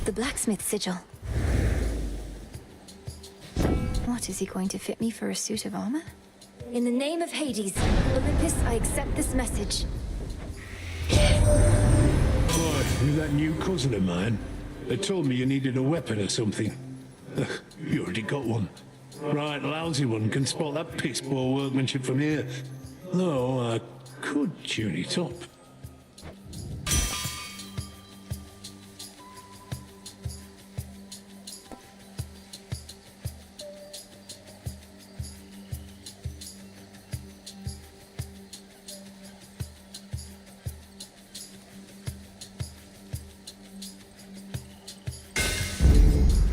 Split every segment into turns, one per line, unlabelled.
The blacksmith sigil. What, is he going to fit me for a suit of armor? In the name of Hades, Olympus, I accept this message.
Boy, you that new cousin of mine? They told me you needed a weapon or something. You already got one. Right, lousy one can spot that piss poor workmanship from here. Though I could tune it up.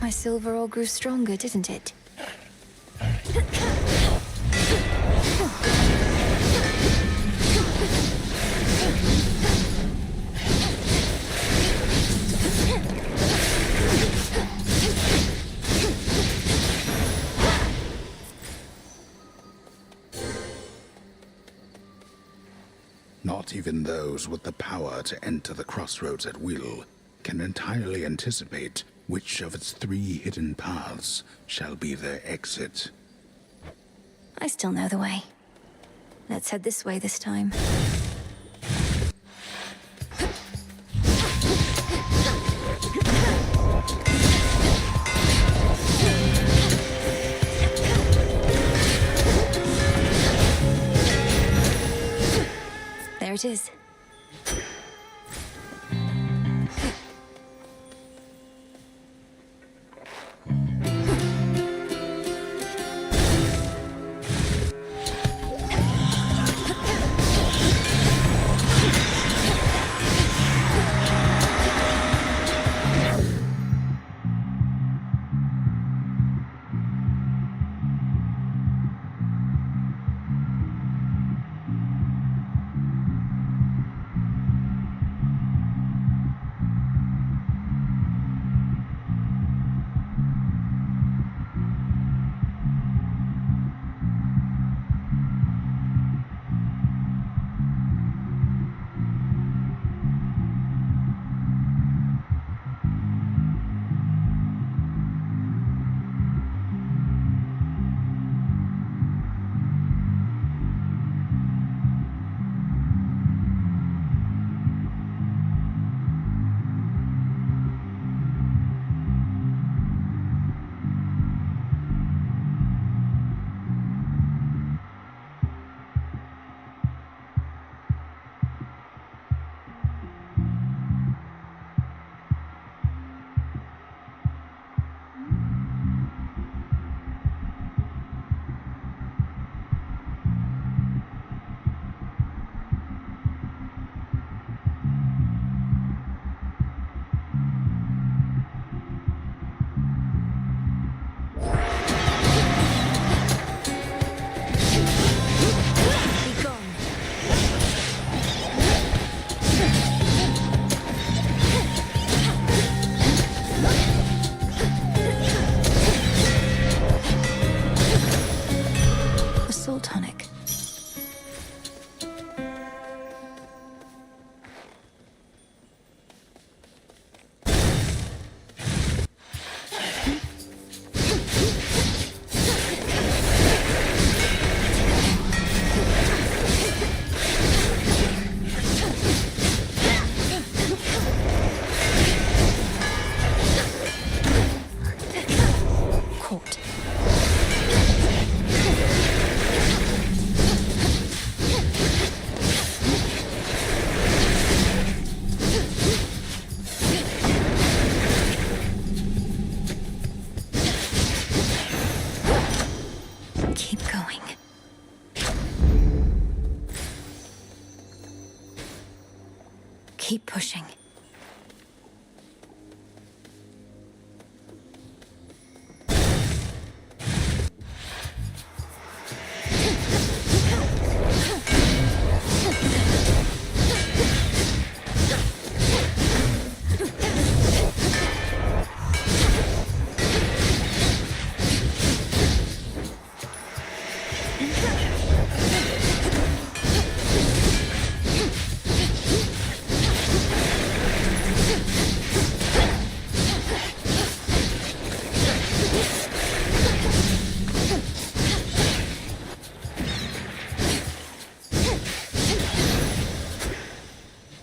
My silver all grew stronger, didn't it?
Not even those with the power to enter the crossroads at will can entirely anticipate which of its 3 hidden paths shall be their exit.
I still know the way. Let's head this way this time. There it is. Keep pushing.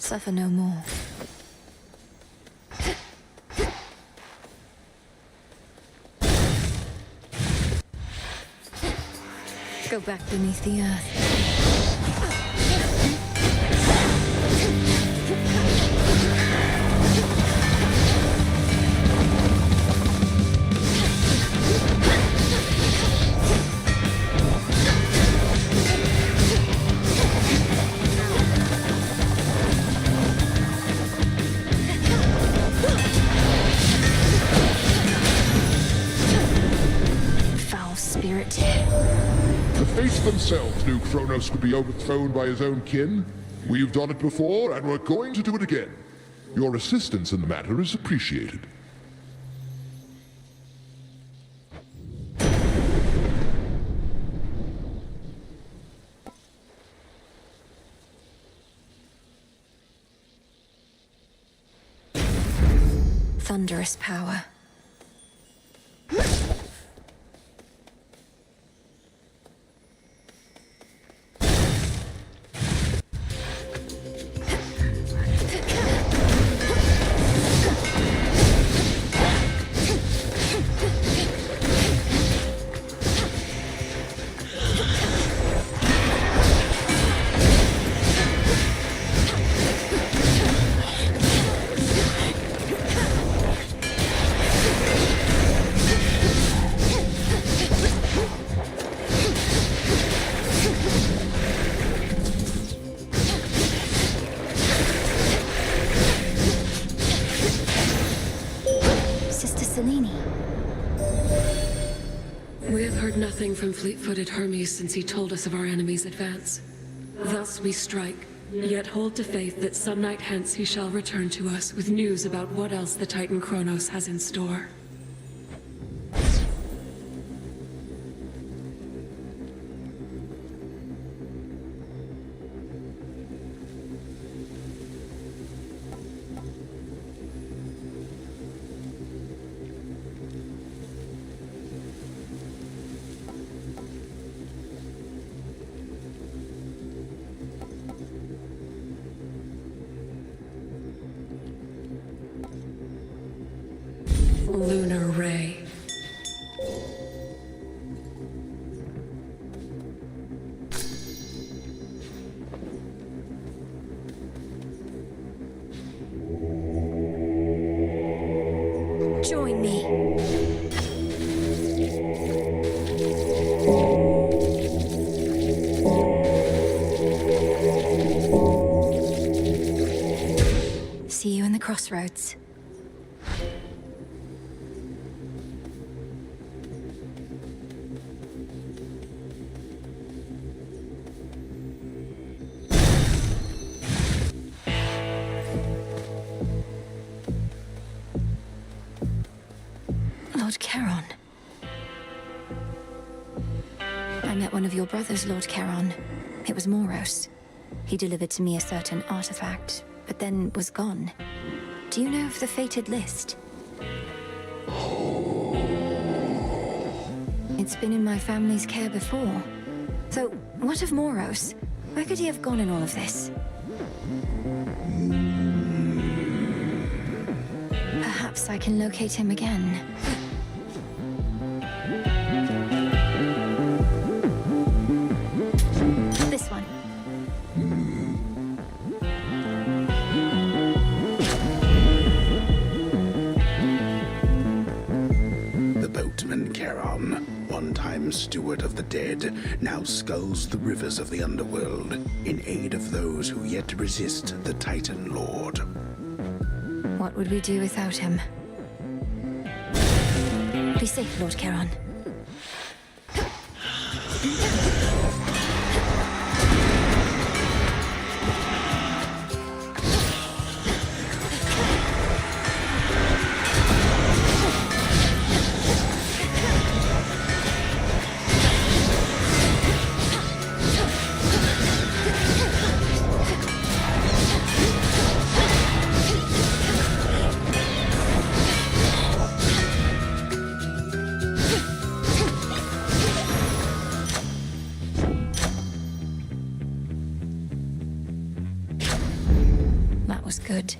suffer no more. Go back beneath the earth. Foul spirit.
The Fates themselves knew Kronos would be overthrown by his own kin. We've done it before, and we're going to do it again. Your assistance in the matter is appreciated.
Thunderous power. Sister Selene.
We have heard nothing from fleet-footed Hermes since he told us of our enemy's advance. Thus we strike, yet hold to faith that some night hence he shall return to us with news about what else the Titan Kronos has in store. Lunar Ray.
Join me. See you in the crossroads. Lord Charon. I met one of your brothers, Lord Charon. It was Moros. He delivered to me a certain artifact, but then was gone. Do you know of the fated list? It's been in my family's care before. So, what of Moros? Where could he have gone in all of this? Perhaps I can locate him again. This one.
The boatman Charon, one-time steward of the dead, now sculls the rivers of the underworld in aid of those who yet resist the Titan Lord.
What would we do without him? Be safe, Lord Charon. was good.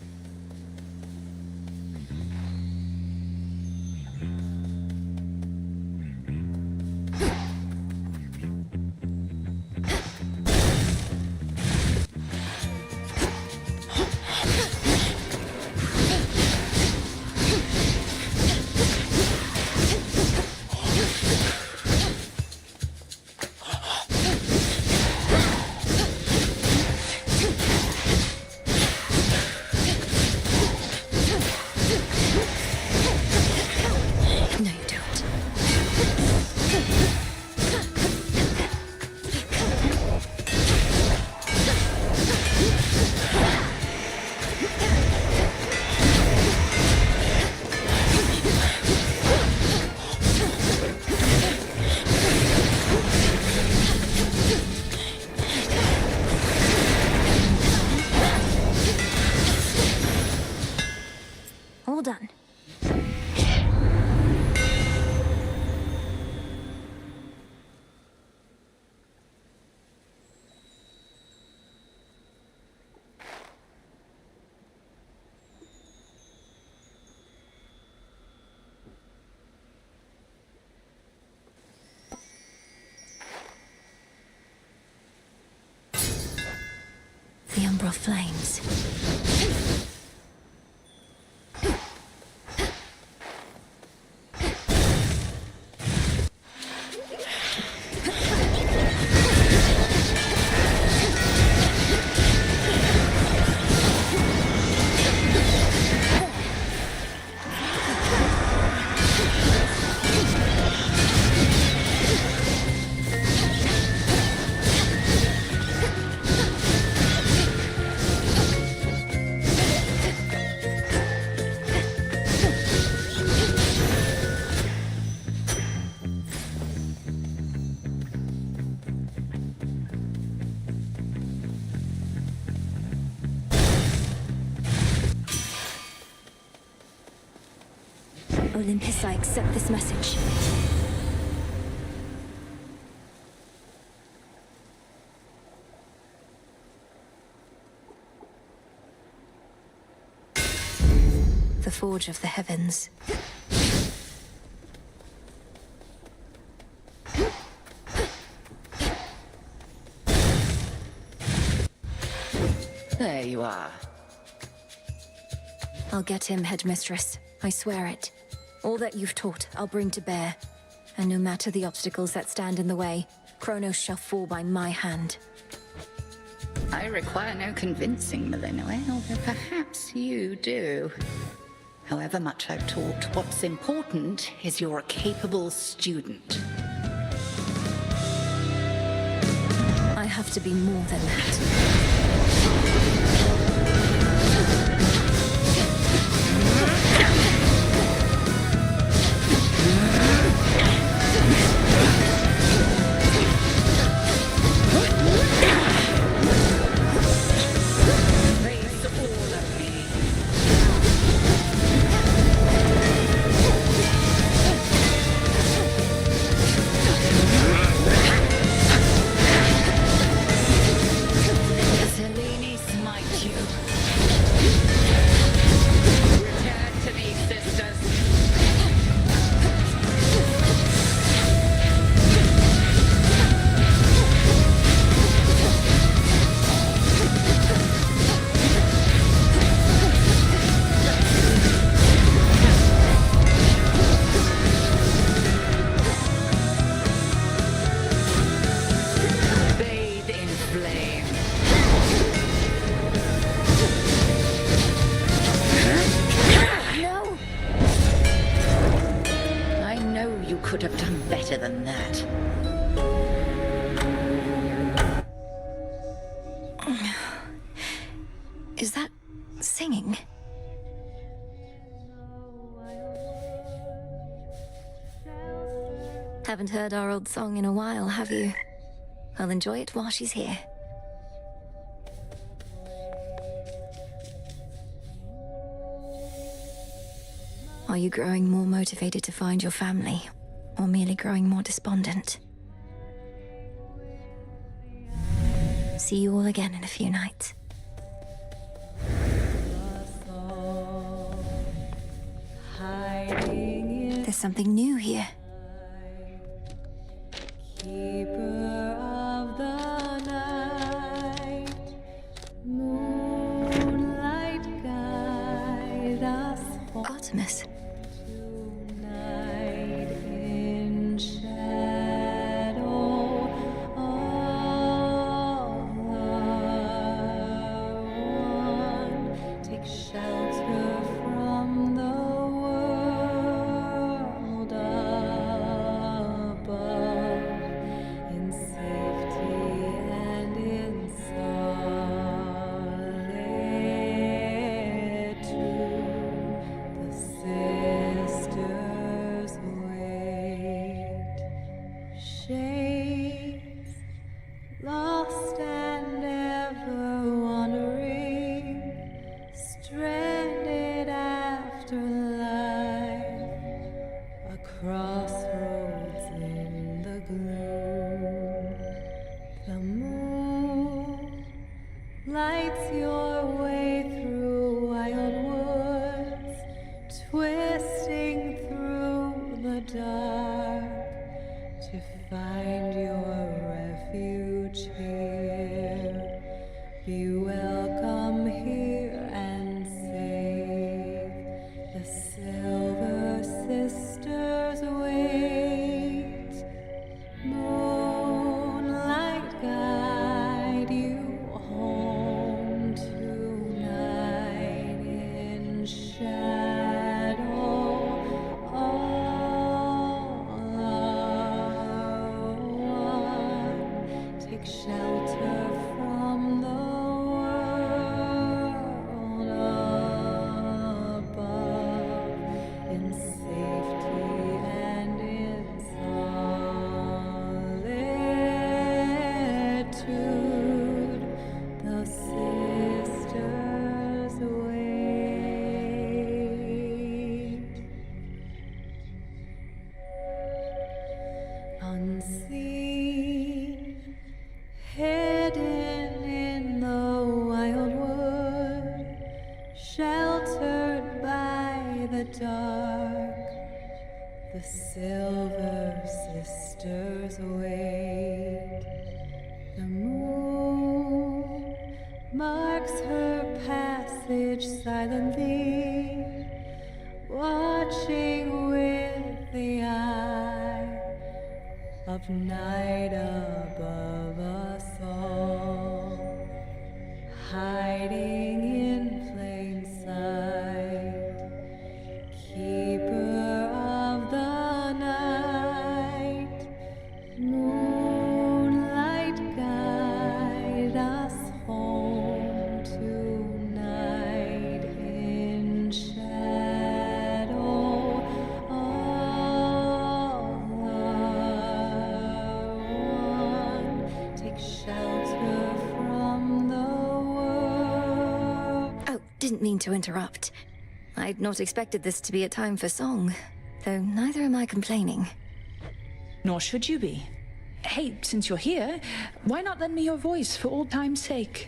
No, you don't. All done. The Umbral Flames. Olympus, I accept this message. The Forge of the Heavens.
There you are.
I'll get him, Headmistress. I swear it. All that you've taught, I'll bring to bear. And no matter the obstacles that stand in the way, Kronos shall fall by my hand.
I require no convincing, Melinoe, although perhaps you do. However much I've taught, what's important is you're a capable student.
I have to be more than that.
Face all of me. Selene, smite you. Return to me, sisters. Bathe in flame.
No!
I know you could have done better than that.
Is that singing? Haven't heard our old song in a while, have you? I'll enjoy it while she's here. Are you growing more motivated to find your family, or merely growing more despondent? See you all again in a few nights. There's something new here.
Keeper of the night, moonlight guide us home
Artemis.
tonight in shadow. All are one. Take shelter from the world above, in safety and in solitude. The sisters wait, shades lost and ever wandering, stranded after life, a crossroads in the gloom. The moon lights your way through wild woods, twisting through the dark to find your refuge here. Be welcome here and safe. The Silver Sisters wait. Moonlight guide you home tonight in shadow. All are one. Take shelter from the world above, in safety and in solitude. The sisters wait. Unseen, hidden in the wild wood, sheltered by the dark, the Silver Sisters wait. The moon marks her passage silently, watching with the eye of night above us all, hiding in plain sight. Keeper of the night, moonlight guide us home tonight in shadow. All are one. Take shelter from the world.
Oh, didn't mean to interrupt. I'd not expected this to be a time for song, though neither am I complaining.
Nor should you be. Hey, since you're here, why not lend me your voice for old time's sake?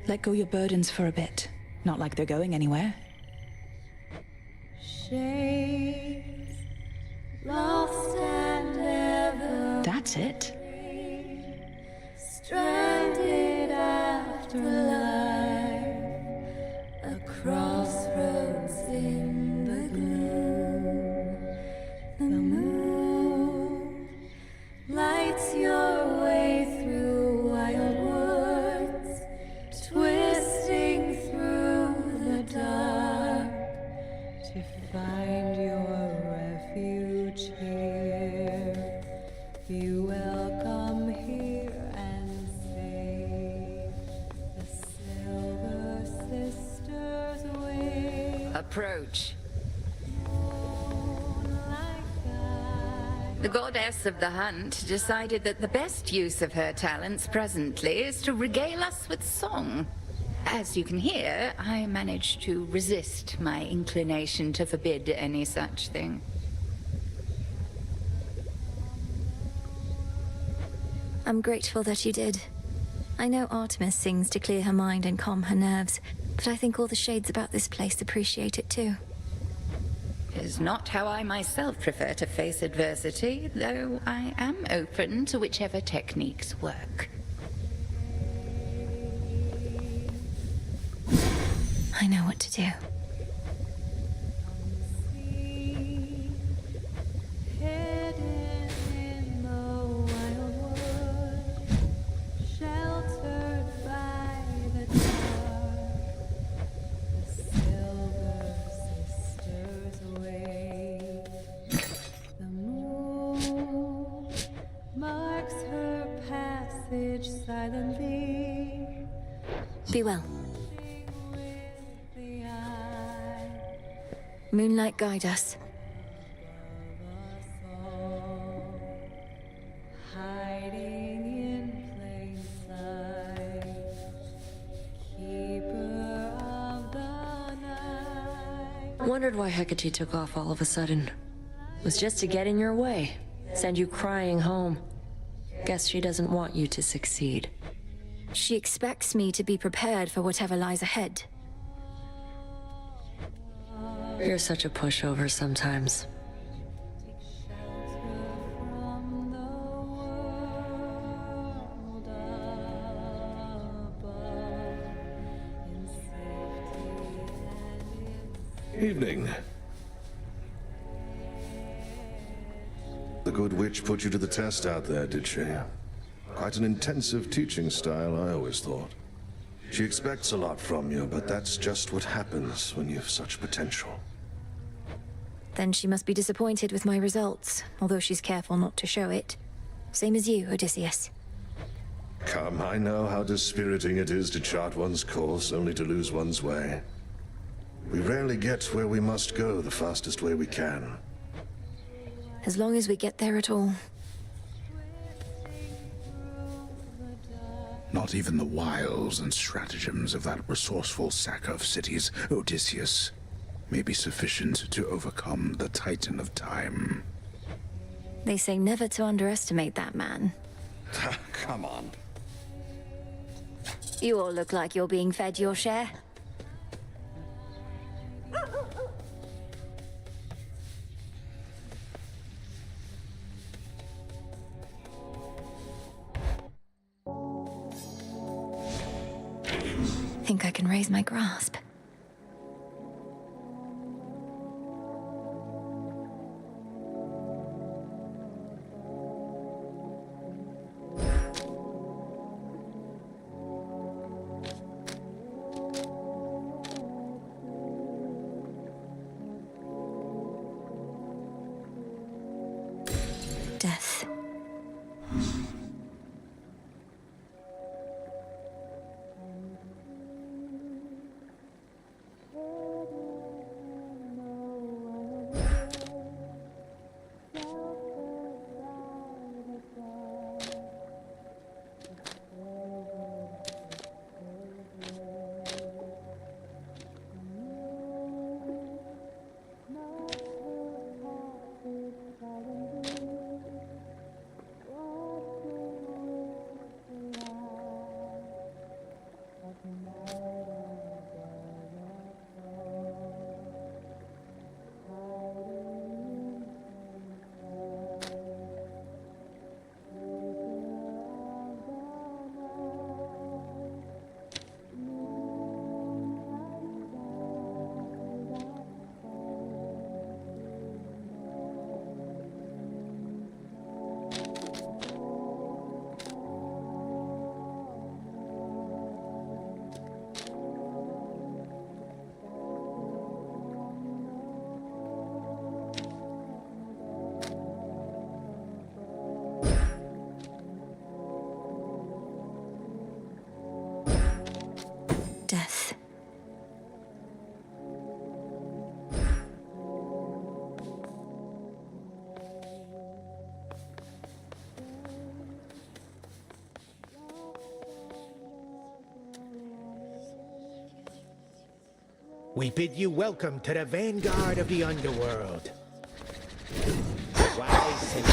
Let go your burdens for a bit. Not like they're going anywhere.
Shades lost and ever
That's it.
stranded after life, a crossroads in the gloom. The moon lights your way through wild woods, twisting through the dark to find your refuge here. Be welcome here and safe. The Silver Sisters wait.
Approach.
Moonlight guide.
The goddess of the hunt decided that the best use of her talents presently is to regale us with song. As you can hear, I managed to resist my inclination to forbid any such thing.
I'm grateful that you did. I know Artemis sings to clear her mind and calm her nerves, but I think all the shades about this place appreciate it too.
Is not how I myself prefer to face adversity, though I am open to whichever techniques work.
I know what to do.
Hidden in the wildwood, sheltered by the dark, the Silver Sisters wait. The moon marks her passage silently.
Be well.
With the eye
Moonlight guide us.
hiding in plain sight, keeper of the night.
Wondered why Hecate took off all of a sudden. Was just to get in your way, send you crying home. Guess she doesn't want you to succeed.
She expects me to be prepared for whatever lies ahead.
You're such a pushover sometimes.
From the world above, in safety and in
Evening. The good witch put you to the test out there, did she? Quite an intensive teaching style, I always thought. She expects a lot from you, but that's just what happens when you've such potential.
Then she must be disappointed with my results, although she's careful not to show it. Same as you, Odysseus.
Come, I know how dispiriting it is to chart one's course only to lose one's way. We rarely get where we must go the fastest way we can.
As long as we get there at all.
Not even the wiles and stratagems of that resourceful sacker of cities, Odysseus, may be sufficient to overcome the Titan of Time.
They say never to underestimate that man.
Come on.
You all look like you're being fed your share. Think I can raise my grasp. Death. Death.
We bid you welcome to the vanguard of the underworld. Rise and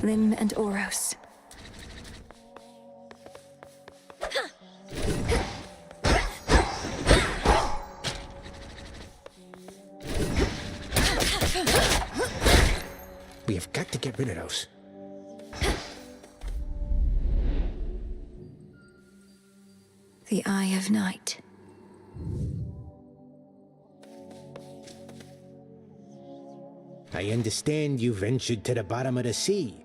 Lim and Oros.
We have got to get rid of those.
The Eye of Night.
I understand you ventured to the bottom of the sea.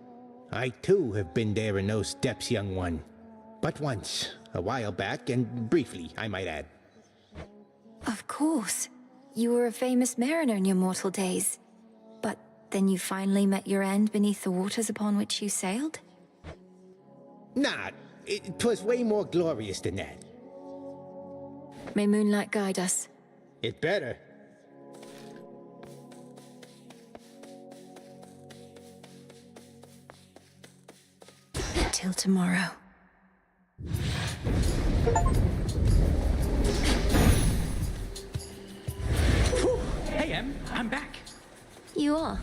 I too have been there in those depths, young one. But once, a while back, and briefly, I might add.
Of course. You were a famous mariner in your mortal days. But then you finally met your end beneath the waters upon which you sailed?
Nah, it was way more glorious than that.
May moonlight guide us.
It better.
Till tomorrow.
Hey, Em, I'm back.
You are?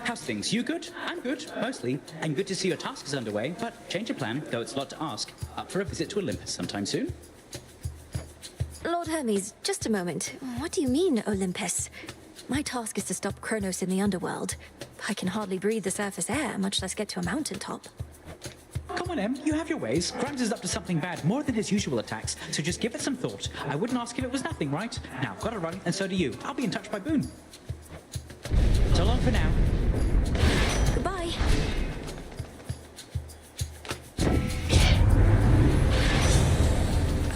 How's things? You good? I'm good, mostly. And good to see your task is underway, but change of plan, though it's a lot to ask. Up for a visit to Olympus sometime soon?
Lord Hermes, just a moment. What do you mean, Olympus? My task is to stop Kronos in the underworld. I can hardly breathe the surface air, much less get to a mountaintop.
Come on, Em, you have your ways. Grimes is up to something bad, more than his usual attacks, so just give it some thought. I wouldn't ask if it was nothing, right? Now, gotta run, and so do you. I'll be in touch by Boone. So long for now.
Goodbye.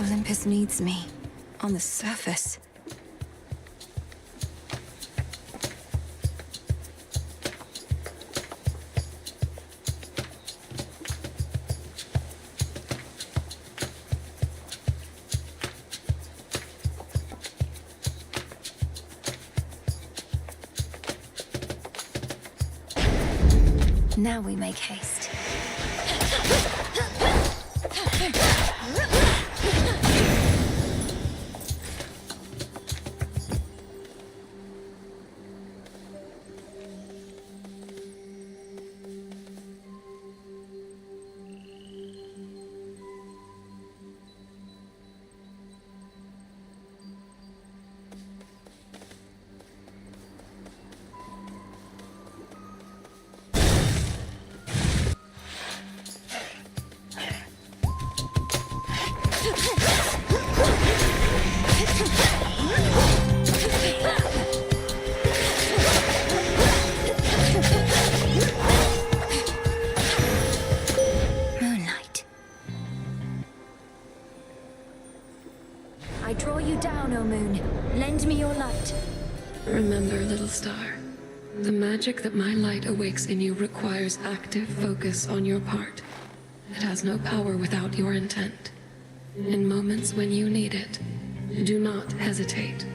Olympus needs me. On the surface. Now we make haste. Moonlight. I draw you down, O moon. Lend me your light.
Remember, little star, the magic that my light awakes in you requires active focus on your part. It has no power without your intent. In moments when you need it, do not hesitate.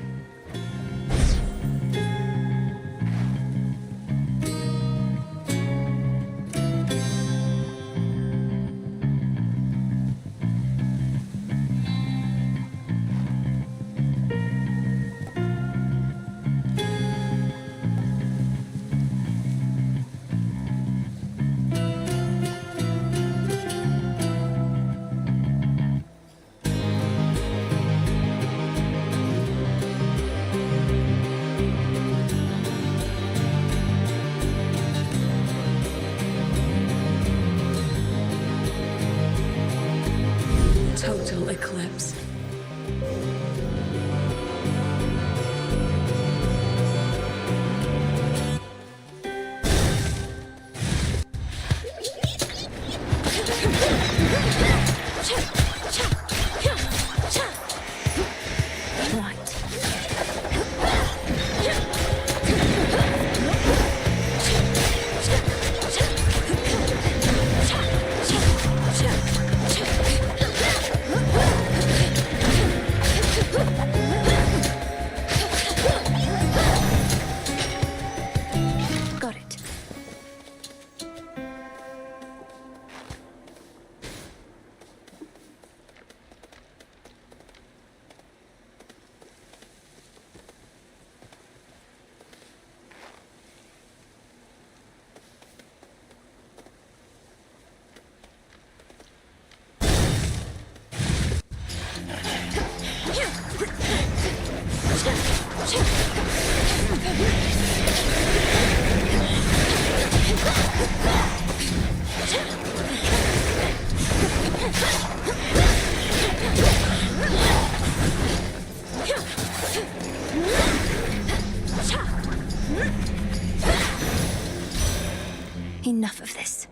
Enough of this.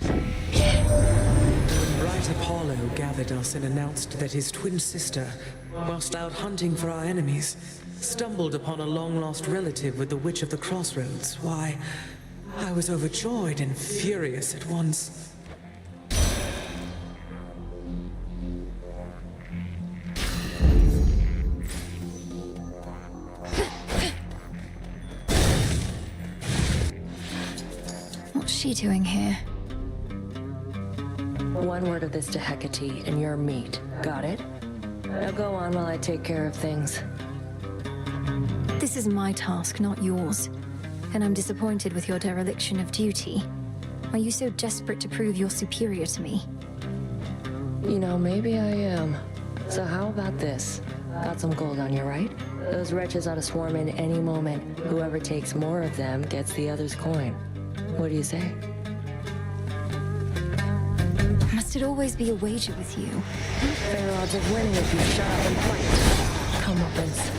Bright Apollo gathered us and announced that his twin sister, whilst out hunting for our enemies, stumbled upon a long-lost relative with the Witch of the Crossroads. Why, I was overjoyed and furious at once.
What's she doing here?
One word of this to Hecate, and you're meat. Got it? Now go on while I take care of things.
This is my task, not yours. And I'm disappointed with your dereliction of duty. Are you so desperate to prove you're superior to me?
You know, maybe I am. So how about this? Got some gold on you, right? Those wretches ought to swarm in any moment. Whoever takes more of them gets the other's coin. What do you say?
Must it always be a wager with you?
Fair odds of winning if you shut up and fight. Comeuppance.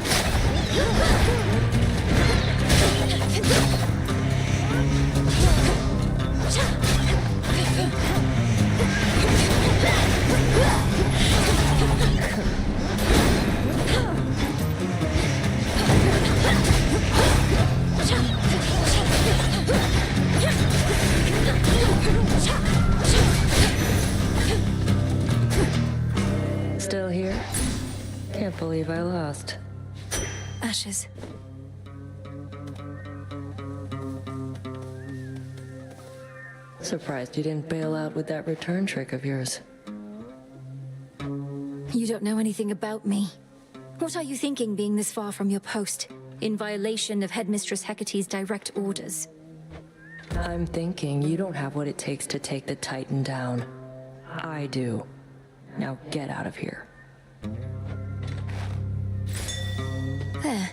Still here? Can't believe I lost.
Ashes.
Surprised you didn't bail out with that return trick of yours.
You don't know anything about me. What are you thinking being this far from your post, in violation of Headmistress Hecate's direct orders?
I'm thinking you don't have what it takes to take the Titan down. I do. Now get out of here.
There.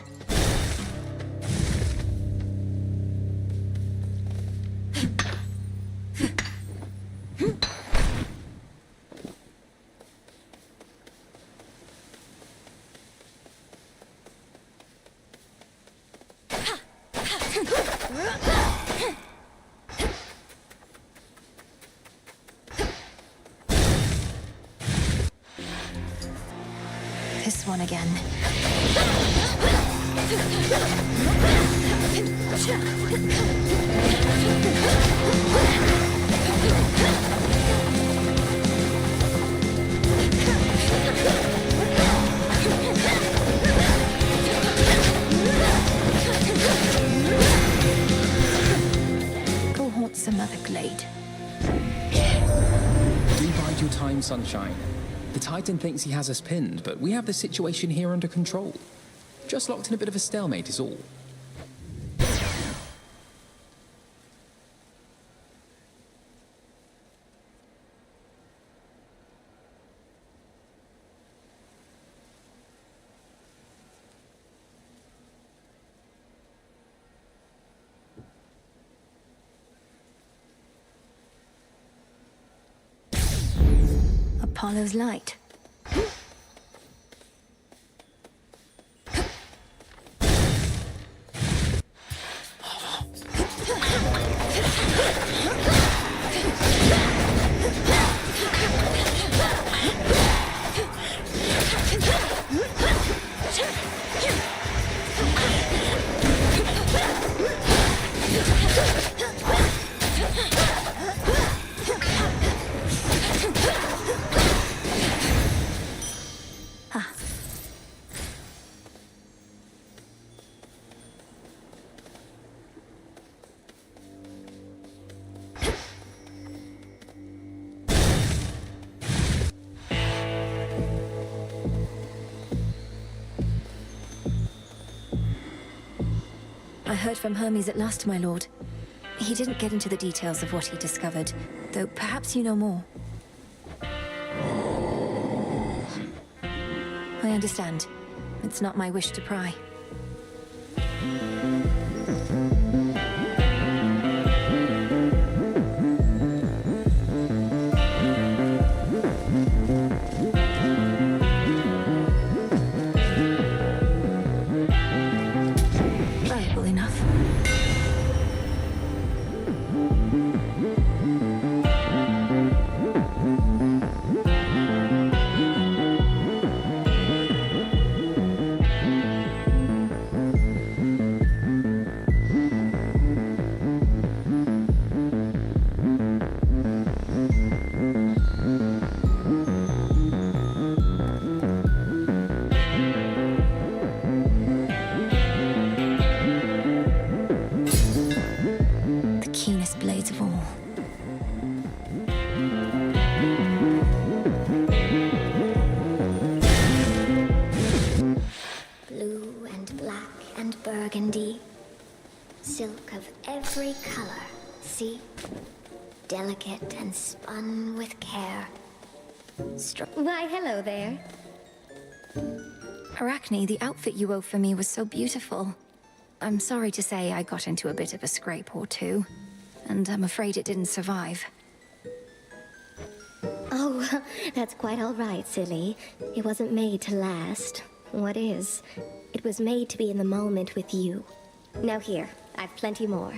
This one again. Go haunt some other glade.
Do bide your time, Sunshine. The Titan thinks he has us pinned, but we have the situation here under control. Just locked in a bit of a stalemate is all.
Apollo's light. I heard from Hermes at last, my lord. He didn't get into the details of what he discovered, though perhaps you know more. I understand. It's not my wish to pry. Viable enough.
blue and black and burgundy. Silk of every color, see? Delicate and spun with care. Why, hello there.
Arachne, the outfit you wove for me was so beautiful. I'm sorry to say I got into a bit of a scrape or two, and I'm afraid it didn't survive.
Oh, that's quite all right, silly. It wasn't made to last. What is? It was made to be in the moment with you. Now here, I've plenty more.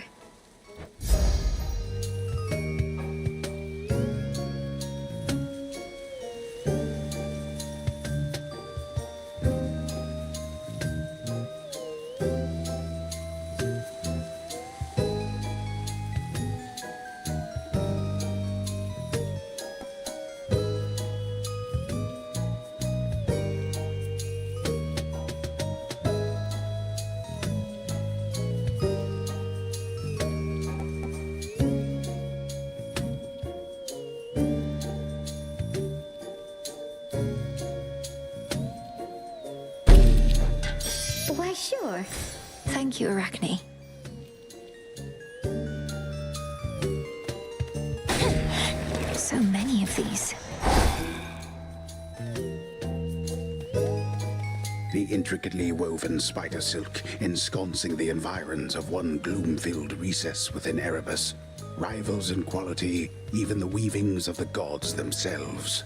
Why, sure.
Thank you, Arachne. So many of these.
The intricately woven spider silk ensconcing the environs of one gloom-filled recess within Erebus rivals in quality even the weavings of the gods themselves.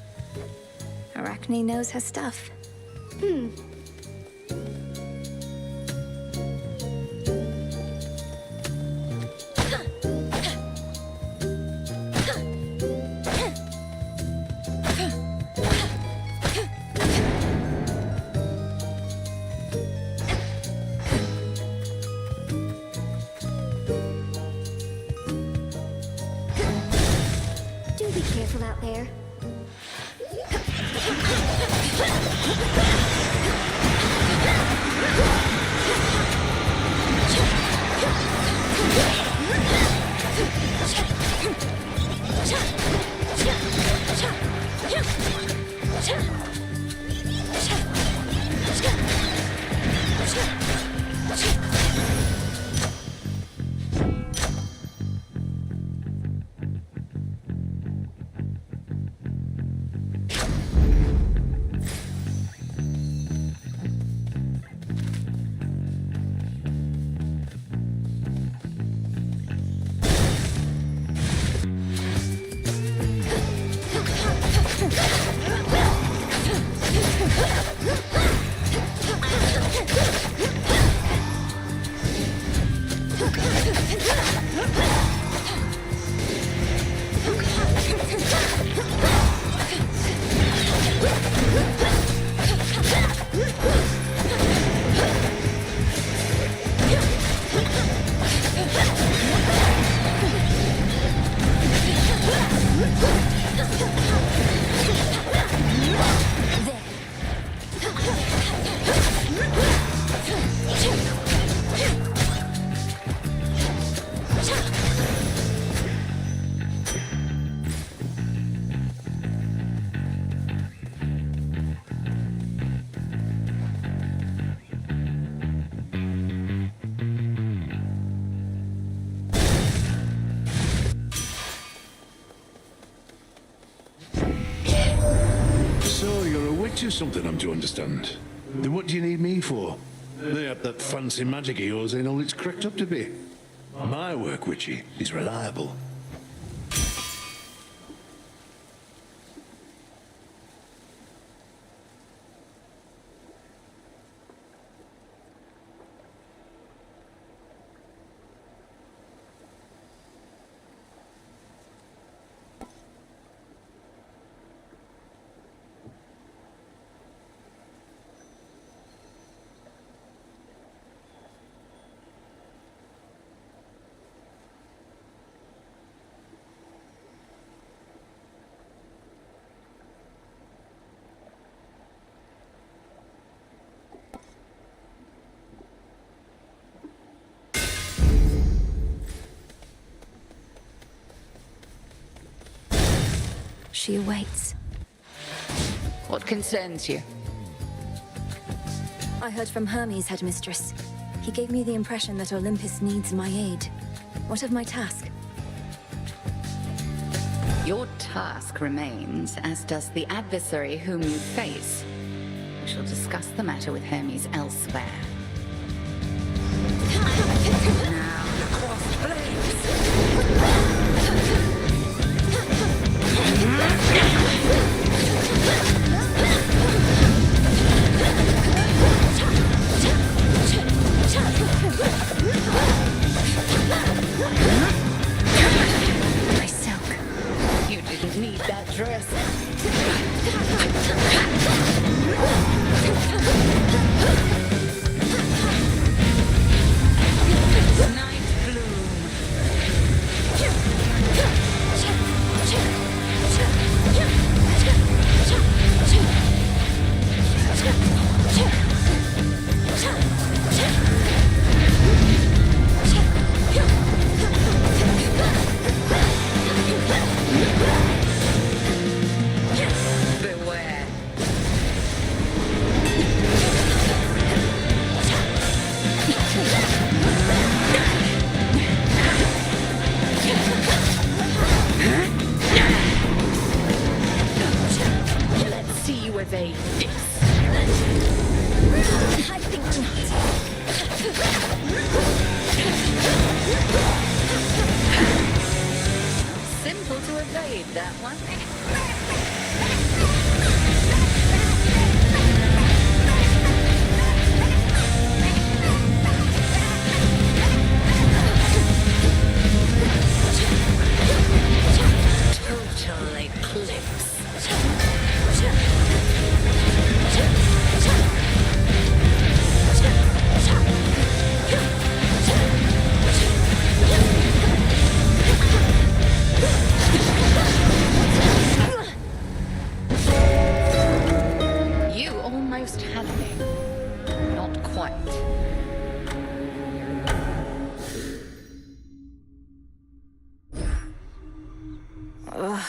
Arachne knows her stuff.
Do be careful out there.
So you're a witch or something, I'm to understand. Then what do you need me for? They have that fancy magic of yours ain't all it's cracked up to be. My work, witchy, is reliable.
She awaits.
What concerns you?
I heard from Hermes, Headmistress. He gave me the impression that Olympus needs my aid. What of my task?
Your task remains, as does the adversary whom you face. We shall discuss the matter with Hermes elsewhere. Now, the crossed blades!
My silk.
You didn't need that dress. Night bloom. Beware. Let's see you evade this.
I think not.
Simple to evade that one. Total eclipse. You almost had me. Not quite.
Ugh,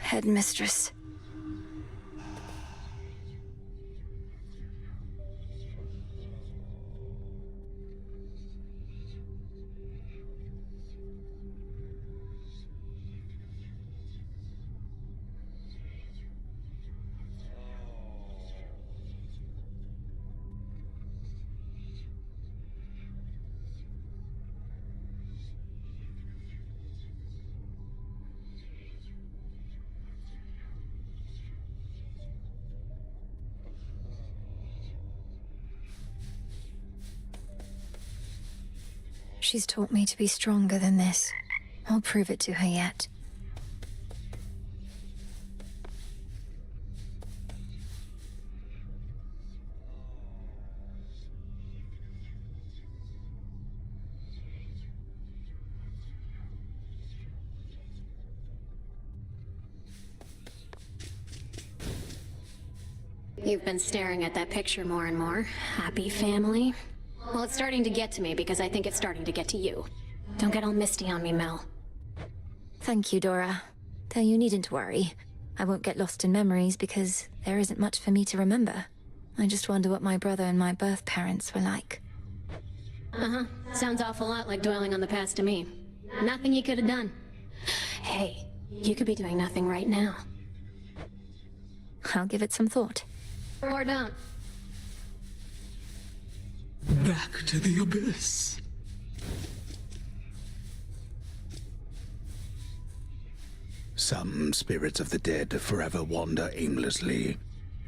Headmistress. She's taught me to be stronger than this. I'll prove it to her yet.
You've been staring at that picture more and more. Happy family? Well, it's starting to get to me because I think it's starting to get to you. Don't get all misty on me, Mel.
Thank you, Dora. Though you needn't worry. I won't get lost in memories because there isn't much for me to remember. I just wonder what my brother and my birth parents were like.
Uh-huh. Sounds awful lot like dwelling on the past to me. Nothing you could have done. Hey, you could be doing nothing right now.
I'll give it some thought.
Or don't.
Back to the abyss.
Some spirits of the dead forever wander aimlessly,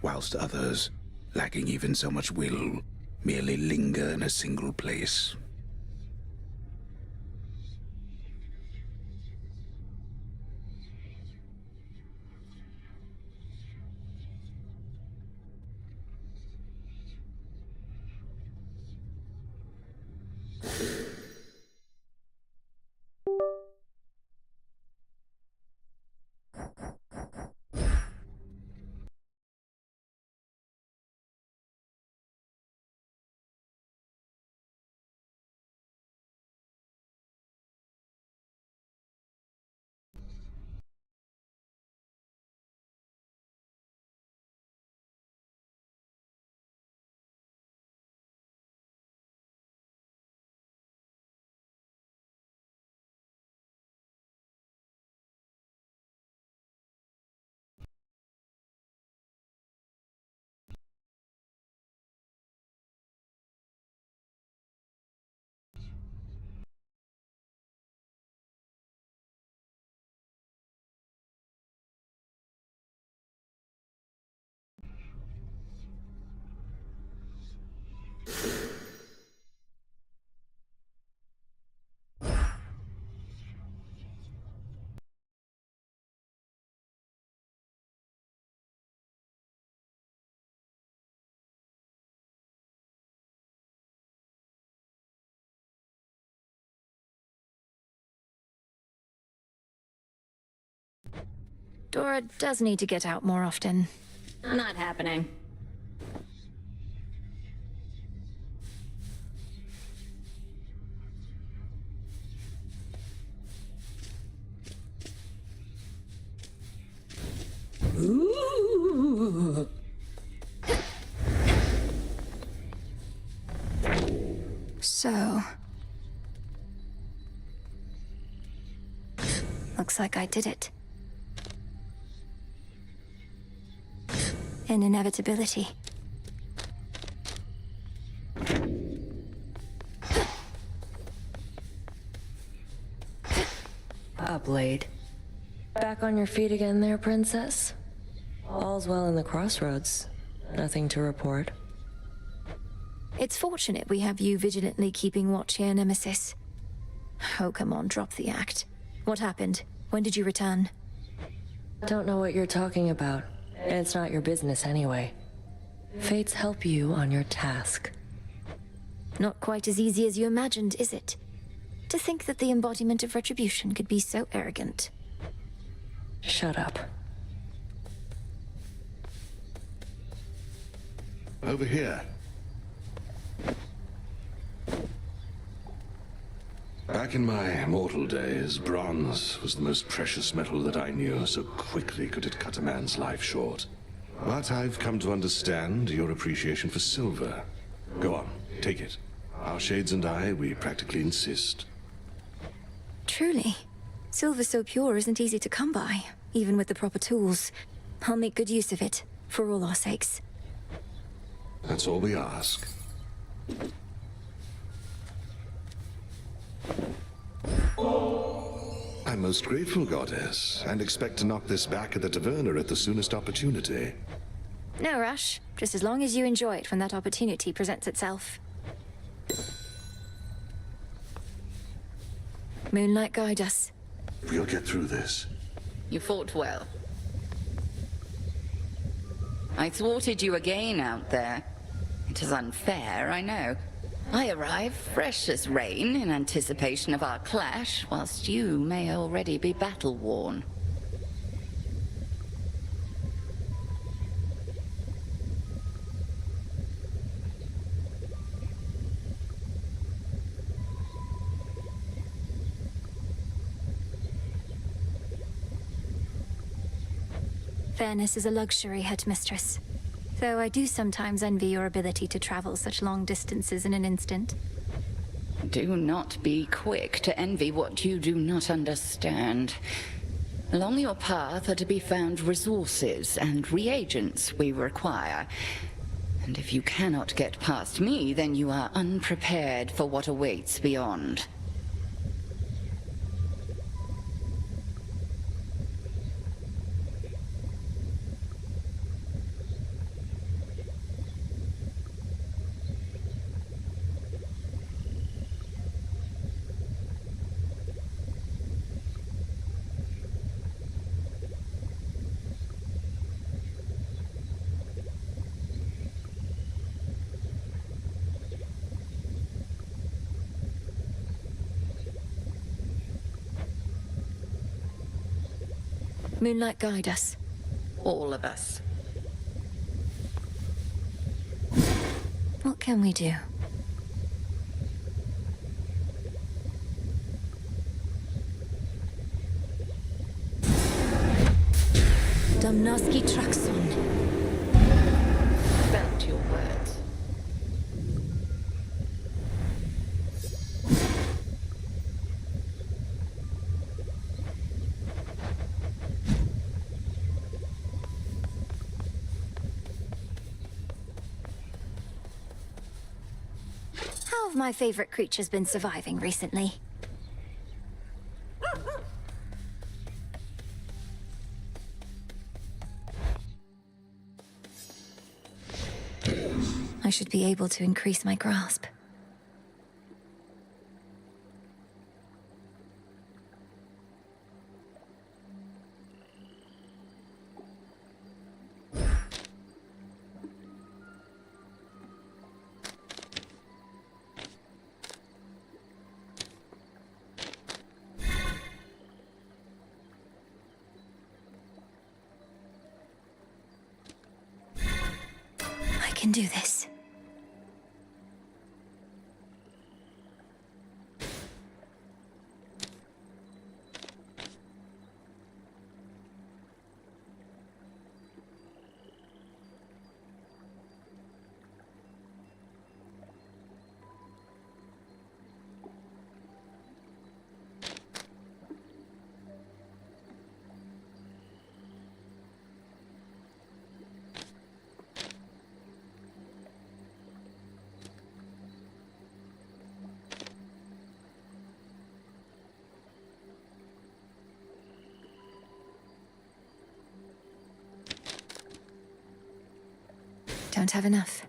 whilst others, lacking even so much will, merely linger in a single place.
Dora does need to get out more often.
Not happening.
Ooh. So... looks like I did it. An inevitability.
Blade. Back on your feet again there, Princess? All's well in the crossroads. Nothing to report.
It's fortunate we have you vigilantly keeping watch here, Nemesis. Oh, come on, drop the act. What happened? When did you return?
Don't know what you're talking about, and it's not your business anyway. Fates help you on your task.
Not quite as easy as you imagined, is it? To think that the embodiment of retribution could be so arrogant.
Shut up.
Over here. Back in my mortal days, bronze was the most precious metal that I knew, so quickly could it cut a man's life short. But I've come to understand your appreciation for silver. Go on, take it. Our shades and I, we practically insist.
Truly. Silver so pure isn't easy to come by, even with the proper tools. I'll make good use of it, for all our sakes.
That's all we ask. I'm most grateful, Goddess, and expect to knock this back at the Taverna at the soonest opportunity.
No rush, just as long as you enjoy it when that opportunity presents itself. Moonlight, guide us.
We'll get through this.
You fought well. I thwarted you again out there. It is unfair, I know. I arrive fresh as rain in anticipation of our clash, whilst you may already be battle-worn.
Fairness is a luxury, Headmistress. Though I do sometimes envy your ability to travel such long distances in an instant.
Do not be quick to envy what you do not understand. Along your path are to be found resources and reagents we require. And if you cannot get past me, then you are unprepared for what awaits beyond.
Moonlight, guide us.
All of us.
What can we do? Domnoski Traxon.
Belt your words.
How have my favorite creatures been surviving recently? I should be able to increase my grasp. can do this. Don't have enough.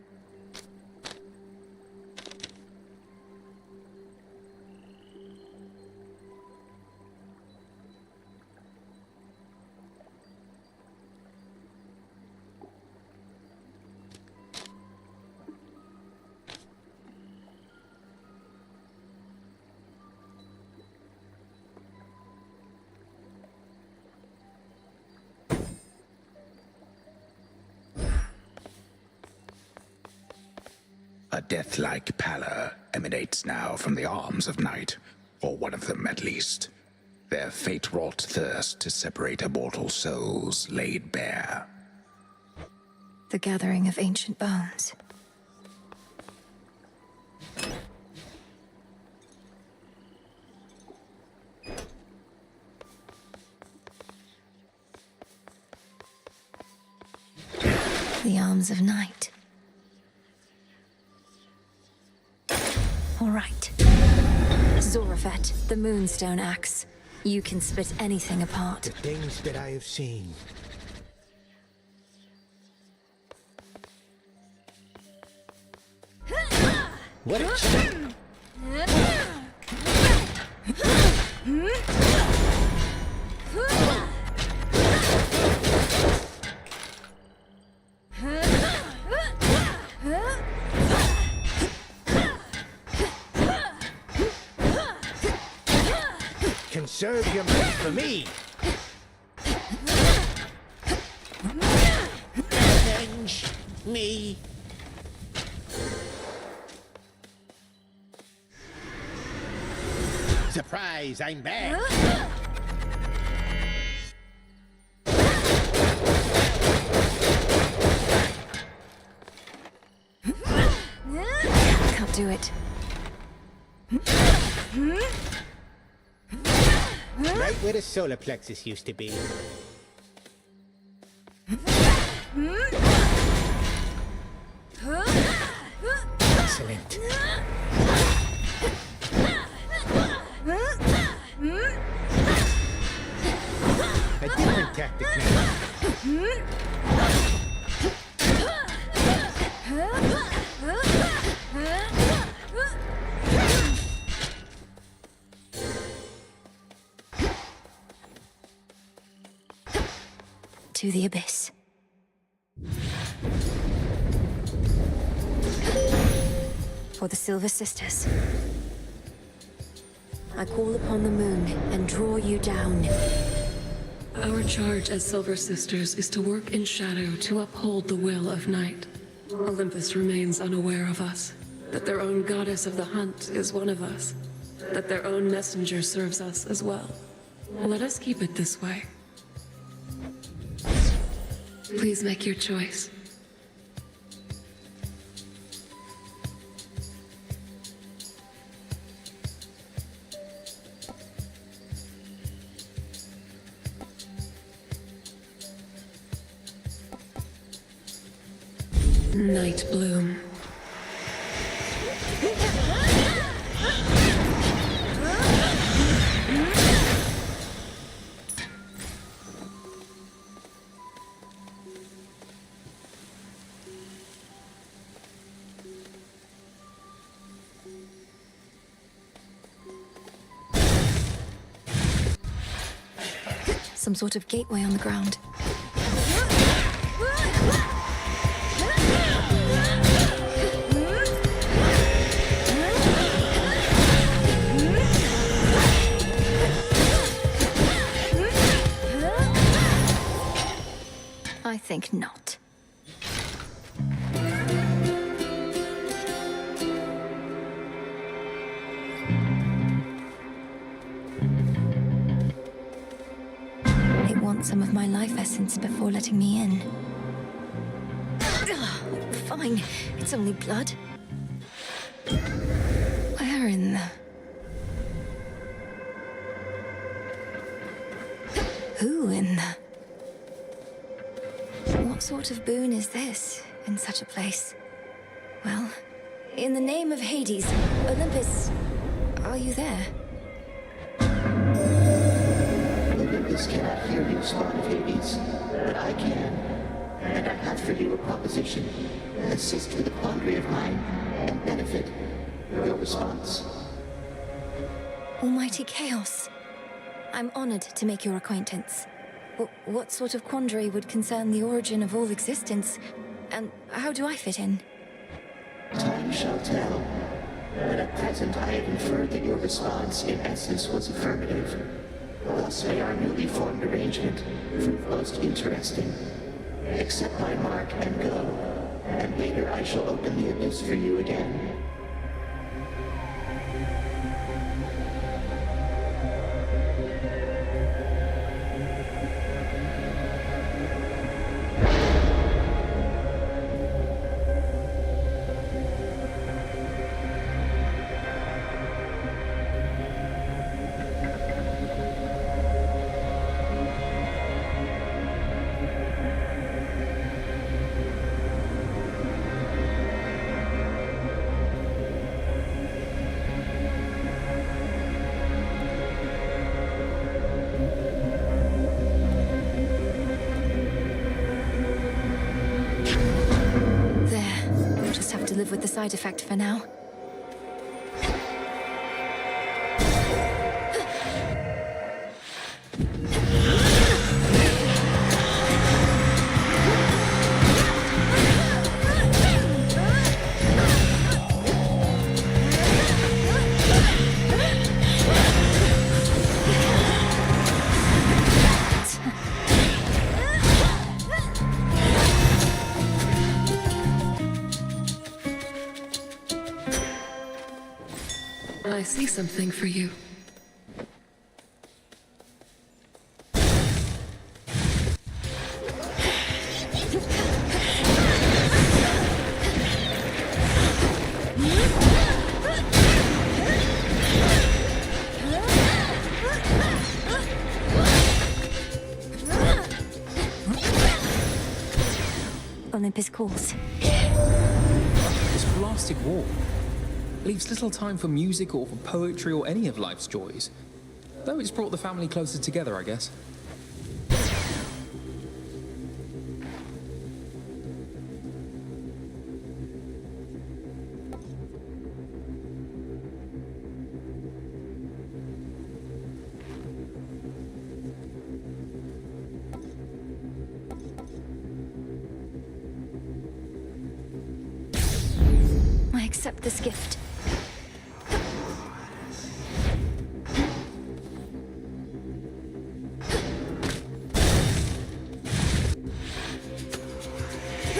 A death-like pallor emanates now from the arms of night, or one of them at least. Their fate-wrought thirst to separate immortal souls laid bare.
The gathering of ancient bones. The arms of night. All right. Zorafet, the Moonstone Axe. You can split anything apart.
The things that I have seen. What a check! Conserve your might for me! Avenge me! Surprise, I'm back!
Can't do it.
Right where the solar plexus used to be. Excellent. A different tactic now.
To the abyss. For the Silver Sisters. I call upon the moon and draw you down.
Our charge as Silver Sisters is to work in shadow to uphold the will of night. Olympus remains unaware of us, that their own goddess of the hunt is one of us, that their own messenger serves us as well. Let us keep it this way. Please make your choice. Night Bloom.
Some sort of gateway on the ground. I think not. want some of my life essence before letting me in. Ugh, fine, it's only blood. Where in the... Who in the... What sort of boon is this, in such a place? Well, in the name of Hades, Olympus, are you there?
Olympus cannot hear you, Spawn of Hades, but I can. And I have for you a proposition. Assist with a quandary of mine, and benefit. Your response.
Almighty Chaos. I'm honored to make your acquaintance. What sort of quandary would concern the origin of all existence? And how do I fit in?
Time shall tell. But at present I have inferred that your response, in essence, was affirmative. Thus may our newly formed arrangement prove most interesting. Accept my mark and go, and later I shall open the abyss for you again.
To live with the side effect for now.
I see something for you.
Olympus calls.
This blasted war leaves little time for music or for poetry or any of life's joys. Though it's brought the family closer together, I guess.
I accept this gift.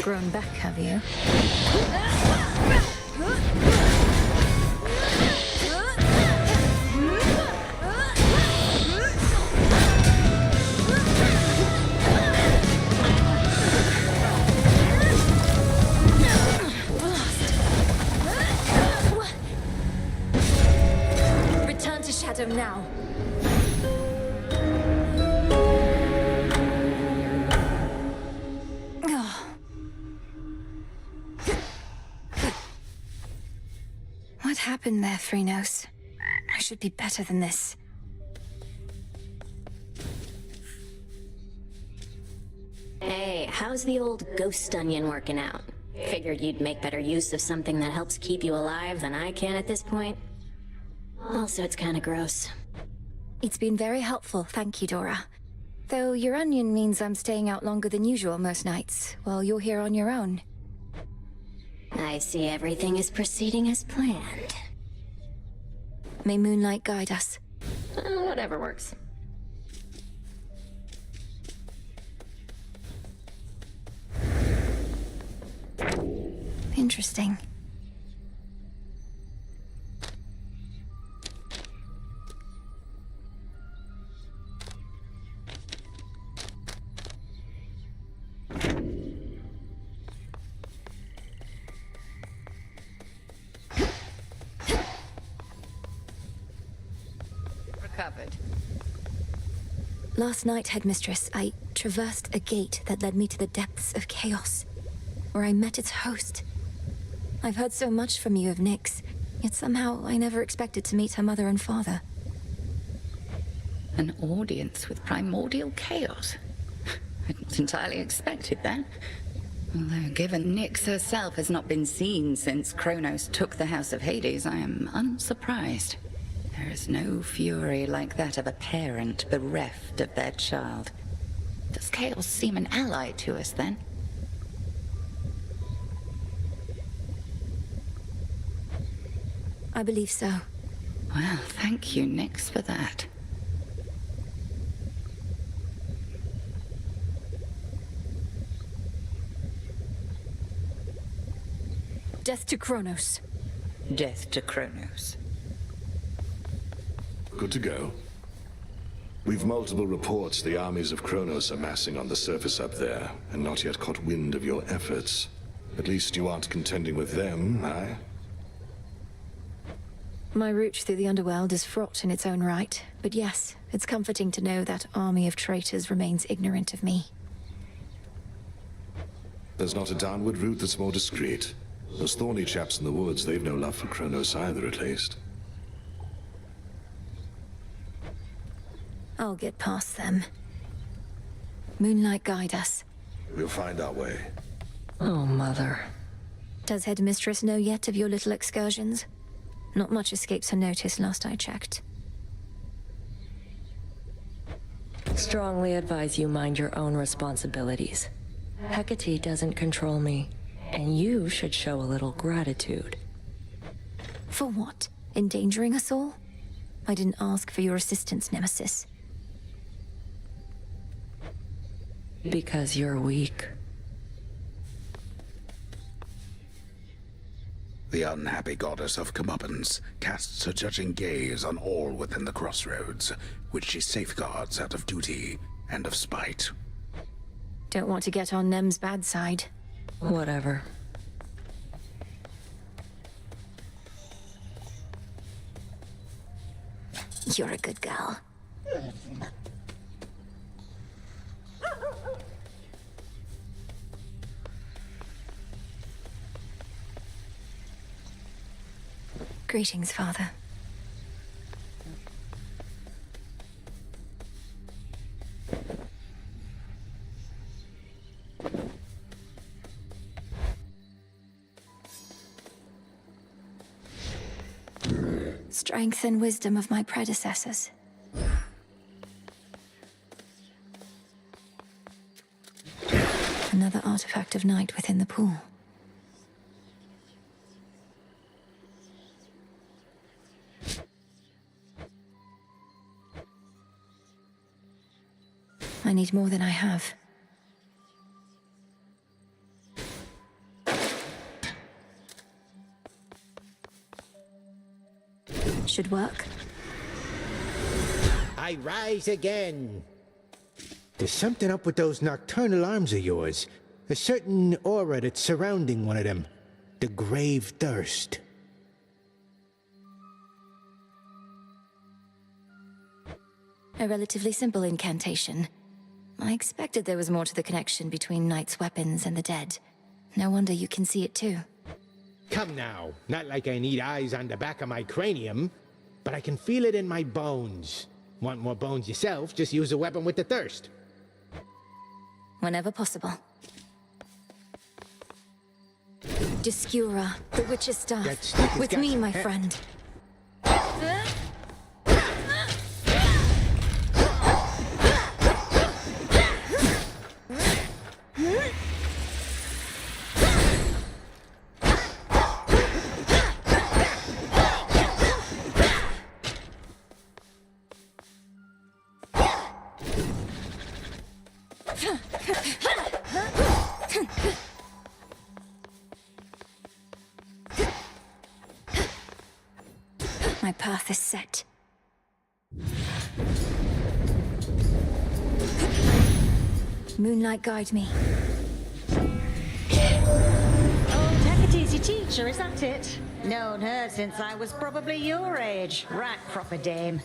Grown back, have you? Return to Shadow now. What happened there, Phrynos? I should be better than this.
Hey, how's the old ghost onion working out? Figured you'd make better use of something that helps keep you alive than I can at this point. Also, it's kinda gross.
It's been very helpful, thank you, Dora. Though your onion means I'm staying out longer than usual most nights, while you're here on your own.
I see everything is proceeding as planned.
May moonlight guide us.
Whatever works.
Interesting.
covered.
Last night, Headmistress, I traversed a gate that led me to the depths of chaos, where I met its host. I've heard so much from you of Nyx, yet somehow I never expected to meet her mother and father.
An audience with primordial chaos. I'd not entirely expected that. Although, given Nyx herself has not been seen since Kronos took the House of Hades, I am unsurprised. There is no fury like that of a parent bereft of their child. Does chaos seem an ally to us, then?
I believe so.
Well, thank you, Nyx, for that.
Death to Kronos.
Death to Kronos.
Good to go. We've multiple reports the armies of Kronos are massing on the surface up there, and not yet caught wind of your efforts. At least you aren't contending with them, eh?
My route through the underworld is fraught in its own right, but yes, it's comforting to know that army of traitors remains ignorant of me.
There's not a downward route that's more discreet. Those thorny chaps in the woods, they've no love for Kronos either, at least.
I'll get past them. Moonlight guide us.
We'll find our way.
Oh, Mother.
Does Headmistress know yet of your little excursions? Not much escapes her notice last I checked.
Strongly advise you mind your own responsibilities. Hecate doesn't control me, and you should show a little gratitude.
For what? Endangering us all? I didn't ask for your assistance, Nemesis.
Because you're weak.
The unhappy goddess of comeuppance casts her judging gaze on all within the crossroads, which she safeguards out of duty and of spite.
Don't want to get on Nem's bad side.
Whatever.
You're a good girl. Greetings, Father. Strength and wisdom of my predecessors. Another artifact of night within the pool. I need more than I have. Should work.
I rise again. There's something up with those nocturnal arms of yours. A certain aura that's surrounding one of them. The grave thirst.
A relatively simple incantation. I expected there was more to the connection between Knight's weapons and the dead. No wonder you can see it too.
Come now, not like I need eyes on the back of my cranium, but I can feel it in my bones. Want more bones yourself, just use a weapon with the thirst.
Whenever possible. Discura, the witch's staff. With me, my friend. My path is set. Moonlight guide me.
Old Hecate's your teacher, is that it? Known her since I was probably your age. Right proper dame.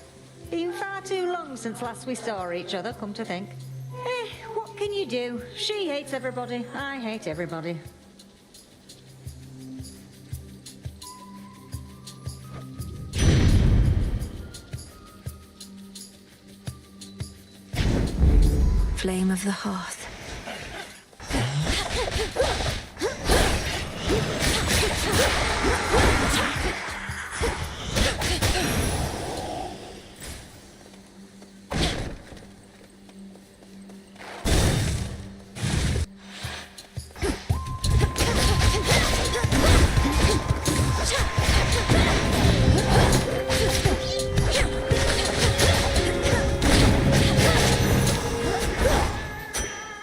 Been far too long since last we saw each other, come to think. What can you do? She hates everybody, I hate everybody.
Flame of the hearth.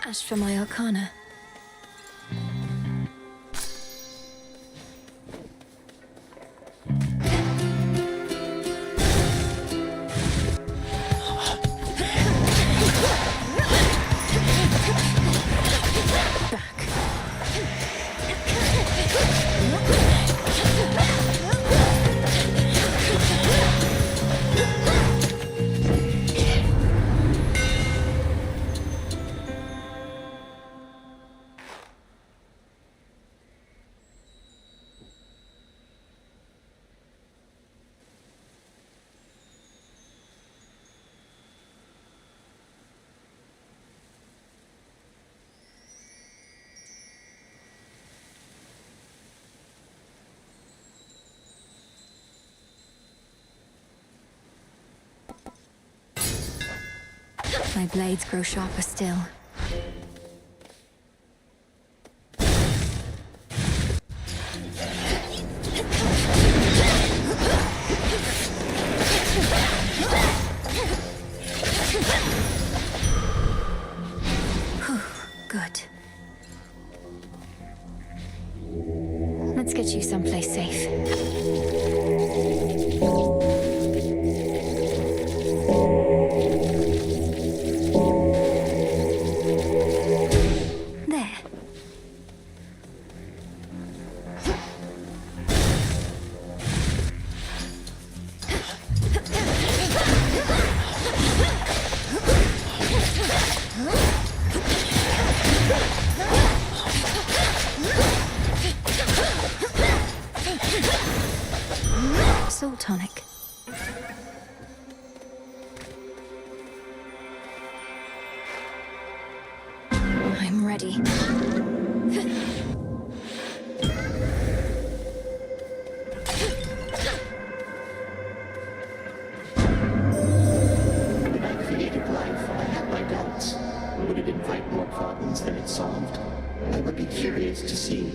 Ash for my arcana. My blades grow sharper still. Whew, good. Let's get you someplace safe. Soul tonic. I'm ready.
When I created life, I had my doubts. Would it invite more problems than it solved? I would be curious to see.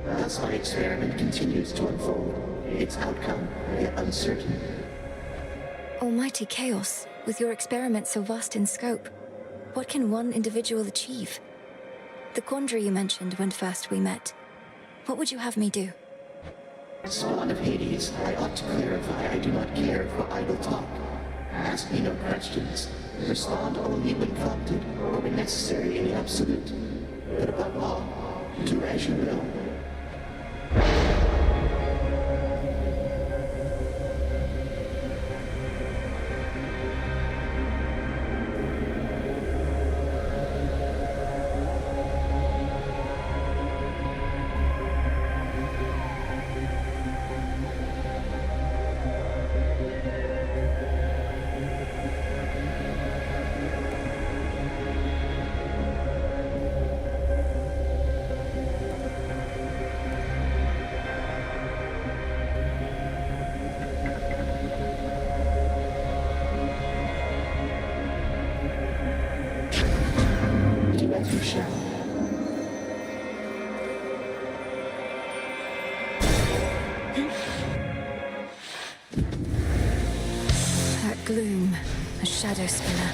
Thus my experiment continues to unfold. Its outcome, yet uncertain.
Almighty Chaos, with your experiment so vast in scope, what can one individual achieve? The quandary you mentioned when first we met. What would you have me do?
Spawn of Hades, I ought to clarify I do not care for idle talk. Ask me no questions. Respond only when prompted or when necessary in the absolute. But above all, do as you will. You shall.
That gloom, a shadow spinner.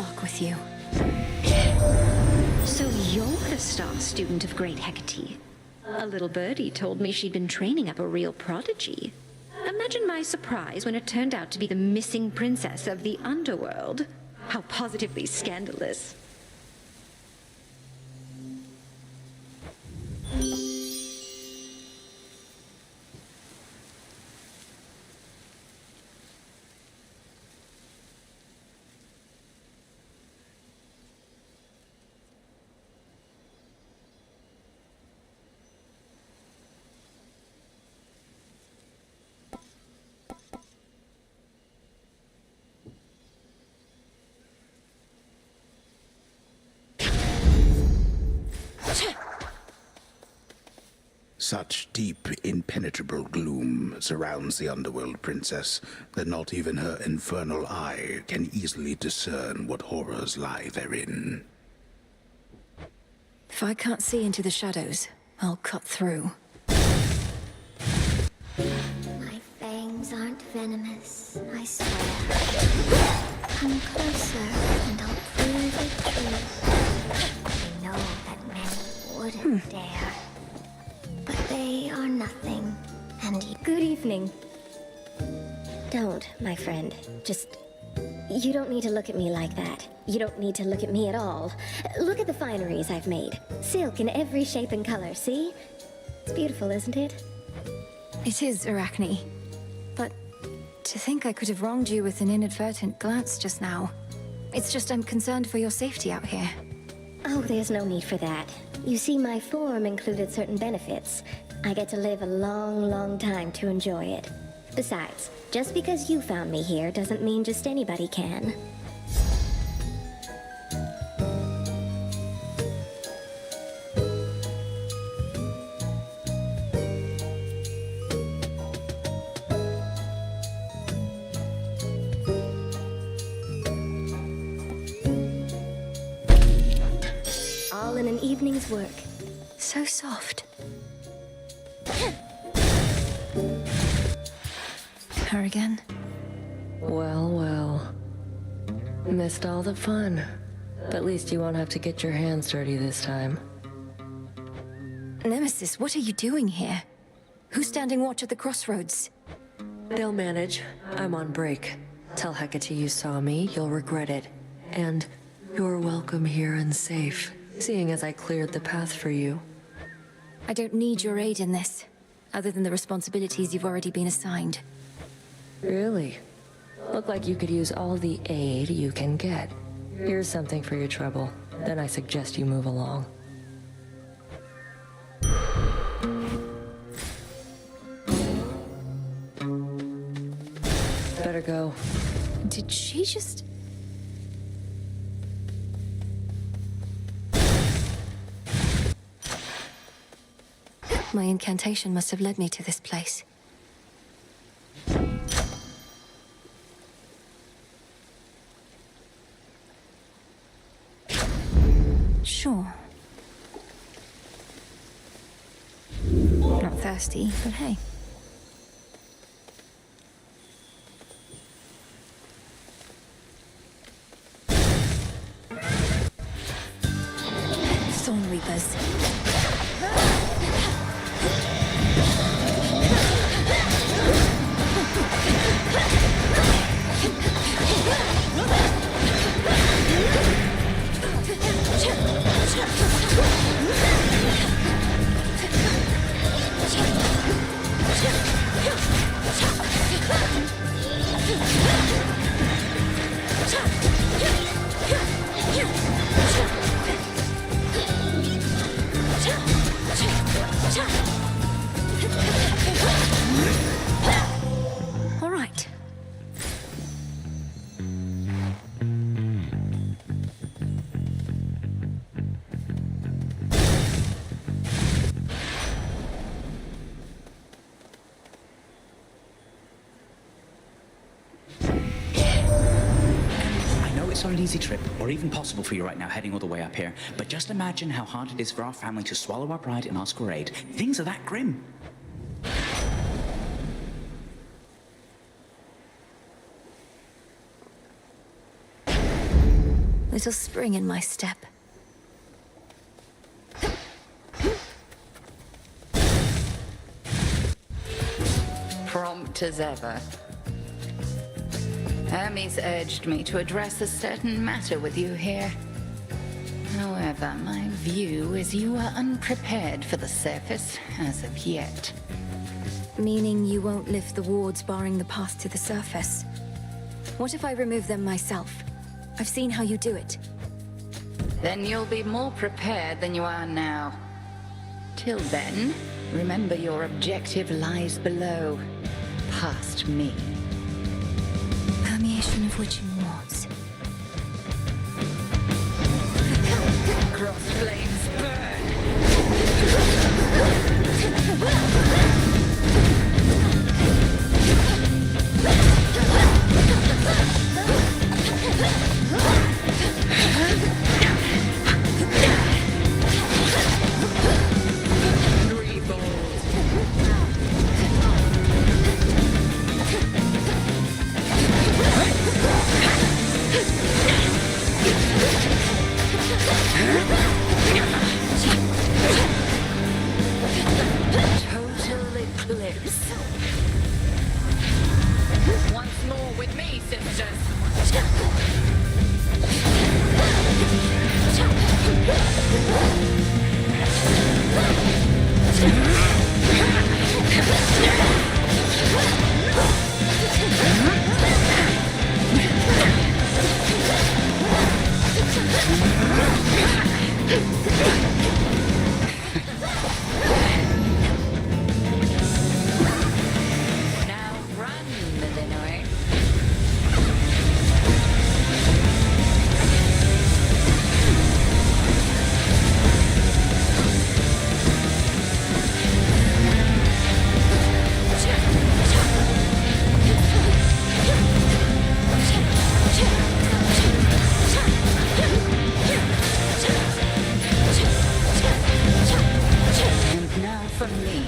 dark with you.
So you're a star student of Great Hecate. A little birdie told me she'd been training up a real prodigy. Imagine my surprise when it turned out to be the missing princess of the underworld. How positively scandalous.
Such deep, impenetrable gloom surrounds the underworld princess that not even her infernal eye can easily discern what horrors lie therein.
If I can't see into the shadows, I'll cut through.
My fangs aren't venomous, I swear. Come closer, and I'll prove it true. I know that many wouldn't dare. But they are nothing, and
Good evening.
Don't, my friend. Just... You don't need to look at me like that. You don't need to look at me at all. Look at the fineries I've made. Silk in every shape and color, see? It's beautiful, isn't it?
It is, Arachne. But to think I could have wronged you with an inadvertent glance just now. It's just I'm concerned for your safety out here.
Oh, there's no need for that. You see, my form included certain benefits. I get to live a long, long time to enjoy it. Besides, just because you found me here doesn't mean just anybody can. All in an evening's work.
So soft. Her again?
Well, well. Missed all the fun. But at least you won't have to get your hands dirty this time.
Nemesis, what are you doing here? Who's standing watch at the crossroads?
They'll manage. I'm on break. Tell Hecate you saw me, you'll regret it. And you're welcome here and safe, seeing as I cleared the path for you.
I don't need your aid in this, other than the responsibilities you've already been assigned.
Really? Look like you could use all the aid you can get. Here's something for your trouble. Then I suggest you move along. Better go.
Did she just... My incantation must have led me to this place. Sure. Not thirsty, but hey. Thorn Reapers. All right.
It's not an easy trip, or even possible for you right now heading all the way up here, but just imagine how hard it is for our family to swallow our pride and ask for aid. Things are that grim.
little spring in my step.
Prompt as ever. Hermes urged me to address a certain matter with you here. However, my view is you are unprepared for the surface as of yet.
Meaning you won't lift the wards barring the path to the surface? What if I remove them myself? I've seen how you do it.
Then you'll be more prepared than you are now. Till then, remember your objective lies below, past me.
Permeation of witching wards.
Cross flames burn! Total eclipse. Once more with me, sisters. Now run, Illinois. And now for me.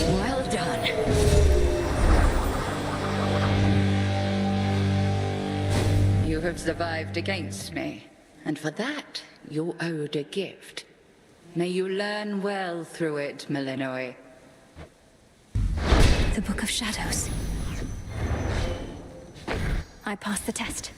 Well done. You have survived against me, and for that, you're owed a gift. May you learn well through it, Malinois.
The Book of Shadows. I passed the test.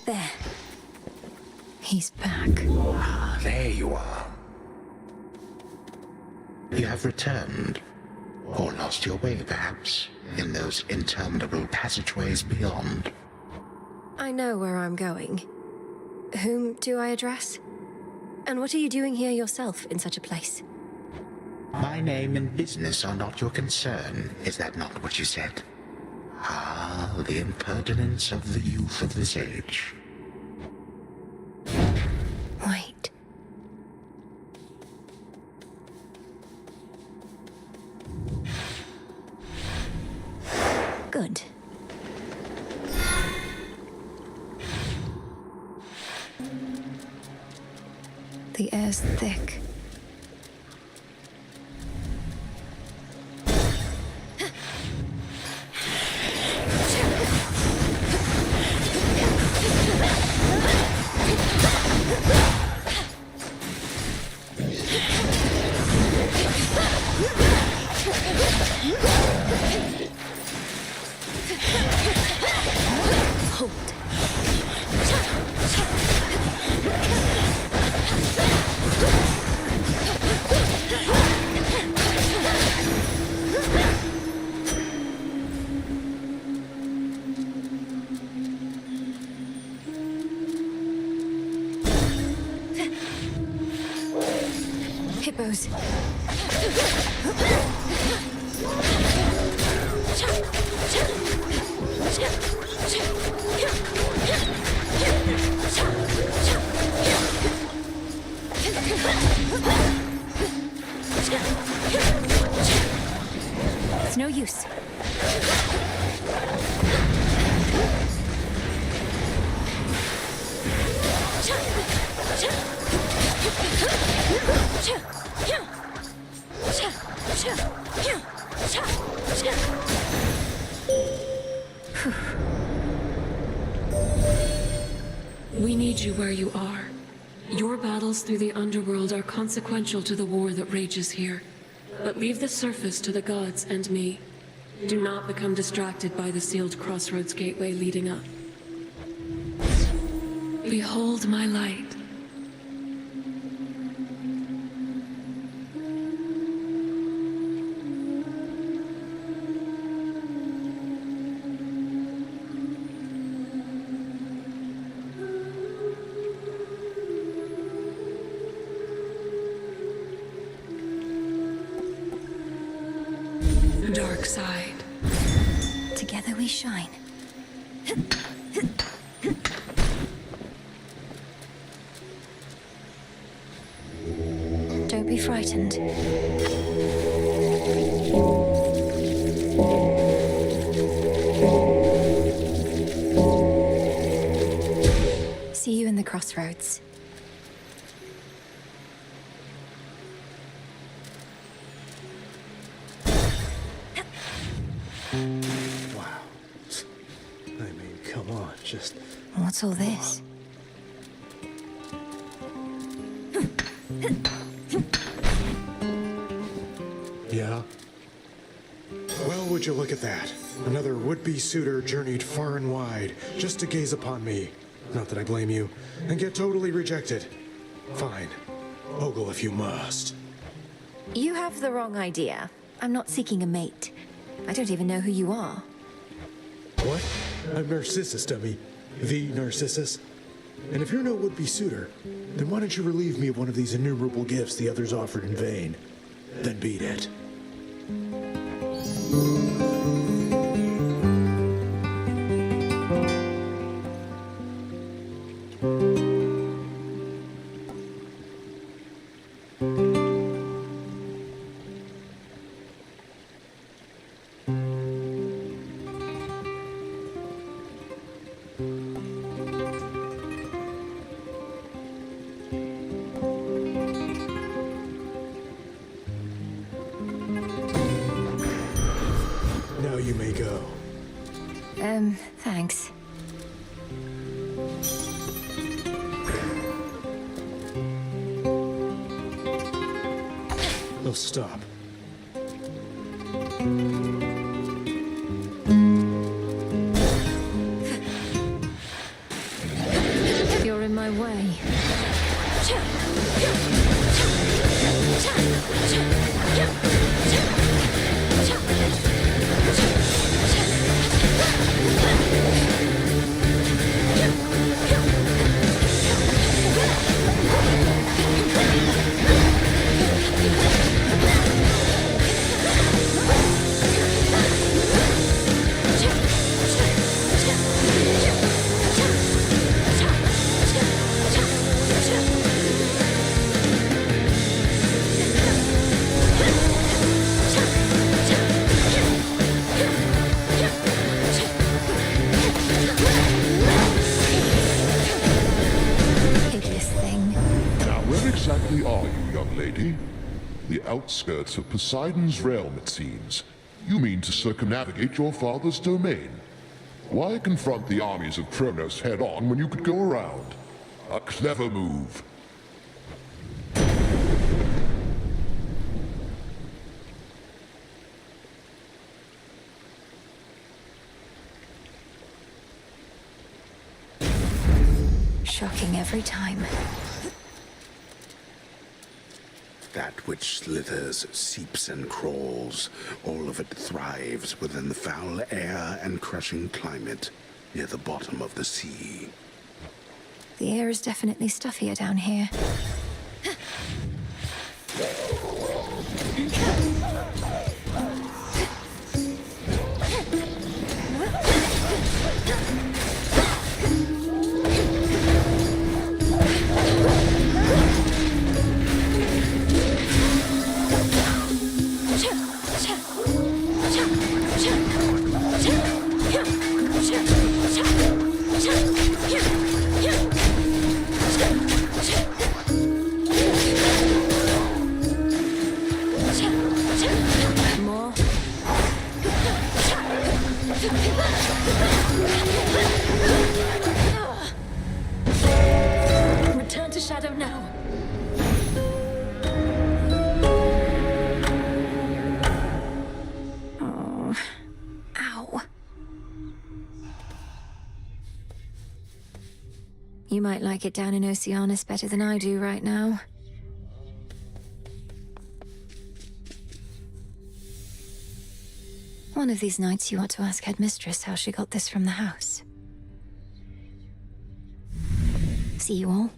There. He's back.
Ah, there you are. You have returned. Or lost your way, perhaps, in those interminable passageways beyond.
I know where I'm going. Whom do I address? And what are you doing here yourself in such a place?
My name and business are not your concern. Is that not what you said? Ah, the impertinence of the youth of this age.
Wait. Good. The air's thick. Hippos. It's no use.
We need you where you are. Your battles through the underworld are consequential to the war that rages here. But leave the surface to the gods and me. Do not become distracted by the sealed crossroads gateway leading up. Behold my light. Dark side.
Together we shine. Don't be frightened. See you in the crossroads.
Wow. I mean, come on, just...
What's all this?
Yeah? Well, would you look at that? Another would-be suitor journeyed far and wide just to gaze upon me. Not that I blame you. And get totally rejected. Fine. Ogle if you must.
You have the wrong idea. I'm not seeking a mate. I don't even know who you are.
What? I'm Narcissus, dummy. The Narcissus. And if you're no would-be suitor, then why don't you relieve me of one of these innumerable gifts the others offered in vain? Then beat it. Now you may go.
Thanks.
Oh, stop.
You're in my way.
Exactly are you, young lady? The outskirts of Poseidon's realm, it seems. You mean to circumnavigate your father's domain. Why confront the armies of Kronos head-on when you could go around? A clever move.
Shocking every time.
That which slithers, seeps, and crawls, all of it thrives within the foul air and crushing climate near the bottom of the sea.
The air is definitely stuffier down here. Return to Shadow now. Oh. Ow. You might like it down in Oceanus better than I do right now. One of these nights you ought to ask Headmistress how she got this from the house. See you all.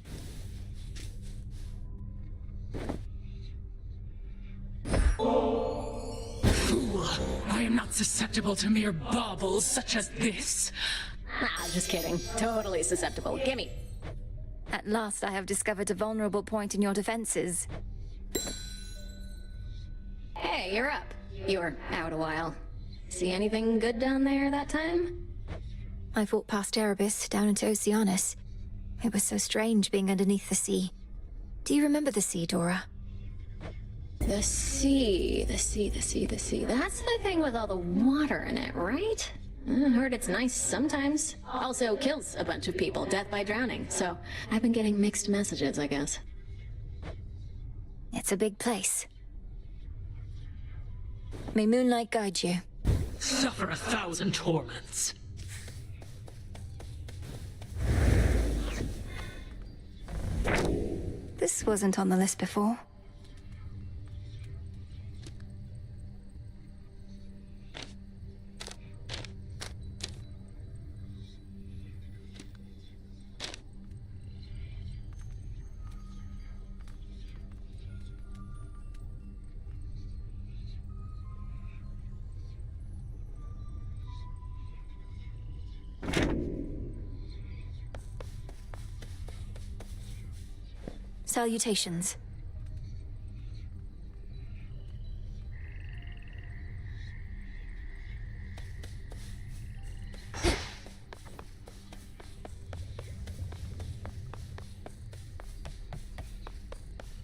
Fool! I am not susceptible to mere baubles such as this.
Ah, just kidding. Totally susceptible. Gimme.
At last I have discovered a vulnerable point in your defenses.
Hey, you're up. You were out a while. See anything good down there that time?
I fought past Erebus down into Oceanus. It was so strange being underneath the sea. Do you remember the sea, Dora?
The sea. That's the thing with all the water in it, right? I heard it's nice sometimes. Also kills a bunch of people, death by drowning. So I've been getting mixed messages, I guess.
It's a big place. May moonlight guide you.
Suffer 1,000 torments.
This wasn't on the list before. Salutations.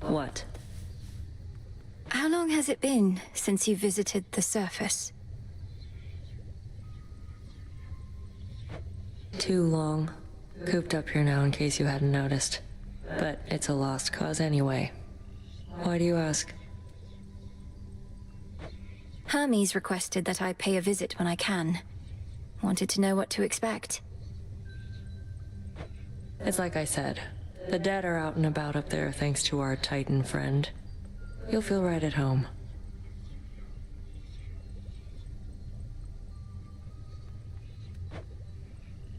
What?
How long has it been since you visited the surface?
Too long. Cooped up here now in case you hadn't noticed. But it's a lost cause anyway. Why do you ask?
Hermes requested that I pay a visit when I can. Wanted to know what to expect.
It's like I said. The dead are out and about up there thanks to our Titan friend. You'll feel right at home.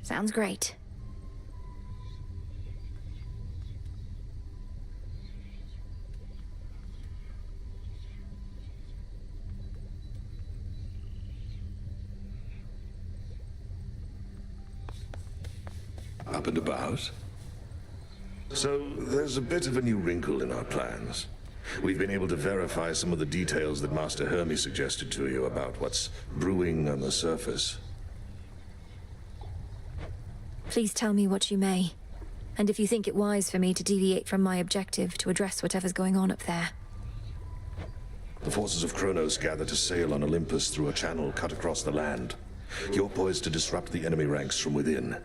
Sounds great.
Up and about? So, there's a bit of a new wrinkle in our plans. We've been able to verify some of the details that Master Hermes suggested to you about what's brewing on the surface.
Please tell me what you may. And if you think it wise for me to deviate from my objective to address whatever's going on up there.
The forces of Kronos gather to sail on Olympus through a channel cut across the land. You're poised to disrupt the enemy ranks from within.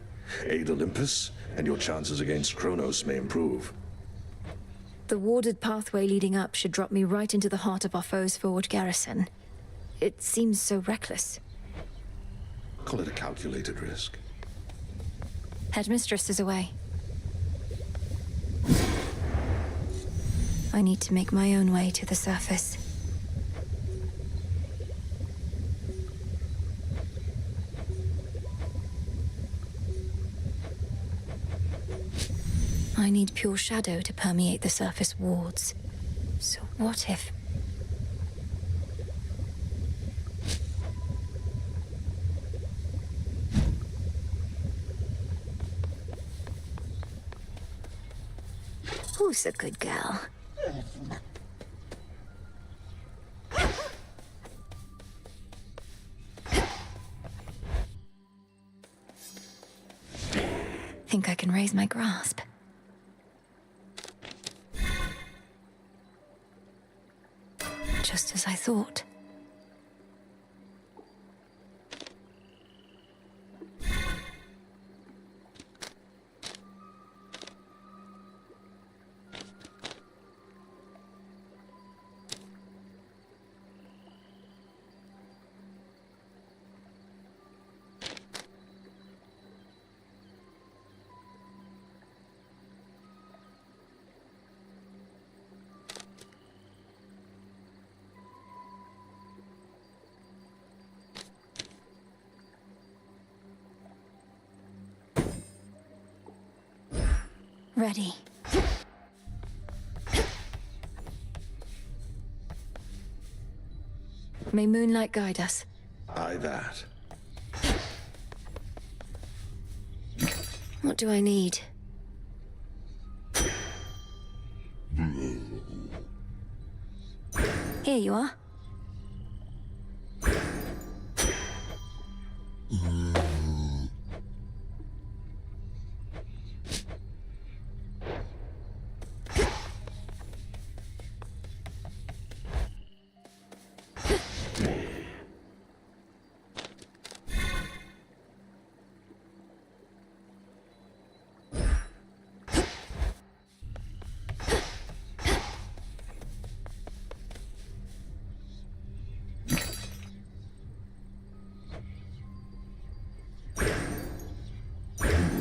Aid Olympus, and your chances against Kronos may improve.
The warded pathway leading up should drop me right into the heart of our foe's forward garrison. It seems so reckless.
Call it a calculated risk.
Headmistress is away. I need to make my own way to the surface. I need pure shadow to permeate the surface wards. So what if... Who's a good girl? Think I can raise my grasp. Just as I thought. Ready. May moonlight guide us.
Aye, that.
What do I need? Here you are.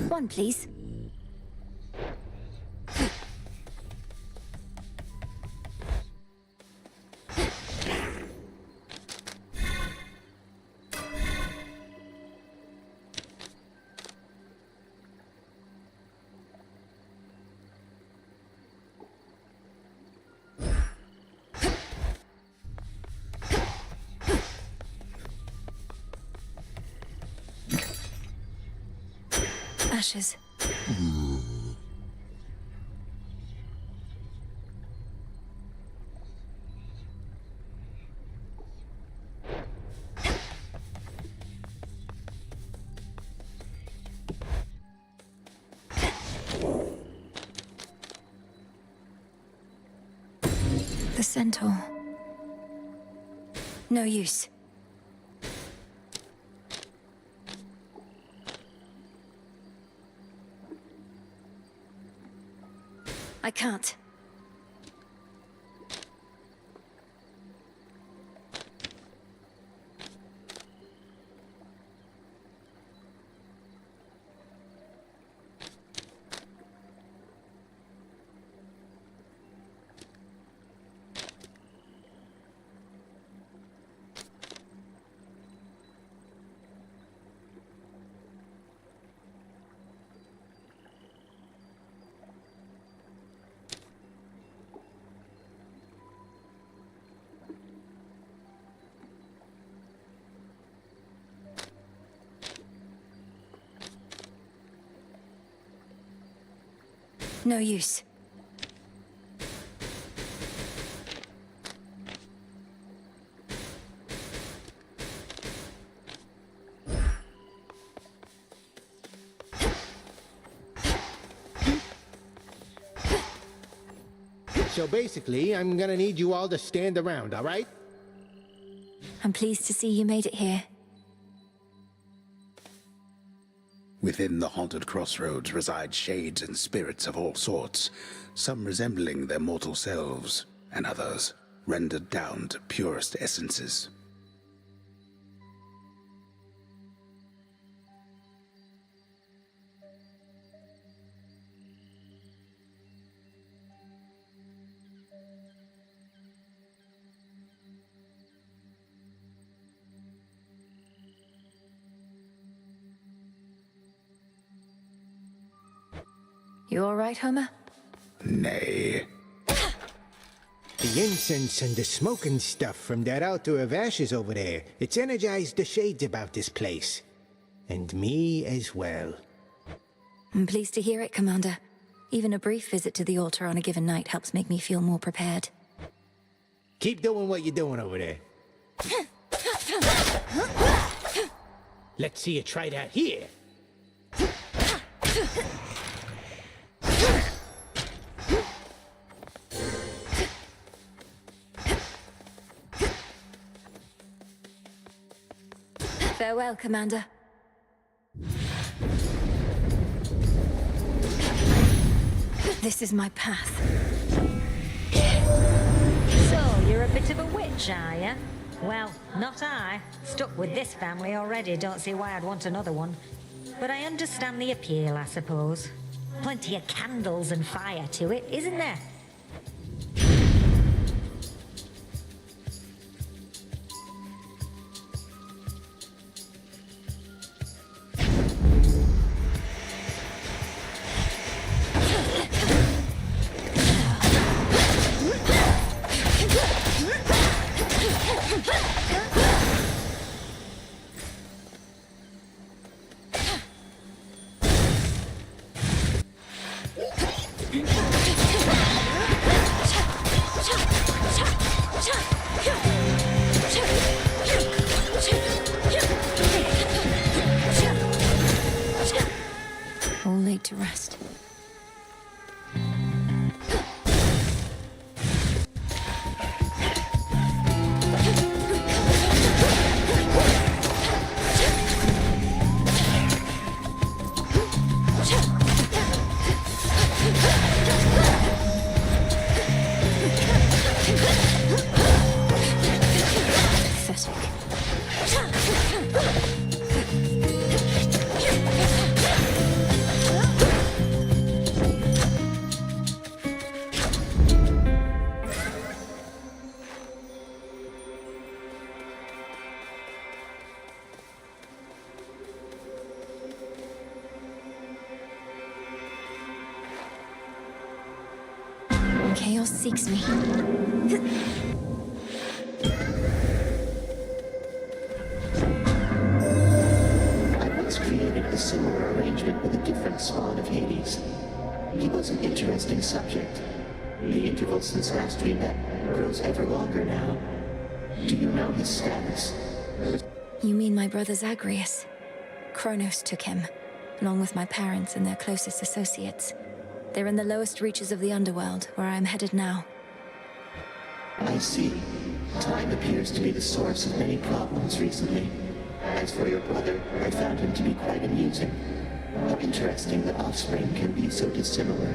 One, please. Ashes. The centaur. No use. I can't. No use.
So basically, I'm gonna need you all to stand around, all right?
I'm pleased to see you made it here.
Within the haunted crossroads reside shades and spirits of all sorts, some resembling their mortal selves, and others rendered down to purest essences.
You all right, Homer?
Nay.
The incense and the smoking stuff from that altar of ashes over there, it's energized the shades about this place. And me as well.
I'm pleased to hear it, Commander. Even a brief visit to the altar on a given night helps make me feel more prepared.
Keep doing what you're doing over there. Let's see you try that here.
Farewell, Commander. This is my path.
So, you're a bit of a witch, are you? Well, not I. Stuck with this family already, don't see why I'd want another one. But I understand the appeal, I suppose. Plenty of candles and fire to it, isn't there?
to rest. Chaos seeks me.
I once created a similar arrangement with a different spawn of Hades. He was an interesting subject. The interval since last we met grows ever longer now. Do you know his status?
You mean my brother Zagreus? Kronos took him, along with my parents and their closest associates. They're in the lowest reaches of the underworld, where I am headed now.
I see. Time appears to be the source of many problems recently. As for your brother, I found him to be quite amusing. How interesting that offspring can be so dissimilar.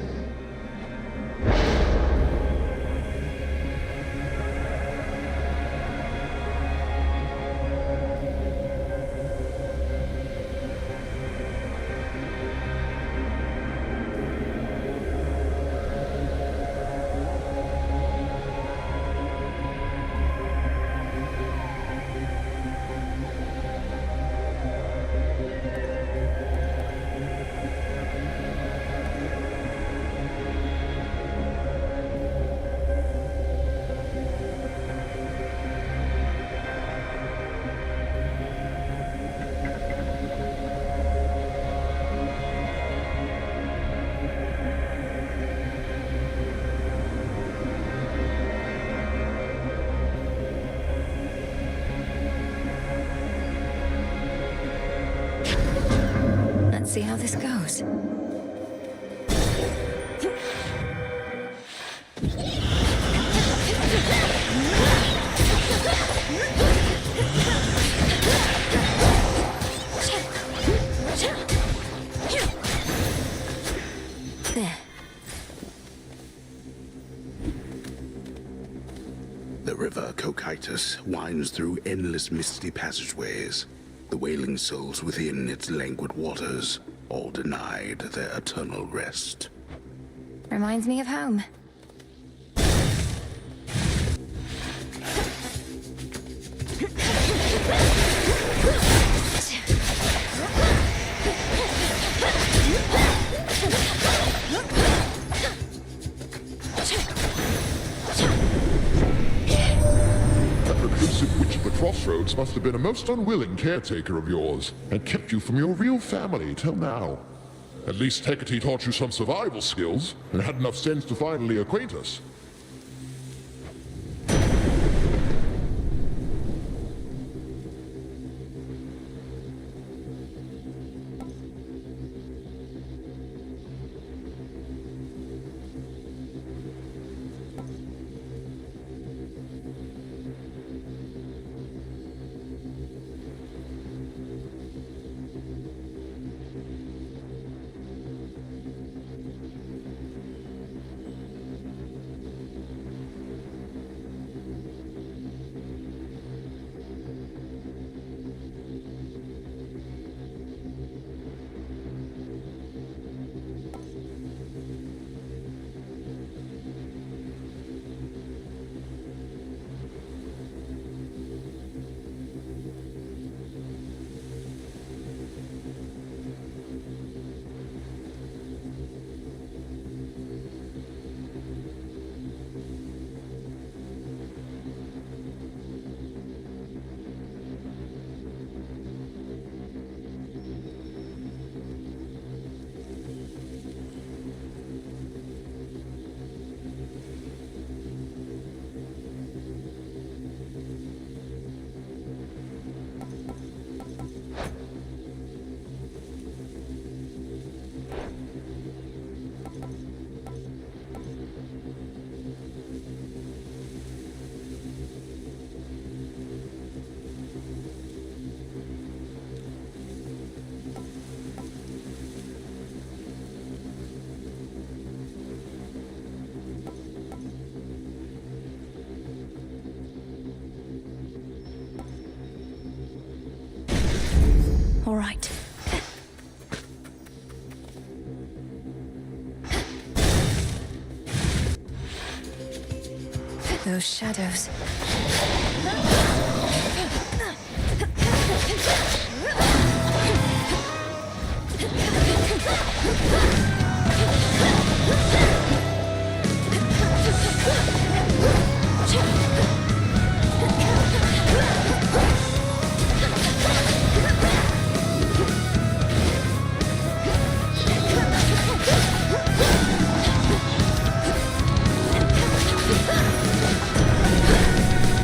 Let's see how this goes. There.
The river Cocytus winds through endless misty passageways. The wailing souls within its languid waters, all denied their eternal rest.
Reminds me of home.
That reclusive witch of the crossroads must have been a most unwilling caretaker of yours, and kept you from your real family till now. At least Hecate taught you some survival skills, and had enough sense to finally acquaint us.
all right. Those shadows.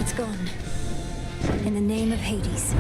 It's gone. In the name of Hades.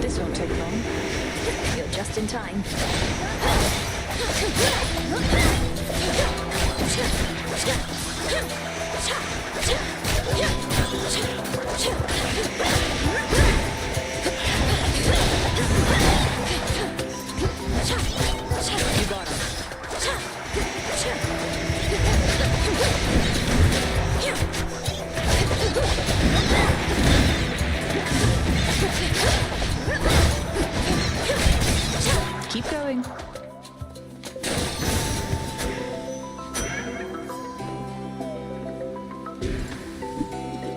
This won't take long.
You're just in time.
You got it. Keep going.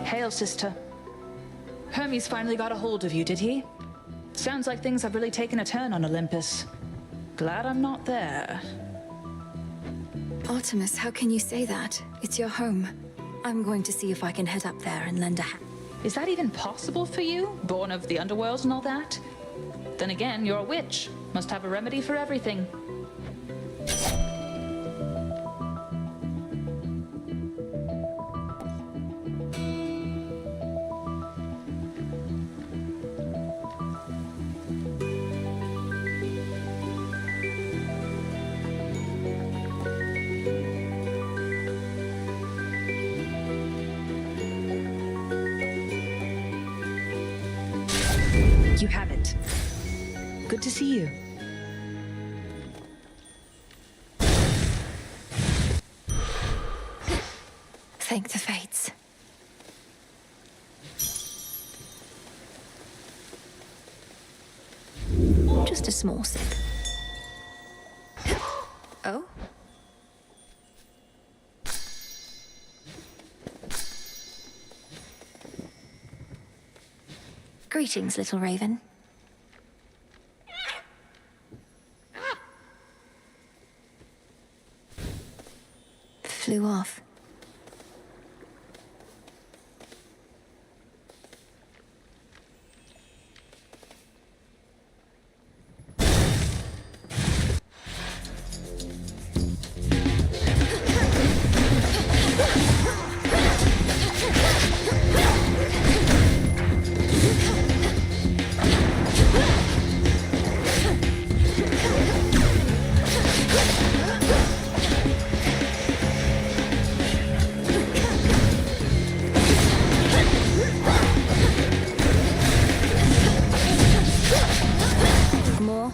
Hail, sister. Hermes finally got a hold of you, did he? Sounds like things have really taken a turn on Olympus. Glad I'm not there.
Artemis, how can you say that? It's your home. I'm going to see if I can head up there and lend a hand.
Is that even possible for you? Born of the underworld and all that? Then again, you're a witch. Must have a remedy for everything. You have it. Good to see you.
Thank the fates. Just a small sip. Oh? Greetings, little raven. Flew off. More?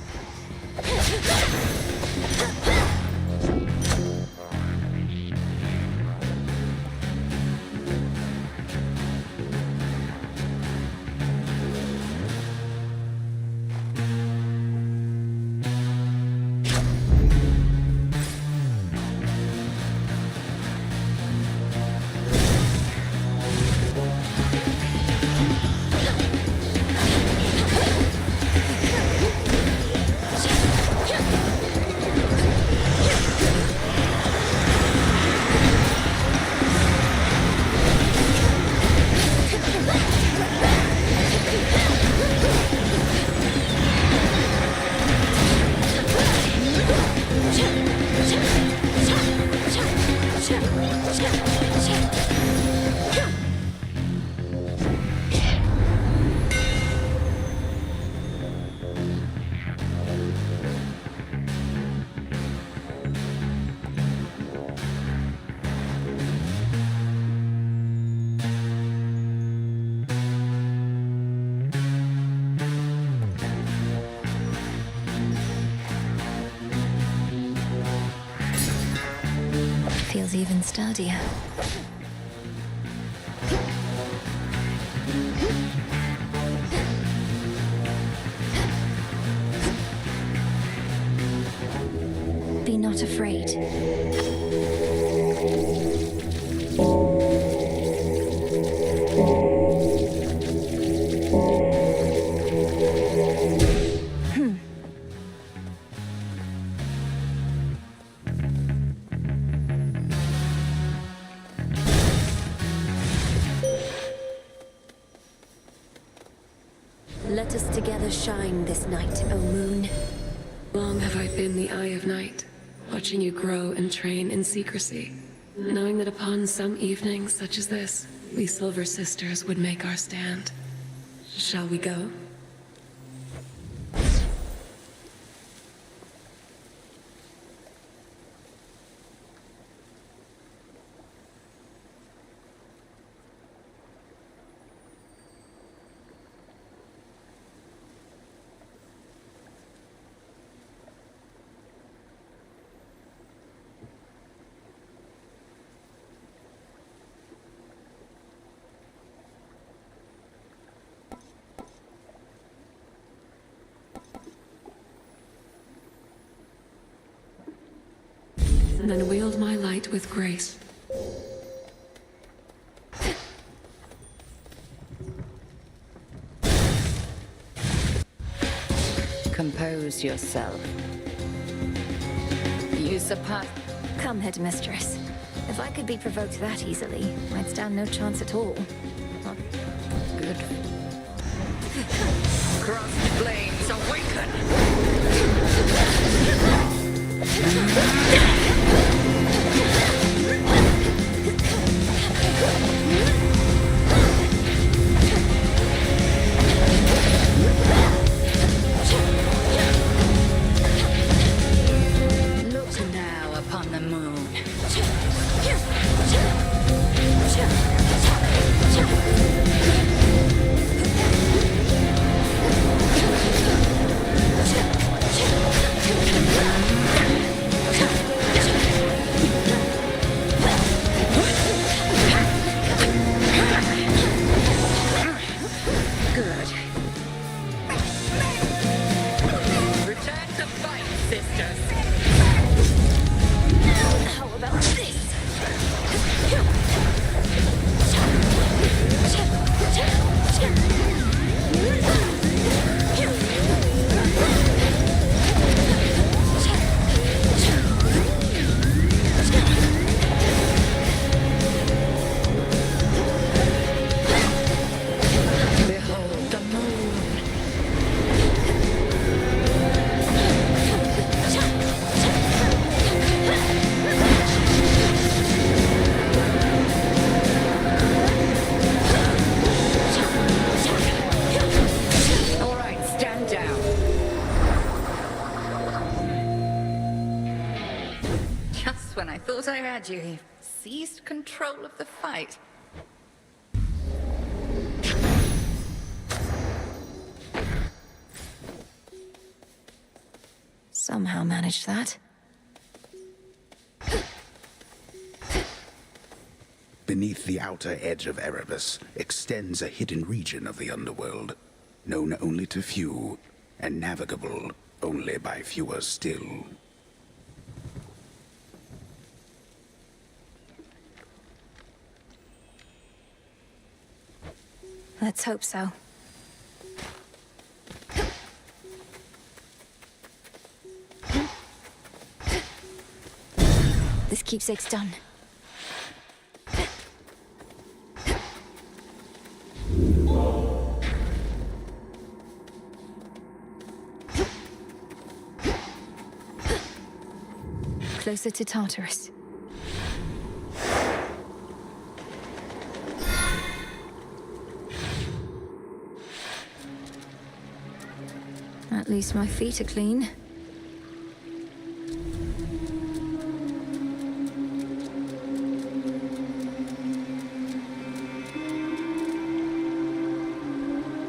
feels even sturdier. Be not afraid. Let us together shine this night, O moon.
Long have I been the Eye of Night, watching you grow and train in secrecy, knowing that upon some evening such as this, we Silver Sisters would make our stand. Shall we go? Then wield my light with grace.
Compose yourself. Use a path.
Come, headmistress. If I could be provoked that easily, I'd stand no chance at all.
Good. Crossed flames awaken! Look now upon the moon. Good. Return to fight, sisters.
How about this?
Behold the moon. All right, stand down. Just when I thought I had you, you seized control of the fight.
Somehow managed that.
Beneath the outer edge of Erebus extends a hidden region of the underworld, known only to few, and navigable only by fewer still.
Let's hope so. This keepsake's done. Closer to Tartarus. At least my feet are clean.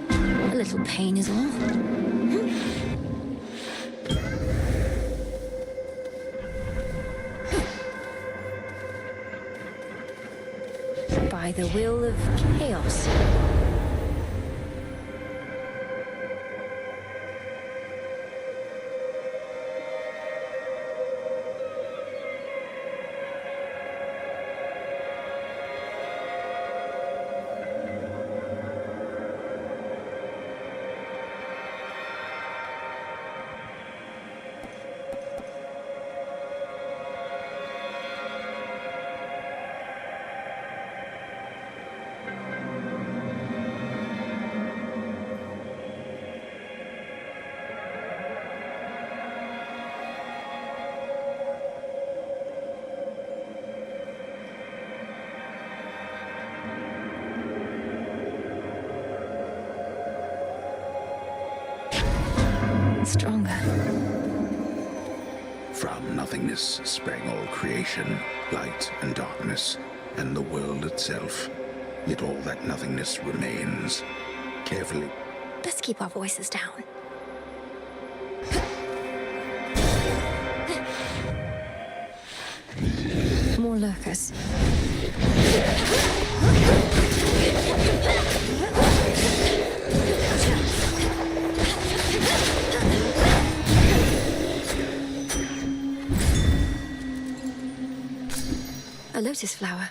A little pain is all. by the will of chaos. Stronger.
From nothingness sprang all creation, light and darkness, and the world itself. Yet all that nothingness remains. Carefully.
Let's keep our voices down. More lurkers. A lotus flower.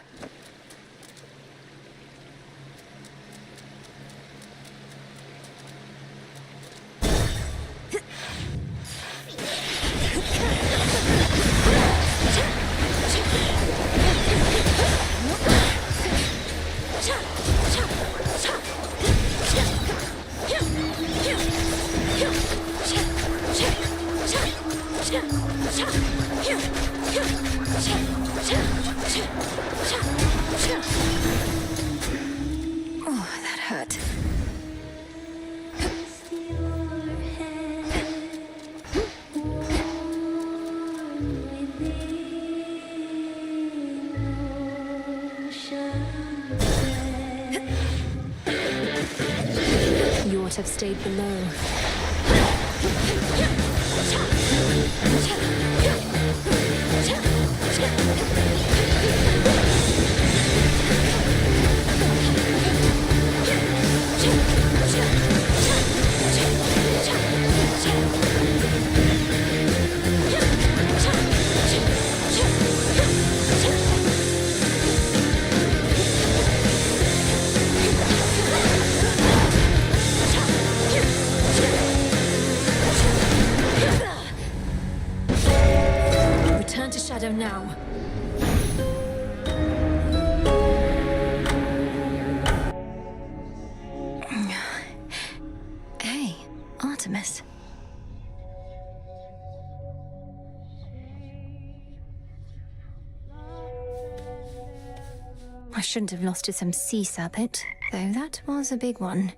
Oh, that hurt. You ought to have stayed below. Return to Shadow now. Hey, Artemis. I shouldn't have lost to some sea serpent, though that was a big one.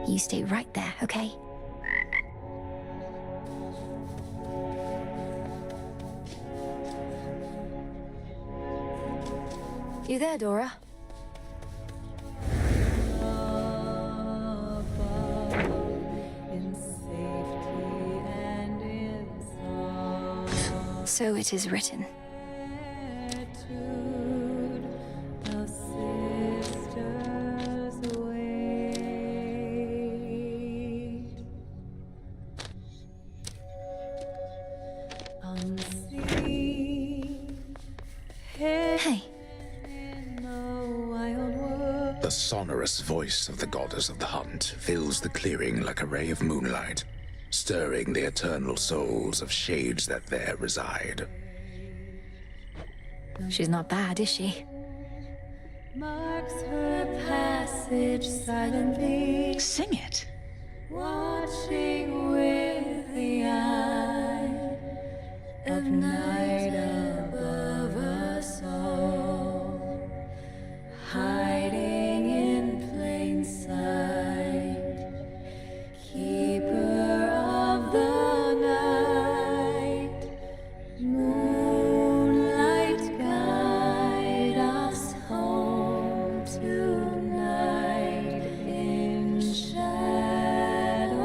You stay right there, okay? You there, Dora? So it is written. Hey.
The sonorous voice of the goddess of the hunt fills the clearing like a ray of moonlight, stirring the eternal souls of shades that there reside.
She's not bad, is she?
marks her passage silently.
Sing it.
Watching with the eye of night above us all, hiding in plain sight, keeper of the night, moonlight guide us home tonight in shadow.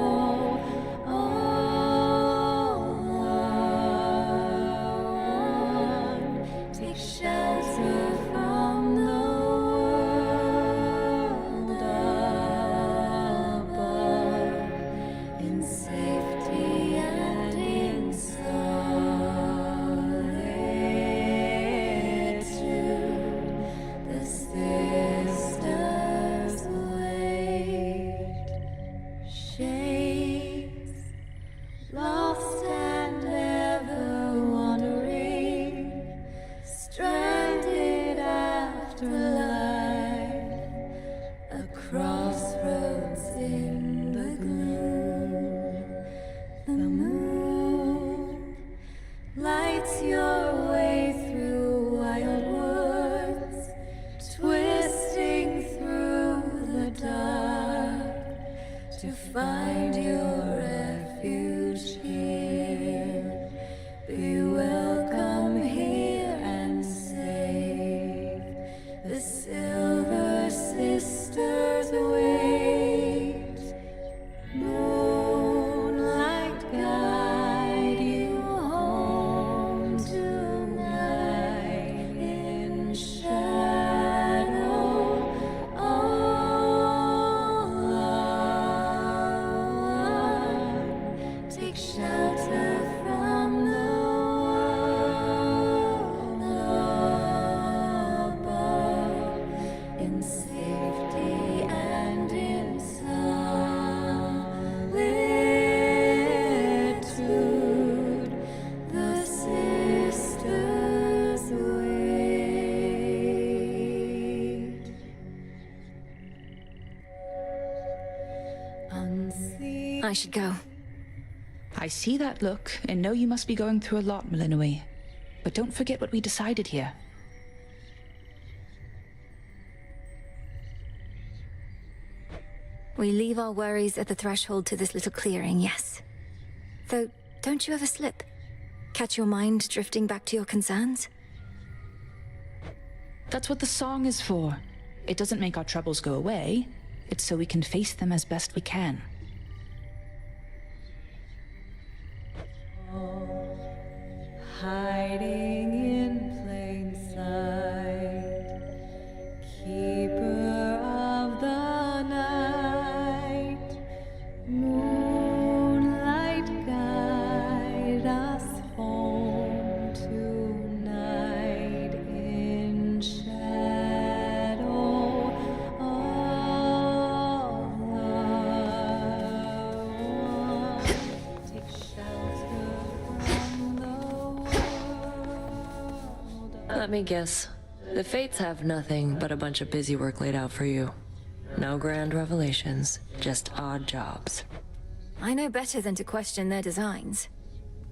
All one, take shelter from the world above, in safety and in solitude. The sisters wait, shades lost and ever wandering, stranded after life, a crossroads in the gloom. The moon lights your way through wild woods, twisting through the dark to find your refuge here. Be welcome here and safe. The Silver Sisters wait. Moonlight guide you home tonight in shadow. All one, take shelter from the world above, in safety and in solitude. The sisters wait. Unseen.
I should go.
I see that look and know you must be going through a lot, Melinoi. But don't forget what we decided here.
We leave our worries at the threshold to this little clearing, yes. Though, don't you ever slip? Catch your mind drifting back to your concerns?
That's what the song is for. It doesn't make our troubles go away. It's so we can face them as best we can.
Hiding in plain sight, keeper of the night, moonlight guide us home tonight in shadow. All one, take shelter from the
Let me guess. The Fates have nothing but a bunch of busy work laid out for you. No grand revelations, just odd jobs.
I know better than to question their designs.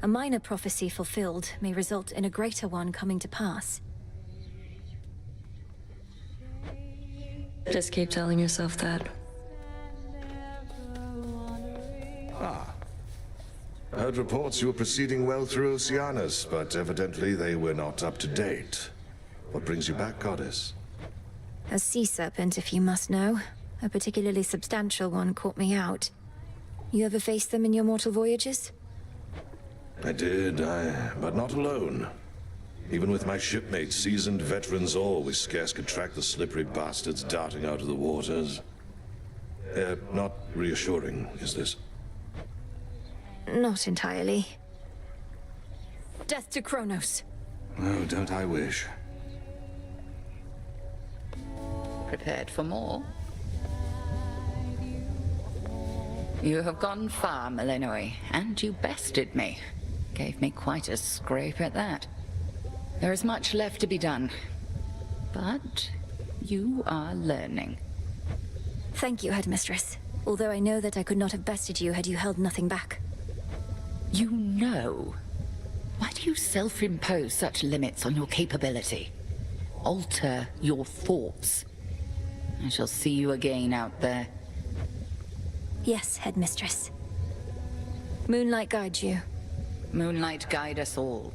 A minor prophecy fulfilled may result in a greater one coming to pass.
Just keep telling yourself that.
Ah. I heard reports you were proceeding well through Oceanus, but evidently they were not up to date. What brings you back, Goddess?
A sea serpent, if you must know. A particularly substantial one caught me out. You ever faced them in your mortal voyages?
I did, but not alone. Even with my shipmates, seasoned veterans all, we scarce could track the slippery bastards darting out of the waters. Not reassuring, is this?
Not entirely. Death to Kronos.
Oh, don't I wish.
Prepared for more? You have gone far, Melinoi, and you bested me. Gave me quite a scrape at that. There is much left to be done. But You are learning.
Thank you, Headmistress. Although I know that I could not have bested you had you held nothing back.
You know? Why do you self-impose such limits on your capability? Alter your thoughts. I shall see you again out there.
Yes, Headmistress. Moonlight guide you.
Moonlight guide us all.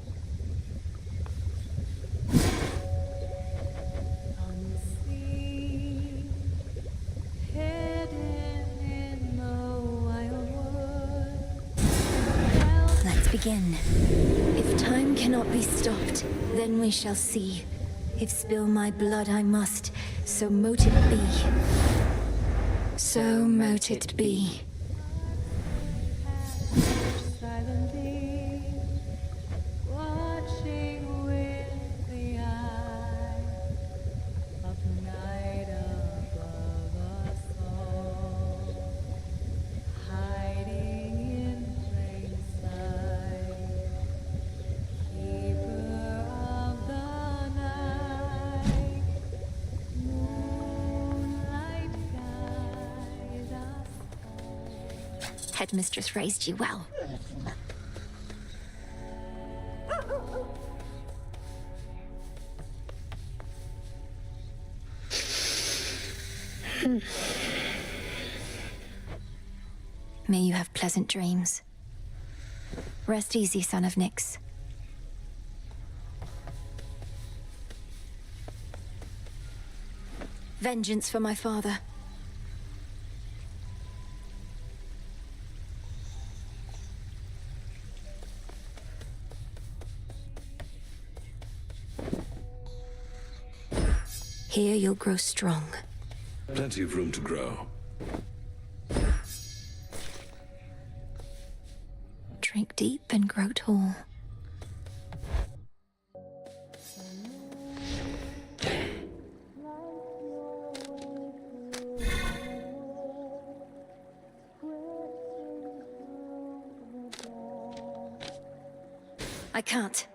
Let's begin. If time cannot be stopped, then we shall see. If spill my blood I must, so mote it be. So mote it be.
Silently watching with the eye of night above us all, hiding in plain sight, keeper of the night, moonlight guide us.
Headmistress raised you well. May you have pleasant dreams. Rest easy, son of Nyx. Vengeance for my father. Here you'll grow strong.
Plenty of room to grow.
Drink deep and grow tall. I can't.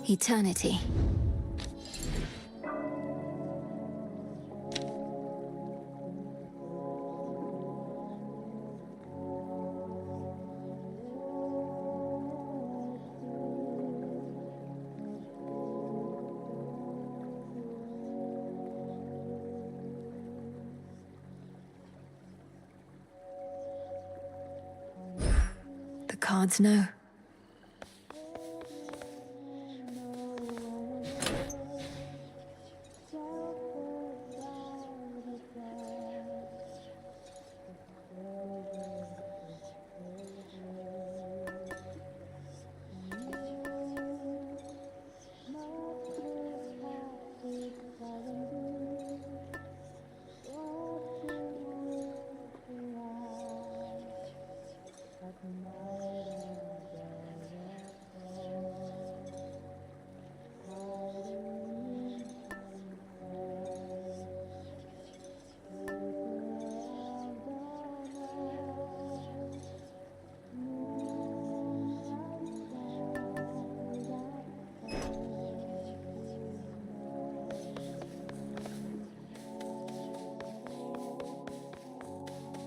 Eternity. The cards know.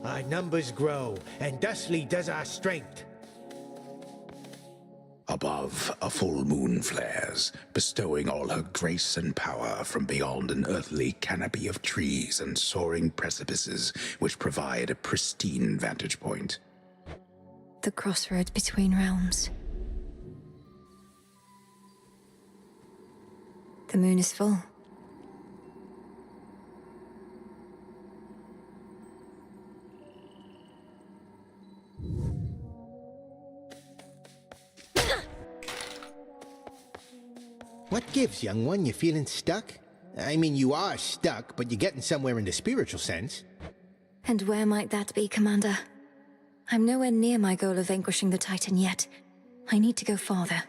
Our numbers grow, and thusly does our strength.
Above, a full moon flares, bestowing all her grace and power from beyond an earthly canopy of trees and soaring precipices which provide a pristine vantage point.
The crossroads between realms. The moon is full.
What gives, young one? You feeling stuck? I mean, you are stuck, but you're getting somewhere in the spiritual sense.
And where might that be, Commander? I'm nowhere near my goal of vanquishing the Titan yet. I need to go farther.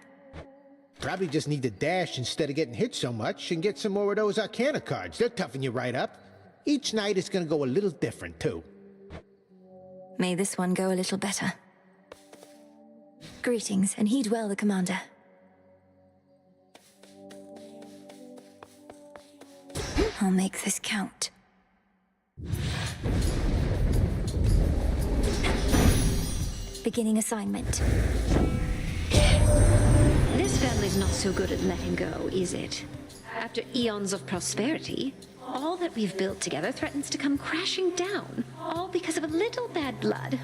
Probably just need to dash instead of getting hit so much and get some more of those Arcana cards. They'll toughen you right up. Each night is gonna go a little different, too.
May this one go a little better. Greetings, and heed well the Commander. I'll make this count. Beginning assignment.
This family's not so good at letting go, is it? After eons of prosperity, all that we've built together threatens to come crashing down, all because of a little bad blood.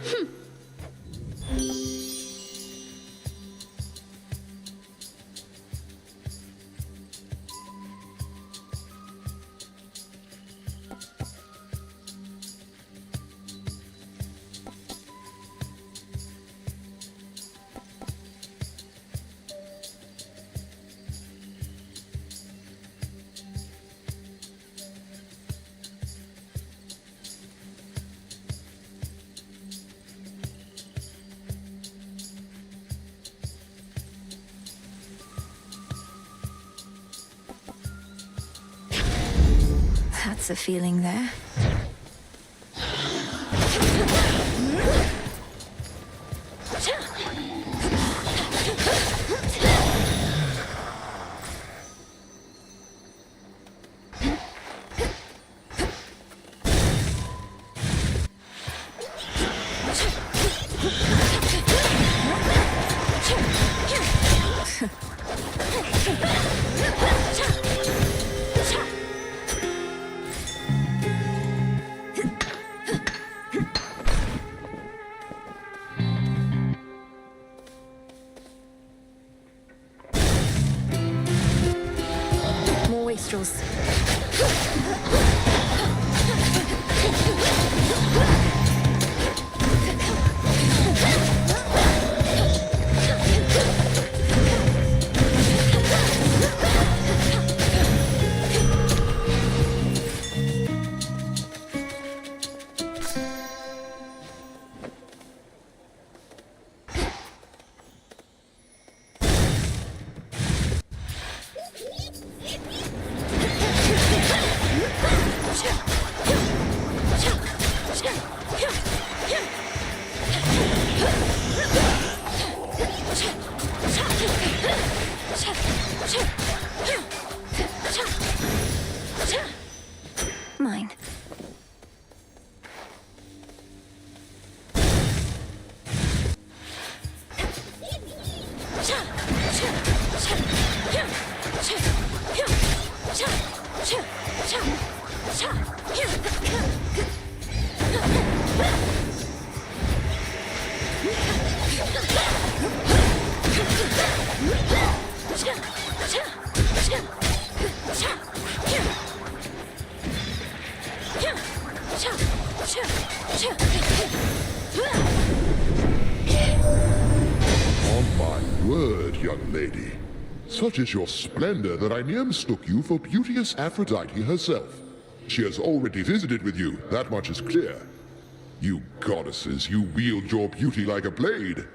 That's a feeling there. More wastrels. Mine.
On my word, young lady. Such is your splendor that I near mistook you for beauteous Aphrodite herself. She has already visited with you, that much is clear. You goddesses, you wield your beauty like a blade.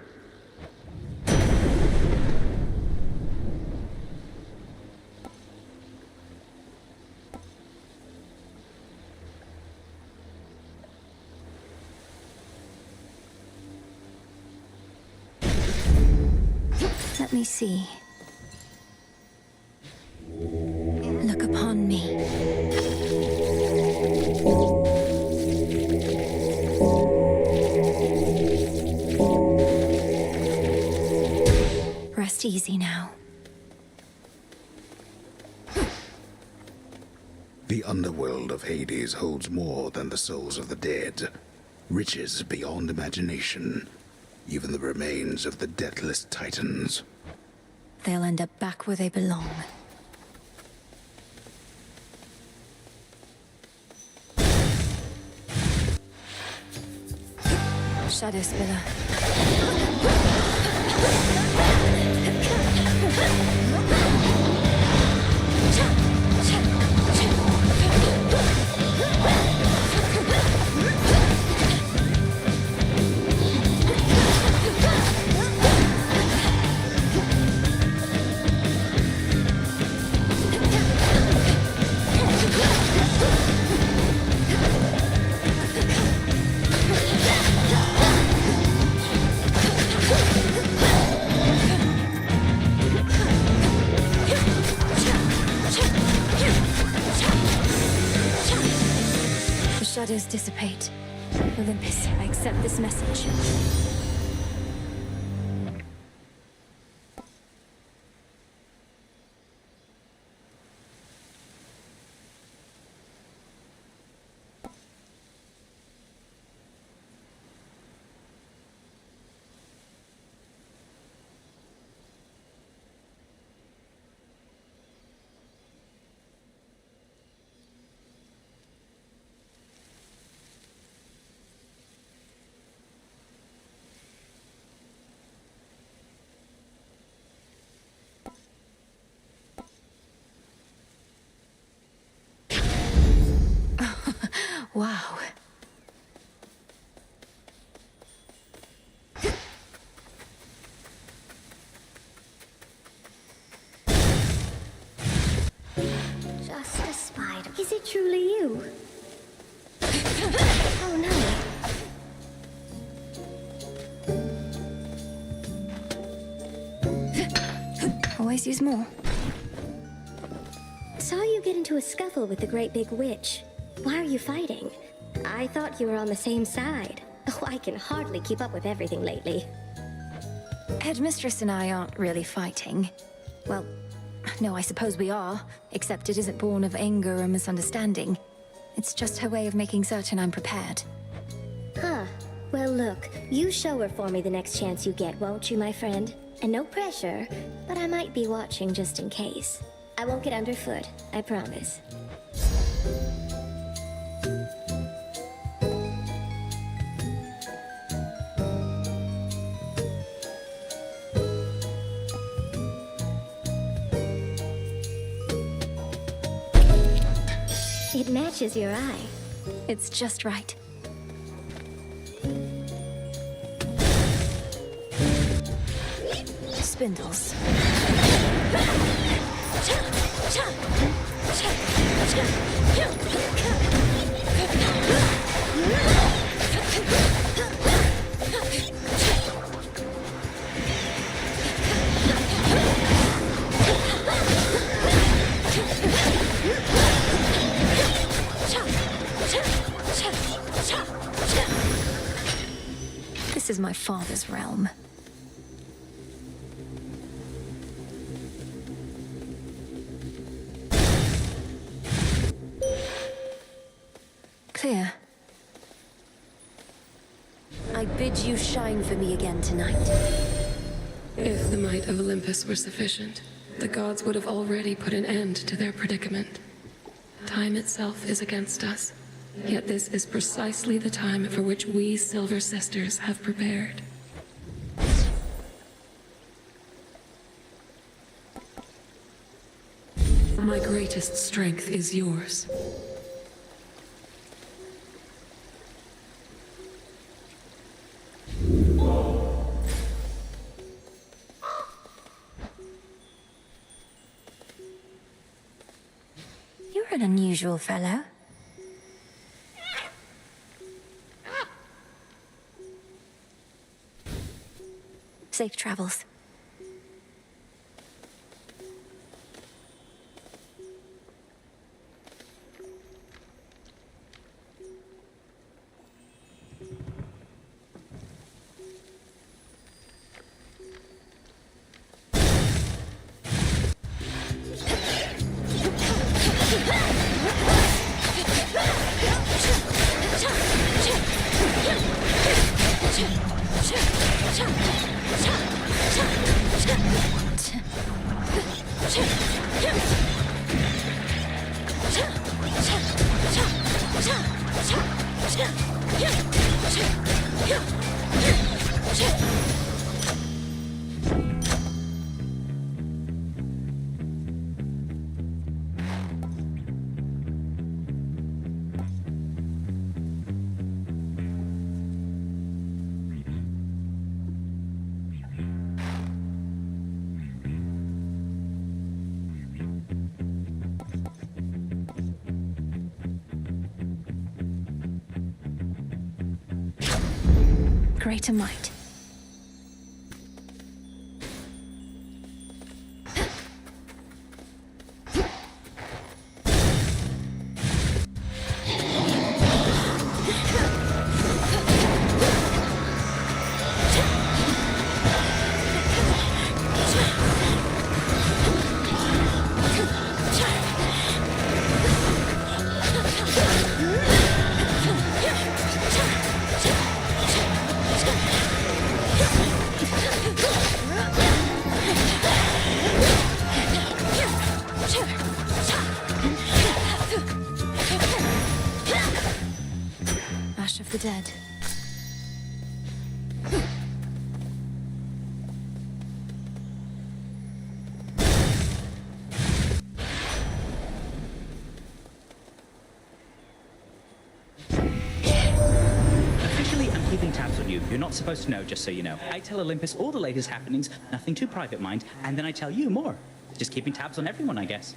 Let me see. Look upon me. Rest easy now.
The underworld of Hades holds more than the souls of the dead. Riches beyond imagination. Even the remains of the deathless Titans.
They'll end up back where they belong. Shadow Spiller. shadows dissipate. Olympus, I accept this message. Wow.
Just a spider. Is it truly you? Oh no.
Always use more.
Saw you get into a scuffle with the great big witch. Why are you fighting? I thought you were on the same side. Oh, I can hardly keep up with everything lately.
Headmistress and I aren't really fighting. Well, no, I suppose we are, except it isn't born of anger or misunderstanding. It's just her way of making certain I'm prepared.
Huh. Well, look, you show her for me the next chance you get, won't you, my friend? And no pressure, but I might be watching just in case. I won't get underfoot, I promise. It matches your eye.
It's just right. Spindles. This is my father's realm. Clear. I bid you shine for me again tonight.
If the might of Olympus were sufficient, the gods would have already put an end to their predicament. Time itself is against us, yet this is precisely the time for which we Silver Sisters have prepared. My greatest strength is yours.
You're an unusual fellow. Safe travels. Greater might. of the dead.
Officially, I'm keeping tabs on you. You're not supposed to know, just so you know. I tell Olympus all the latest happenings, nothing too private, mind, and then I tell you more. Just keeping tabs on everyone, I guess.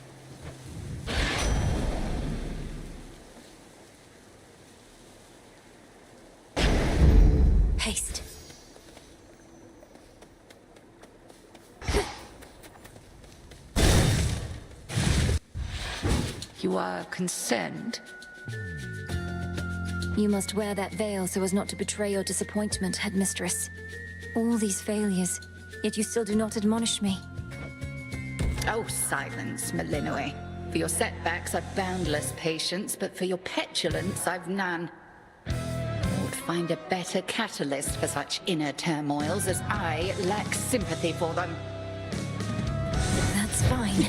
Haste.
You are concerned?
You must wear that veil so as not to betray your disappointment, headmistress. All these failures, yet you still do not admonish me.
Oh, silence, Malinoe. For your setbacks, I've boundless patience, but for your petulance, I've none. I would find a better catalyst for such inner turmoils, as I lack sympathy for them.
That's fine.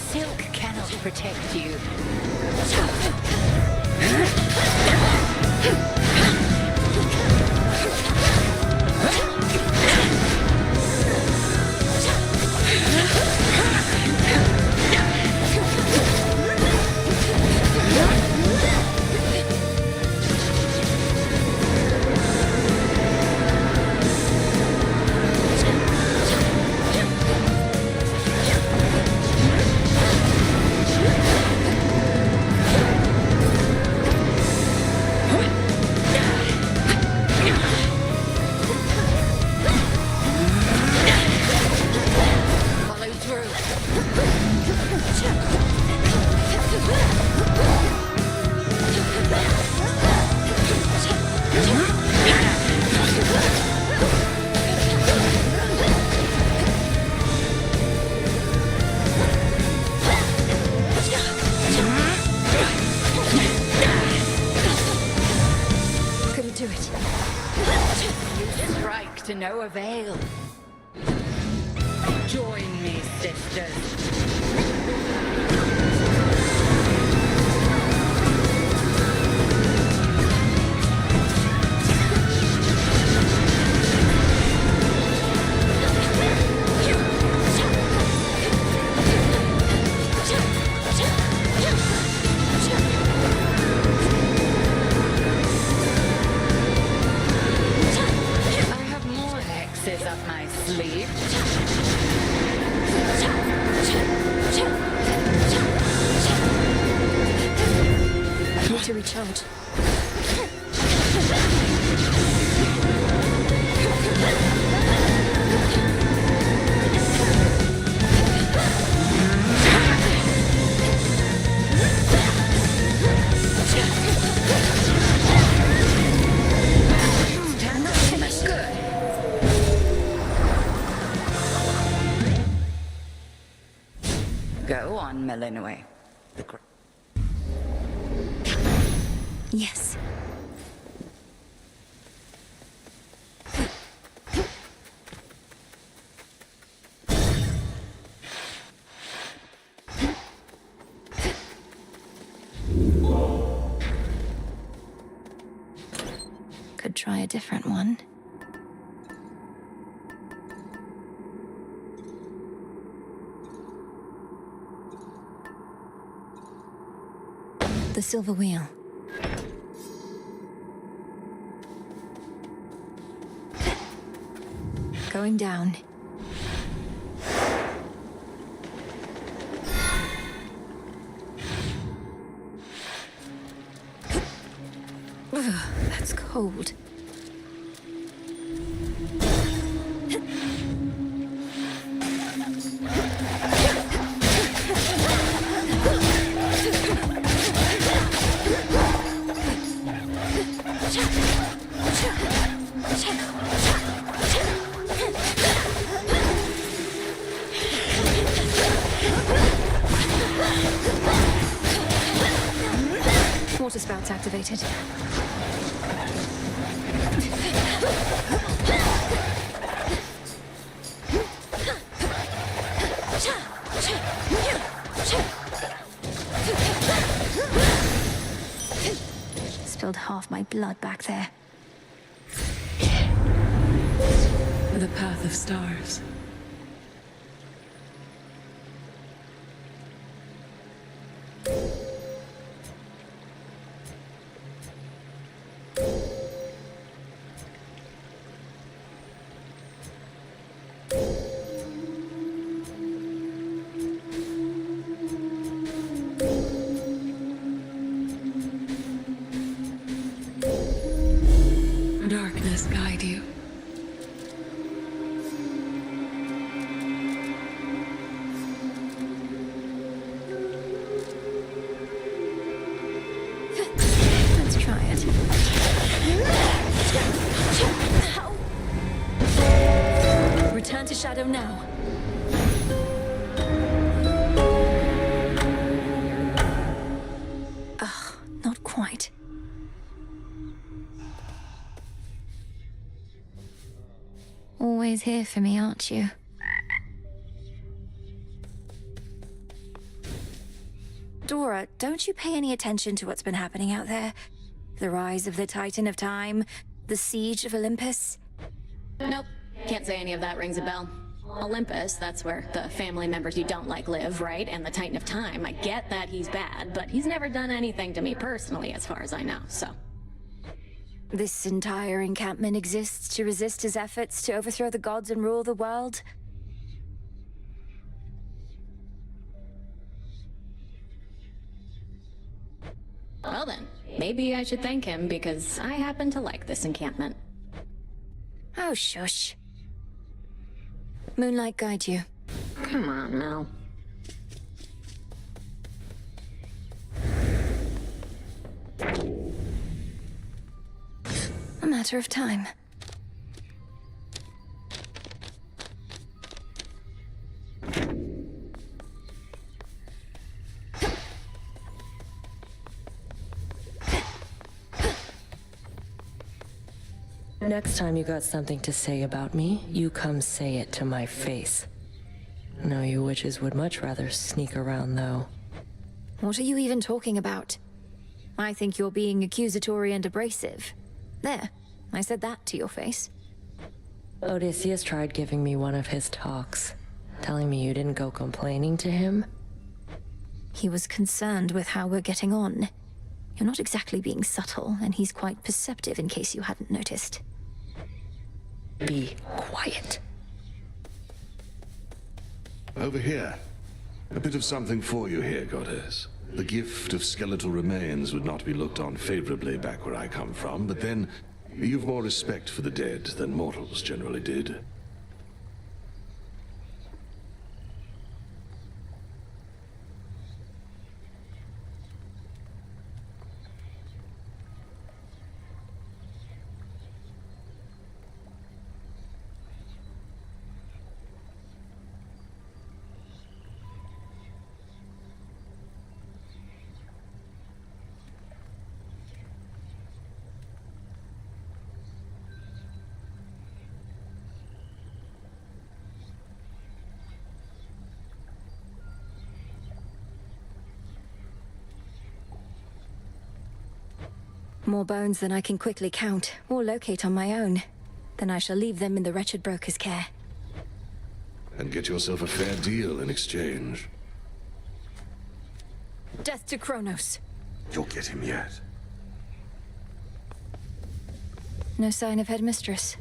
Silk cannot protect you. Follow
Couldn't do it.
You strike to no avail. Join me, sisters. I have more hexes up my sleeve.
Need to recharge.
Good. Go on, Malinoe.
Yes. Could try a different one. The silver wheel. Going down. Ugh, that's cold. Water spouts activated. half my blood back there.
The path of stars. Darkness guide you.
Let's try it. Return to shadow now. Ugh, not quite. Always here for me, aren't you? Dora, don't you pay any attention to what's been happening out there? The rise of the Titan of Time, the siege of Olympus?
Nope. Can't say any of that rings a bell. Olympus, that's where the family members you don't like live, right? And the Titan of Time, I get that he's bad, but he's never done anything to me personally, as far as I know, so.
This entire encampment exists to resist his efforts to overthrow the gods and rule the world?
Well then, maybe I should thank him because I happen to like this encampment.
Oh, shush. Moonlight guide you.
Come on, Mel.
A matter of time.
Next time you got something to say about me, you come say it to my face. No, you witches would much rather sneak around, though.
What are you even talking about? I think you're being accusatory and abrasive. There, I said that to your face.
Odysseus tried giving me one of his talks, telling me you didn't go complaining to him.
He was concerned with how we're getting on. You're not exactly being subtle, and he's quite perceptive in case you hadn't noticed.
Be quiet.
Over here. A bit of something for you here, goddess. The gift of skeletal remains would not be looked on favorably back where I come from, but then you've more respect for the dead than mortals generally did.
More bones than I can quickly count or locate on my own. Then I shall leave them in the wretched broker's care.
And get yourself a fair deal in exchange.
Death to Kronos.
You'll get him yet.
No sign of Headmistress.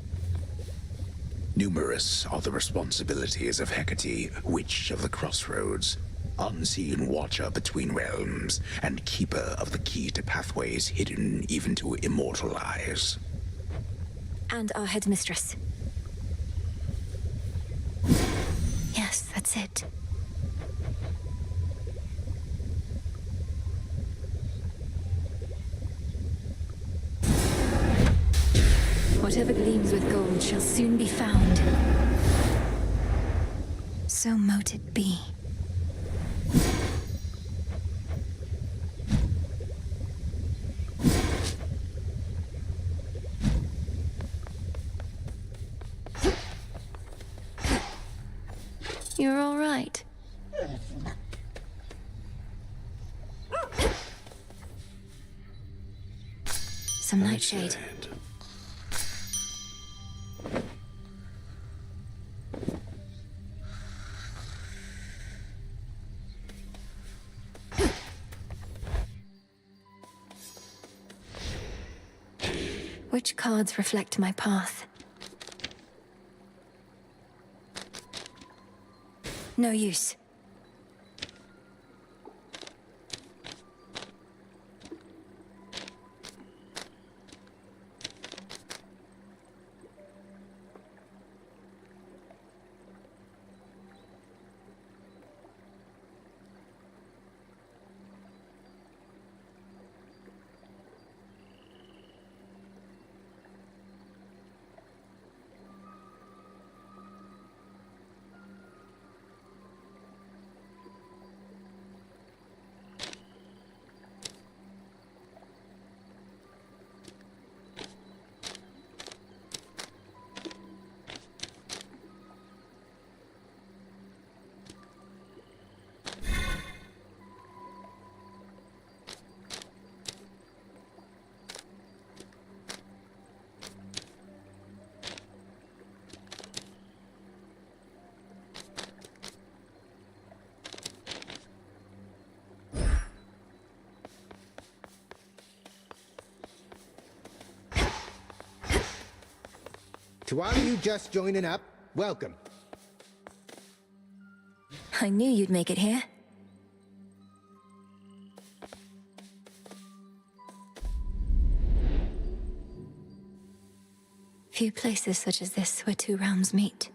Numerous are the responsibilities of Hecate, Witch of the Crossroads, unseen watcher between realms, and keeper of the key to pathways hidden even to immortal eyes.
And our Headmistress. Yes, that's it. Whatever gleams with gold shall soon be found. So mote it be. You're all right. some nightshade. Which cards reflect my path? No use.
To all of you just joining up, welcome.
I knew you'd make it here. Few places such as this where two realms meet.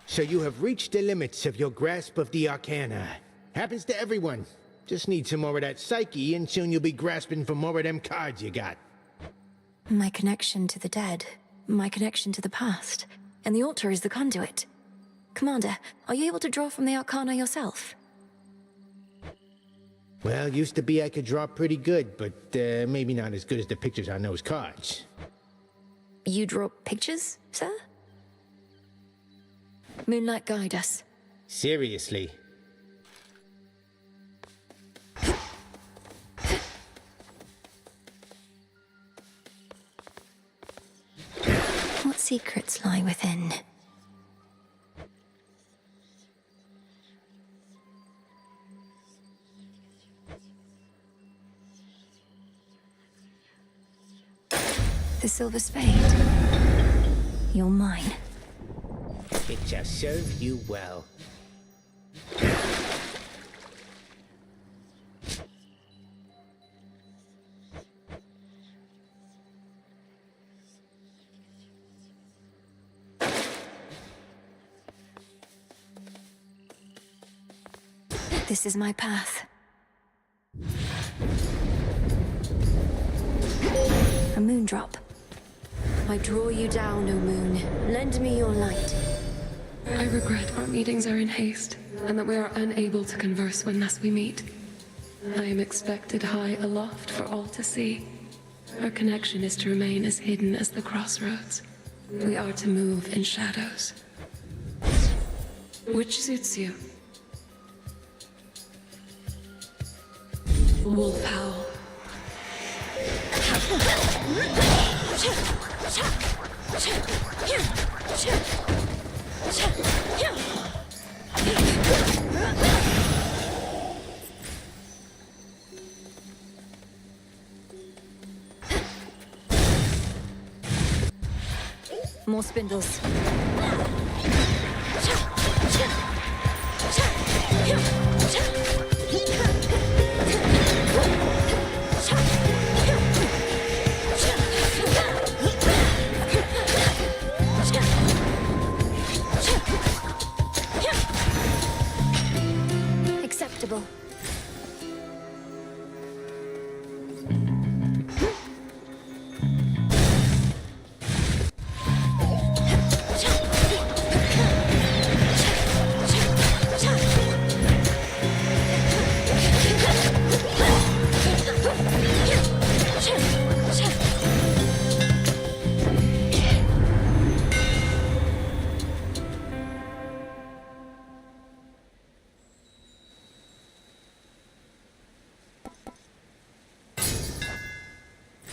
So you have reached the limits of your grasp of the Arcana. Happens to everyone. Just need some more of that psyche, and soon you'll be grasping for more of them cards you got.
My connection to the dead, my connection to the past, and the altar is the conduit. Commander, are you able to draw from the Arcana yourself?
Well, used to be I could draw pretty good, but maybe not as good as the pictures on those cards.
You draw pictures, sir? Moonlight, guide us.
Seriously.
What secrets lie within? The silver spade. You're mine.
It shall serve you well.
This is my path. A moondrop. I draw you down, O moon. Lend me your light.
I regret our meetings are in haste, and that we are unable to converse when thus we meet. I am expected high aloft for all to see. Our connection is to remain as hidden as the crossroads. We are to move in shadows. Which suits you? Wolf howl.
More spindles. Acceptable.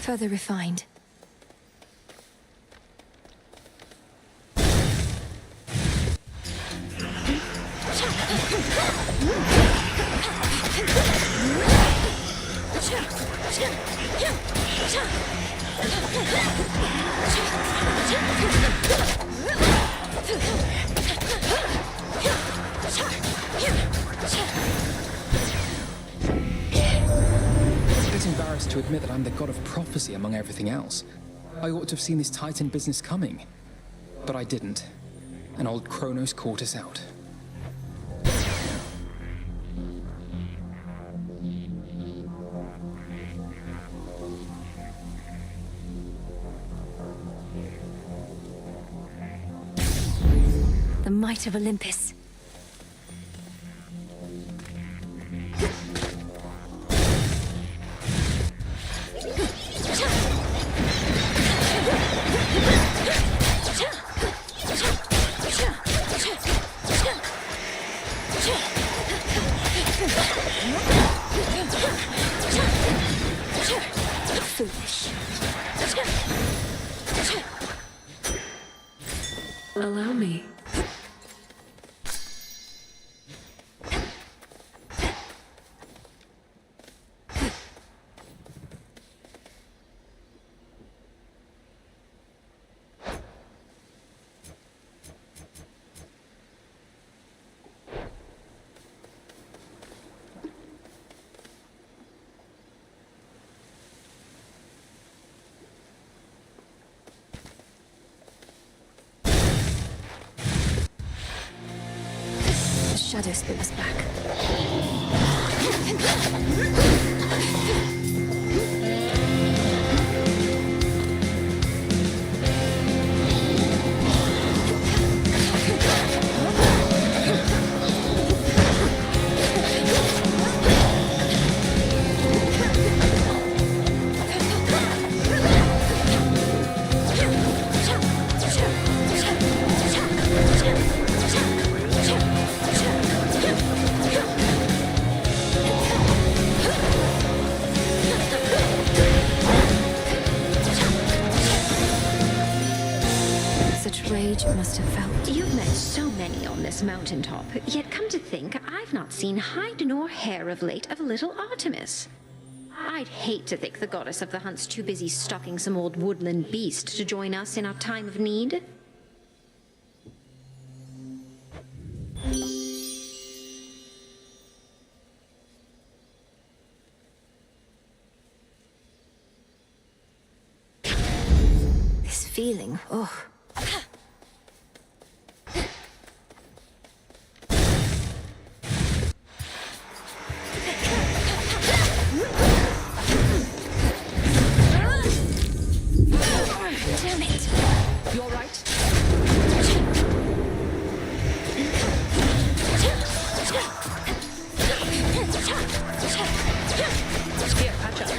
further refined.
I'm a bit embarrassed to admit that I'm the god of prophecy among everything else. I ought to have seen this Titan business coming. But I didn't. And old Kronos caught us out.
The might of Olympus. Foolish.
Allow me.
The shadow spit us back. Such rage you must have felt.
You've met so many on this mountaintop, yet come to think, I've not seen hide nor hair of late of little Artemis. I'd hate to think the goddess of the hunt's too busy stalking some old woodland beast to join us in our time of need.
This feeling, oh. Damn it.
You all right? Here, patch up.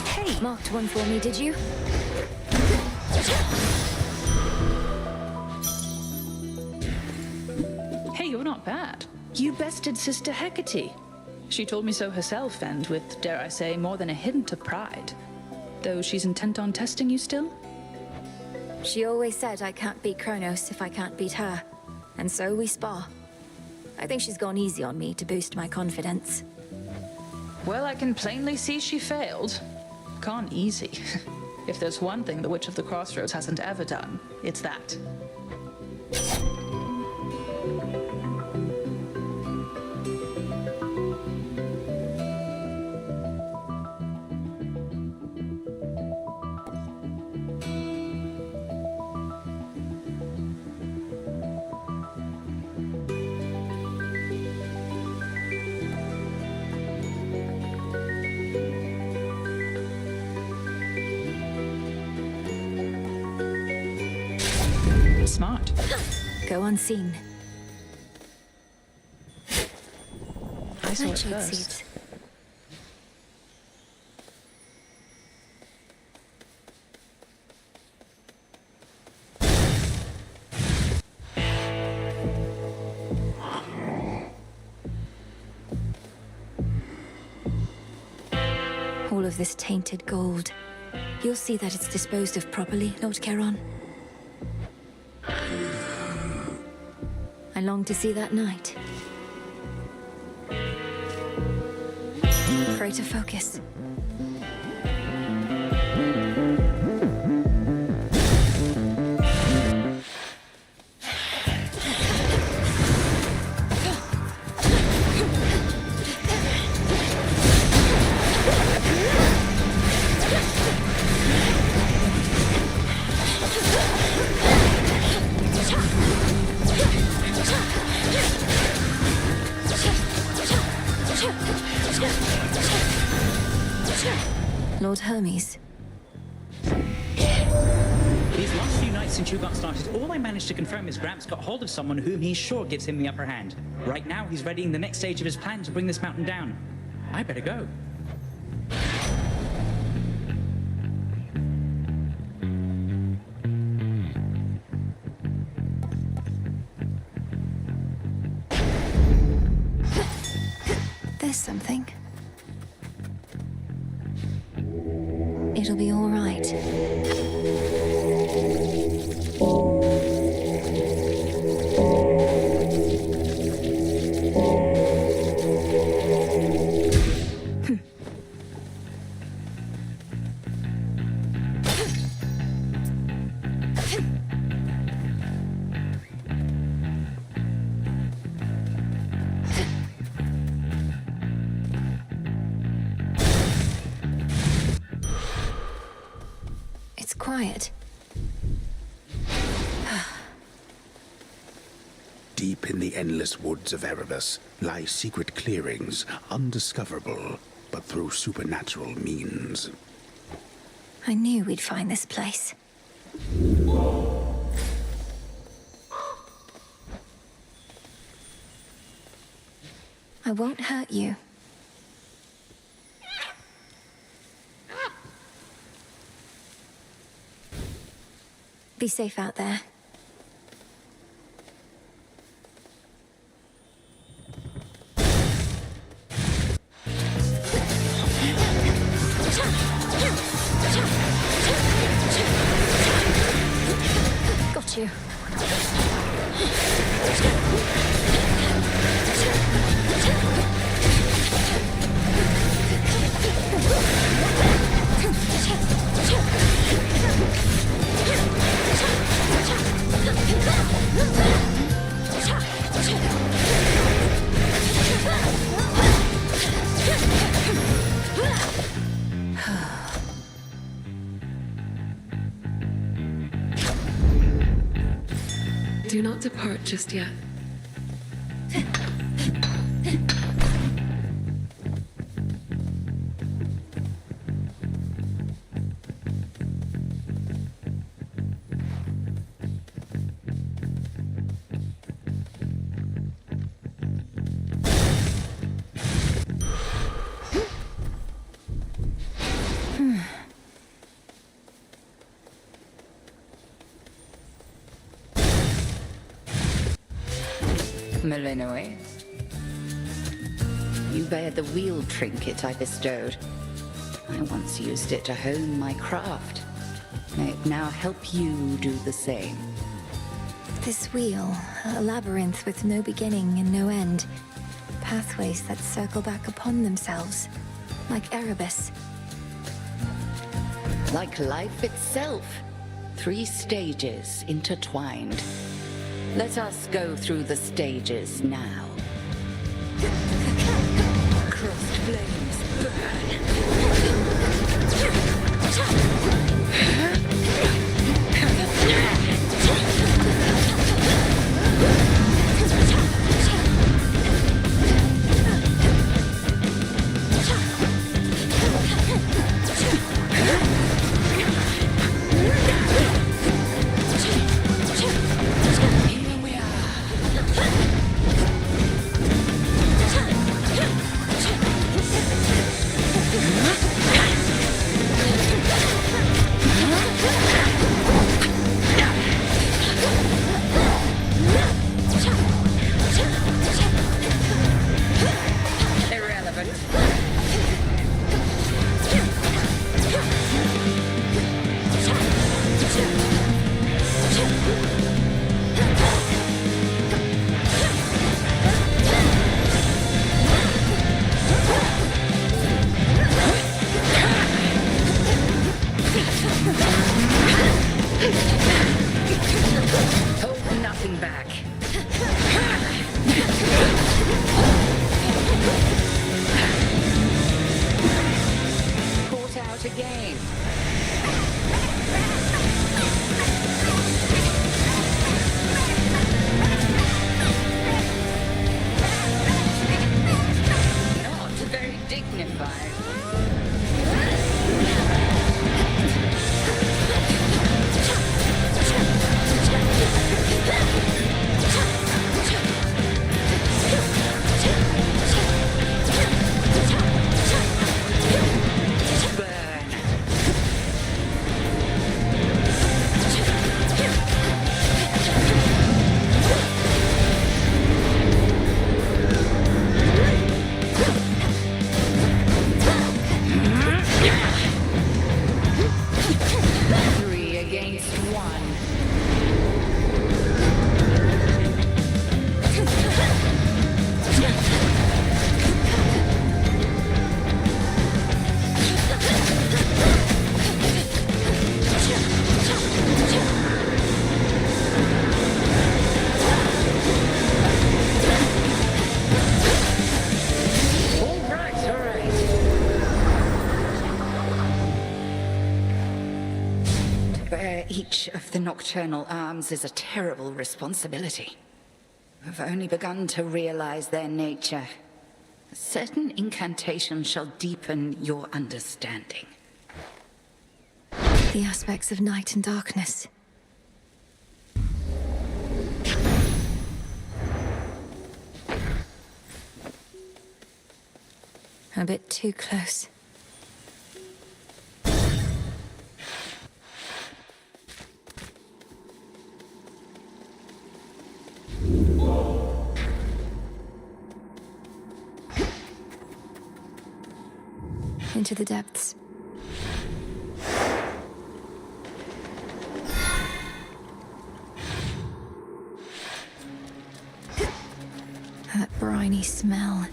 Hey, marked one for me, did you?
Hey, you're not bad. You bested Sister Hecate. She told me so herself, and with, dare I say, more than a hint of pride. Though she's intent on testing you still?
She always said I can't beat Kronos if I can't beat her. And so we spar. I think she's gone easy on me to boost my confidence.
Well, I can plainly see she failed. Gone easy. If there's one thing the Witch of the Crossroads hasn't ever done, it's that. Smart.
Go unseen.
I saw it
Nightshade
first.
all of this tainted gold. You'll see that it's disposed of properly, Lord Charon. I long to see that night. Pray to focus. Lord Hermes.
These last few nights since you got started, all I managed to confirm is Gramps got hold of someone whom he's sure gives him the upper hand. Right now, he's readying the next stage of his plan to bring this mountain down. I better go.
There's something. It'll be all right. It's quiet.
Deep in the endless woods of Erebus lie secret clearings, undiscoverable, but through supernatural means.
I knew we'd find this place. I won't hurt you. Be safe out there. Got you.
Do not depart just yet.
Melinoe, you bear the wheel trinket I bestowed. I once used it to hone my craft. May it now help you do the same.
This wheel, a labyrinth with no beginning and no end. Pathways that circle back upon themselves, like Erebus.
Like life itself, 3 stages intertwined. Let us go through the stages now. Crossed flames flame. Not very dignified. Three against one. All right, all right. To bear each of the nocturnal arms is a terrible responsibility. I've only begun to realize their nature. A certain incantation shall deepen your understanding.
The aspects of night and darkness. A bit too close. Into the depths. That briny smell.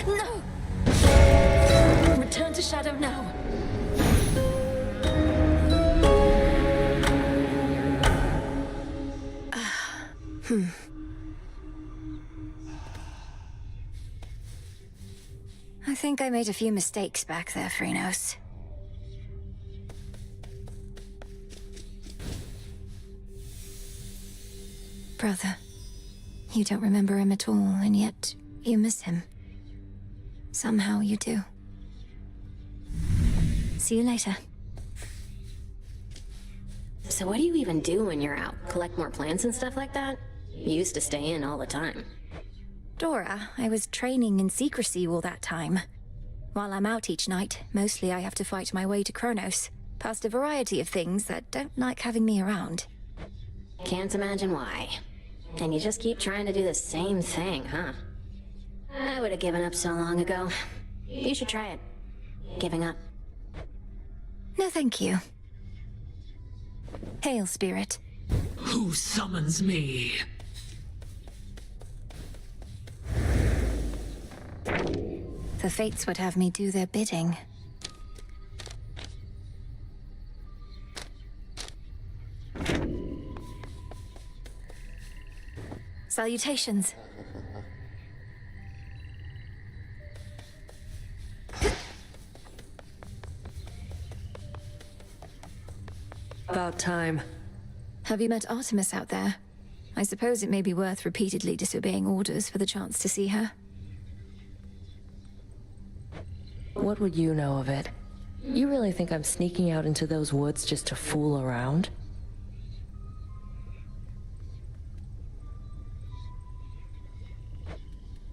No! Return to Shadow now. I think I made a few mistakes back there, Phrynos. Brother, you don't remember him at all, and yet you miss him. Somehow you do. See you later.
So what do you even do when you're out? Collect more plants and stuff like that? You used to stay in all the time.
Dora, I was training in secrecy all that time. While I'm out each night, mostly I have to fight my way to Kronos, past a variety of things that don't like having me around.
Can't imagine why. And you just keep trying to do the same thing, huh? I would have given up so long ago. You should try it. Giving up.
No, thank you. Hail, Spirit.
Who summons me?
The fates would have me do their bidding. Salutations.
About time.
Have you met Artemis out there? I suppose it may be worth repeatedly disobeying orders for the chance to see her.
What would you know of it? You really think I'm sneaking out into those woods just to fool around?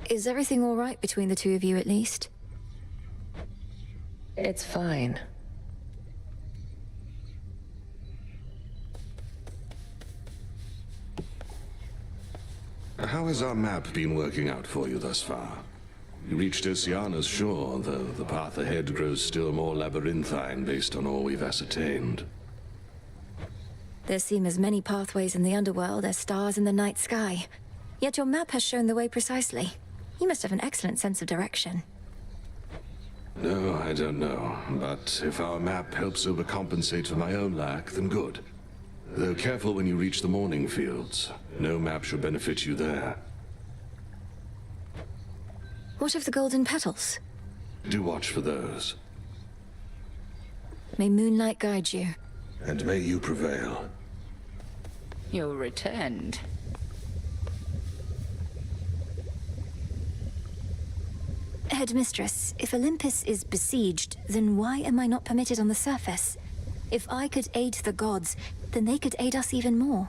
Is everything all right between the two of you, at least?
It's fine.
How has our map been working out for you thus far? You reached Oceana's shore, though the path ahead grows still more labyrinthine based on all we've ascertained.
There seem as many pathways in the underworld as stars in the night sky. Yet your map has shown the way precisely. You must have an excellent sense of direction.
No, I don't know. But if our map helps overcompensate for my own lack, then good. Though careful when you reach the Morning Fields. No map should benefit you there.
What of the golden petals?
Do watch for those.
May moonlight guide you.
And may you prevail.
You're returned.
Headmistress, if Olympus is besieged, then why am I not permitted on the surface? If I could aid the gods, then they could aid us even more.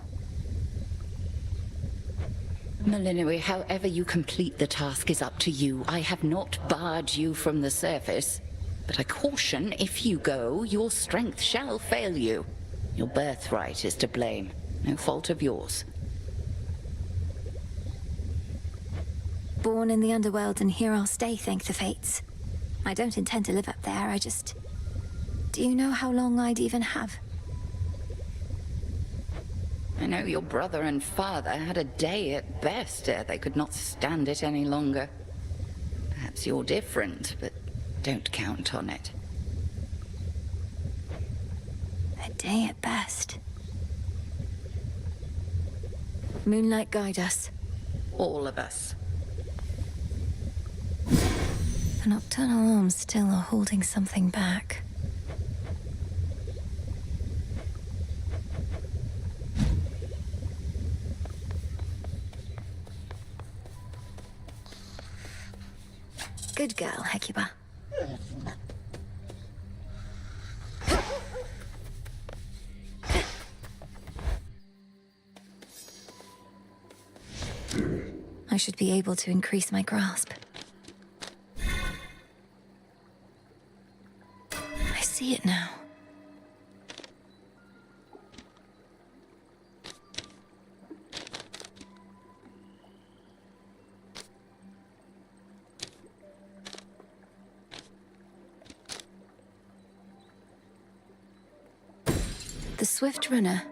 Melinoe, however you complete the task is up to you. I have not barred you from the surface. But I caution, if you go, your strength shall fail you. Your birthright is to blame. No fault of yours.
Born in the underworld, and here I'll stay, thank the fates. I don't intend to live up there, I just... Do you know how long I'd even have?
I know your brother and father had a day at best ere they could not stand it any longer. Perhaps you're different, but don't count on it.
A day at best. Moonlight guide us.
All of us.
The nocturnal arms still are holding something back. Good girl, Hecuba. I should be able to increase my grasp. I see it now. The Swift Runner.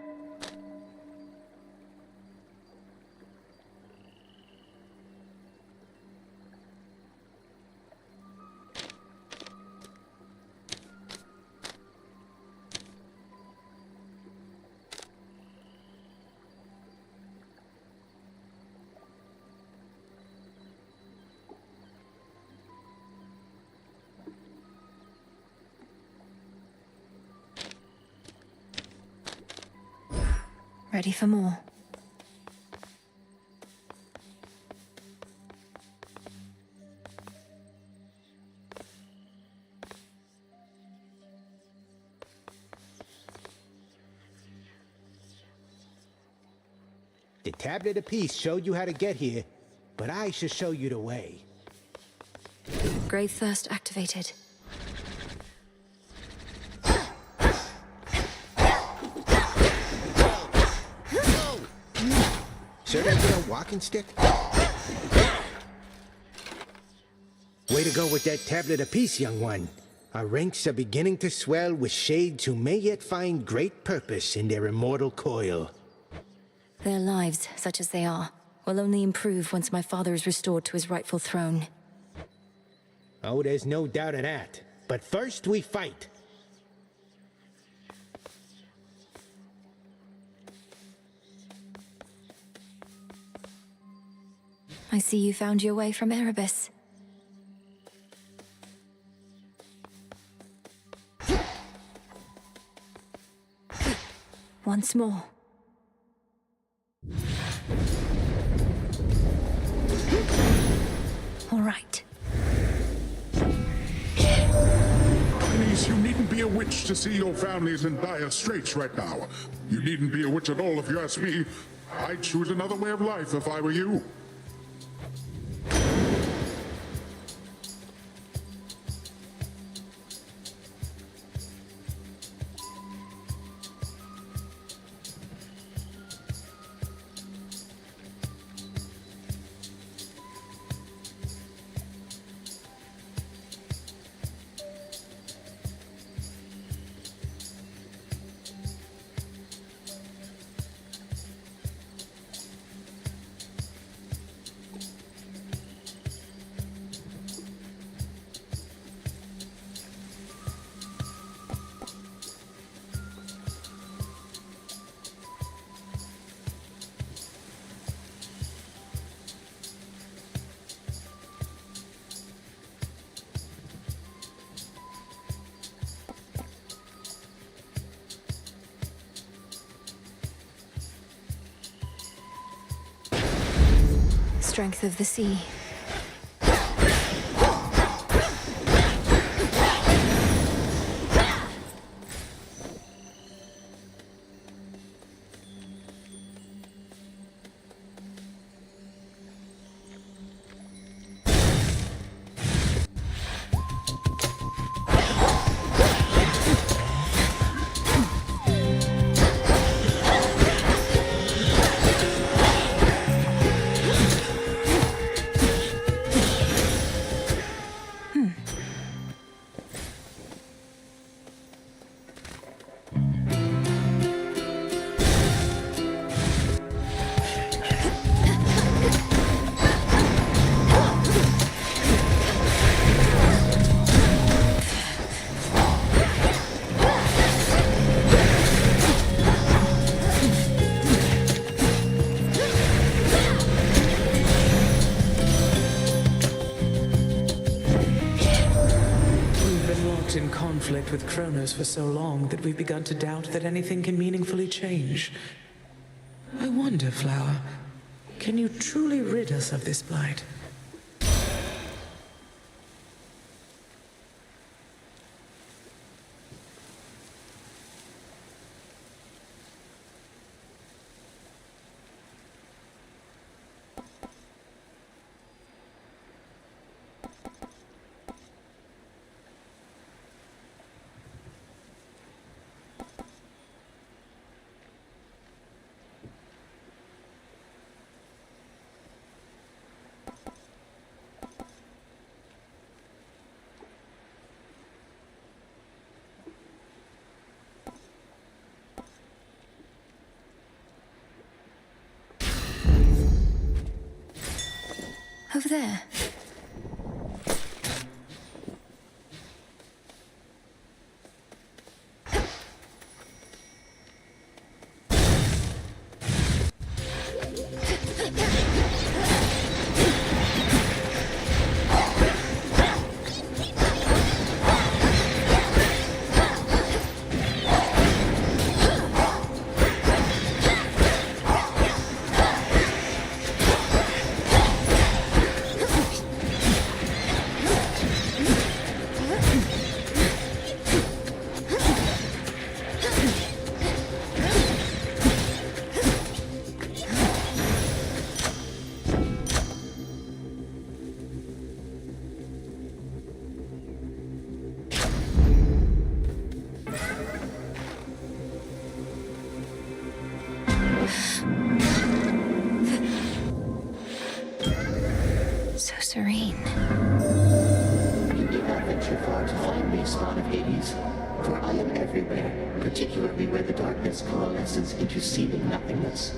Ready for more.
The tablet apiece showed you how to get here, but I shall show you the way.
Grave Thirst activated.
Should I get a walking stick? Way to go with that tablet apiece, young one. Our ranks are beginning to swell with shades who may yet find great purpose in their immortal coil.
Their lives, such as they are, will only improve once my father is restored to his rightful throne.
Oh, there's no doubt of that. But first we fight.
I see you found your way from Erebus. Once more. All right.
Please, you needn't be a witch to see your families in dire straits right now. You needn't be a witch at all if you ask me. I'd choose another way of life if I were you.
strength of the sea.
In conflict with Kronos for so long that we've begun to doubt that anything can meaningfully change. I wonder, Flower, can you truly rid us of this blight?
Over there. So serene.
You need not venture far to find me, Spawn of Hades, for I am everywhere, particularly where the darkness coalesces into seeming nothingness.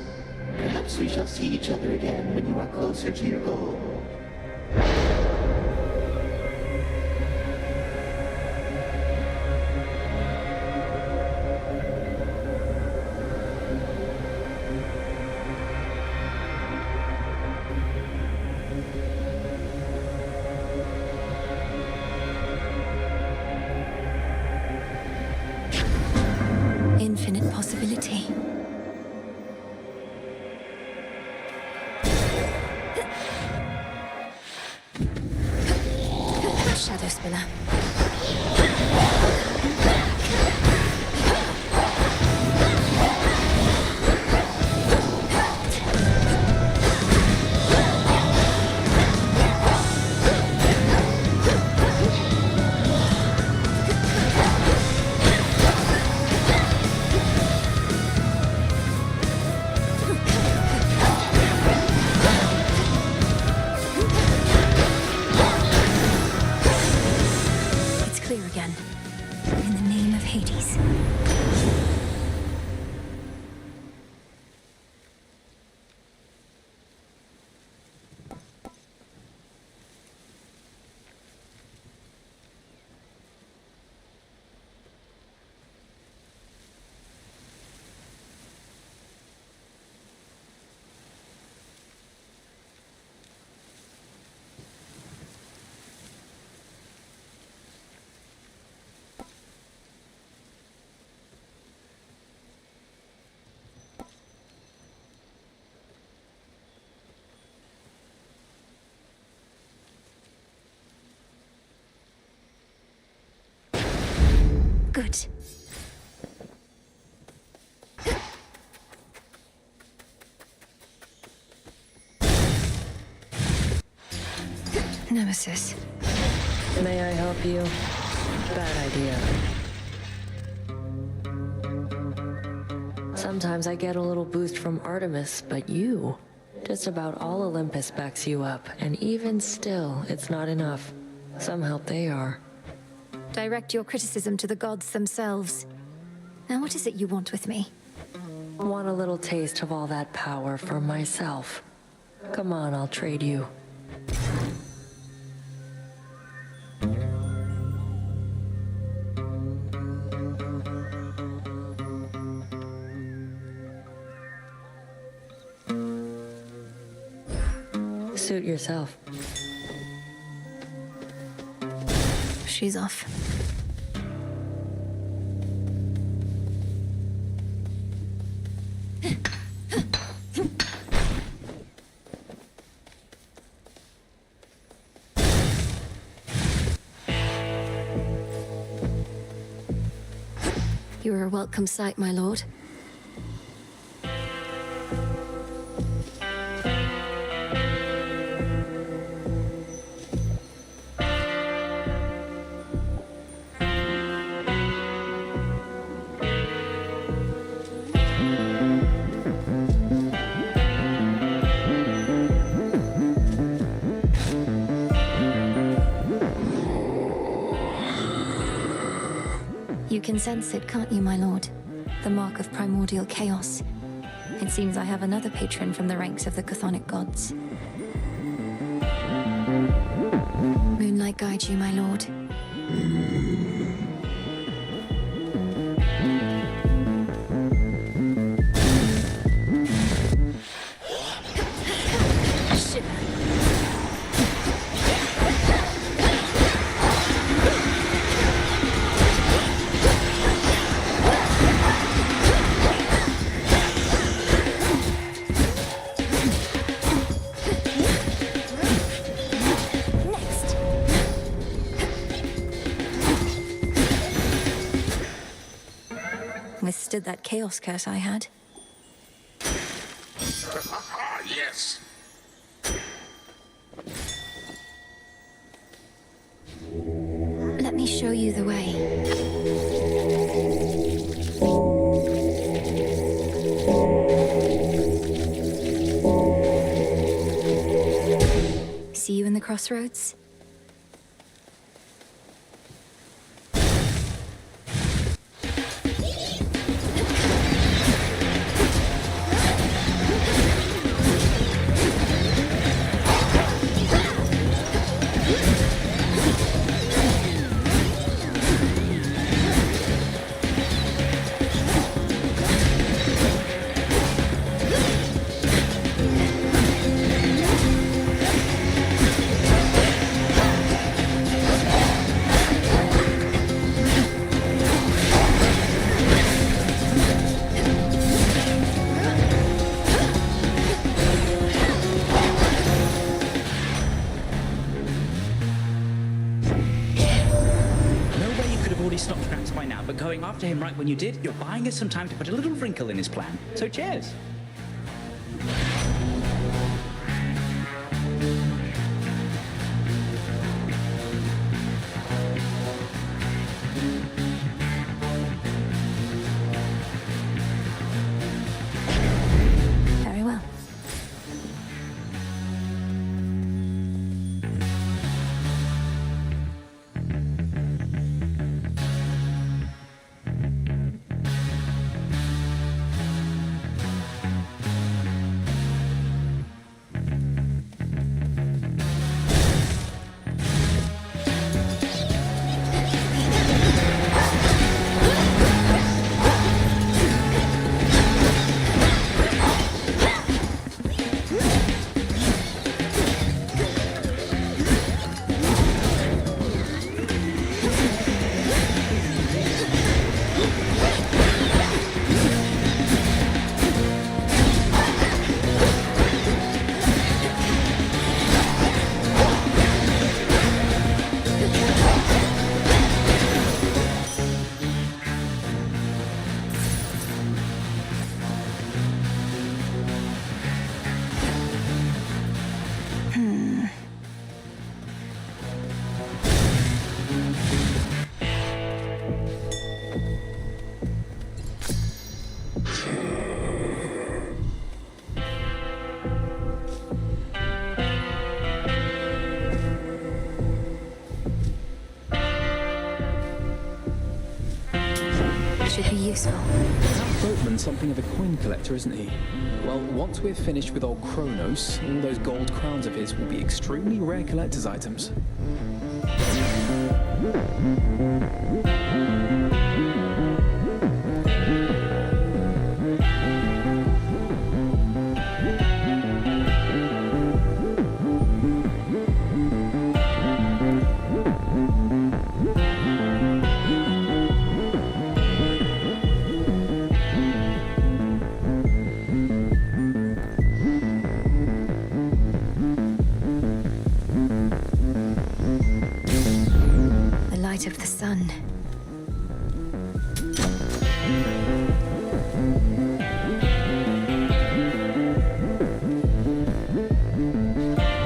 Perhaps we shall see each other again when you are closer to your goal.
Infinite possibility. Shadow Spinner. Good. Nemesis.
May I help you? Bad idea. Sometimes I get a little boost from Artemis, but you... Just about all Olympus backs you up, and even still, it's not enough. Some help they are.
Direct your criticism to the gods themselves. Now what is it you want with me?
Want a little taste of all that power for myself. Come on, I'll trade you. Suit yourself.
She's off. You are a welcome sight, my lord. You can sense it, can't you, my lord? The mark of primordial chaos. It seems I have another patron from the ranks of the chthonic gods. Moonlight guide you, my lord. Withstood that chaos curse I had.
Yes.
Let me show you the way. See you in the crossroads?
Stopped Gramps by now, but going after him right when you did, you're buying us some time to put a little wrinkle in his plan. So cheers.
Very well. useful.
That boatman's something of a coin collector, isn't he? Well, once we're finished with old Kronos, all those gold crowns of his will be extremely rare collector's items.
The light of the sun.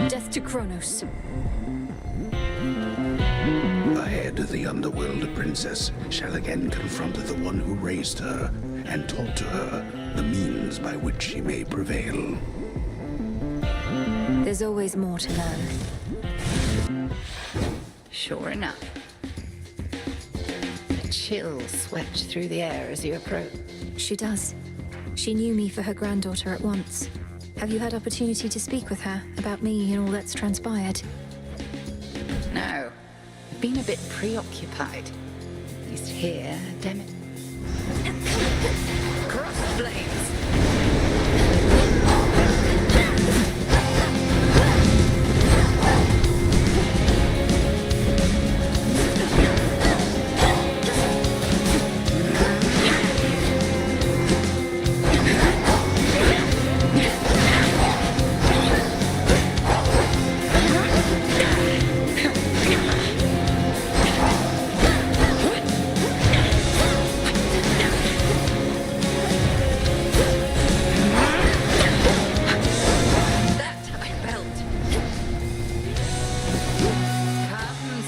Death to Kronos.
Ahead, the underworld princess shall again confront the one who raised her and taught to her the means by which she may prevail.
There's always more to learn.
Sure enough. A chill swept through the air as you approached.
She does. She knew me for her granddaughter at once. Have you had opportunity to speak with her about me and all that's transpired?
No. I've been a bit preoccupied. At least here, damn it. Cross blades!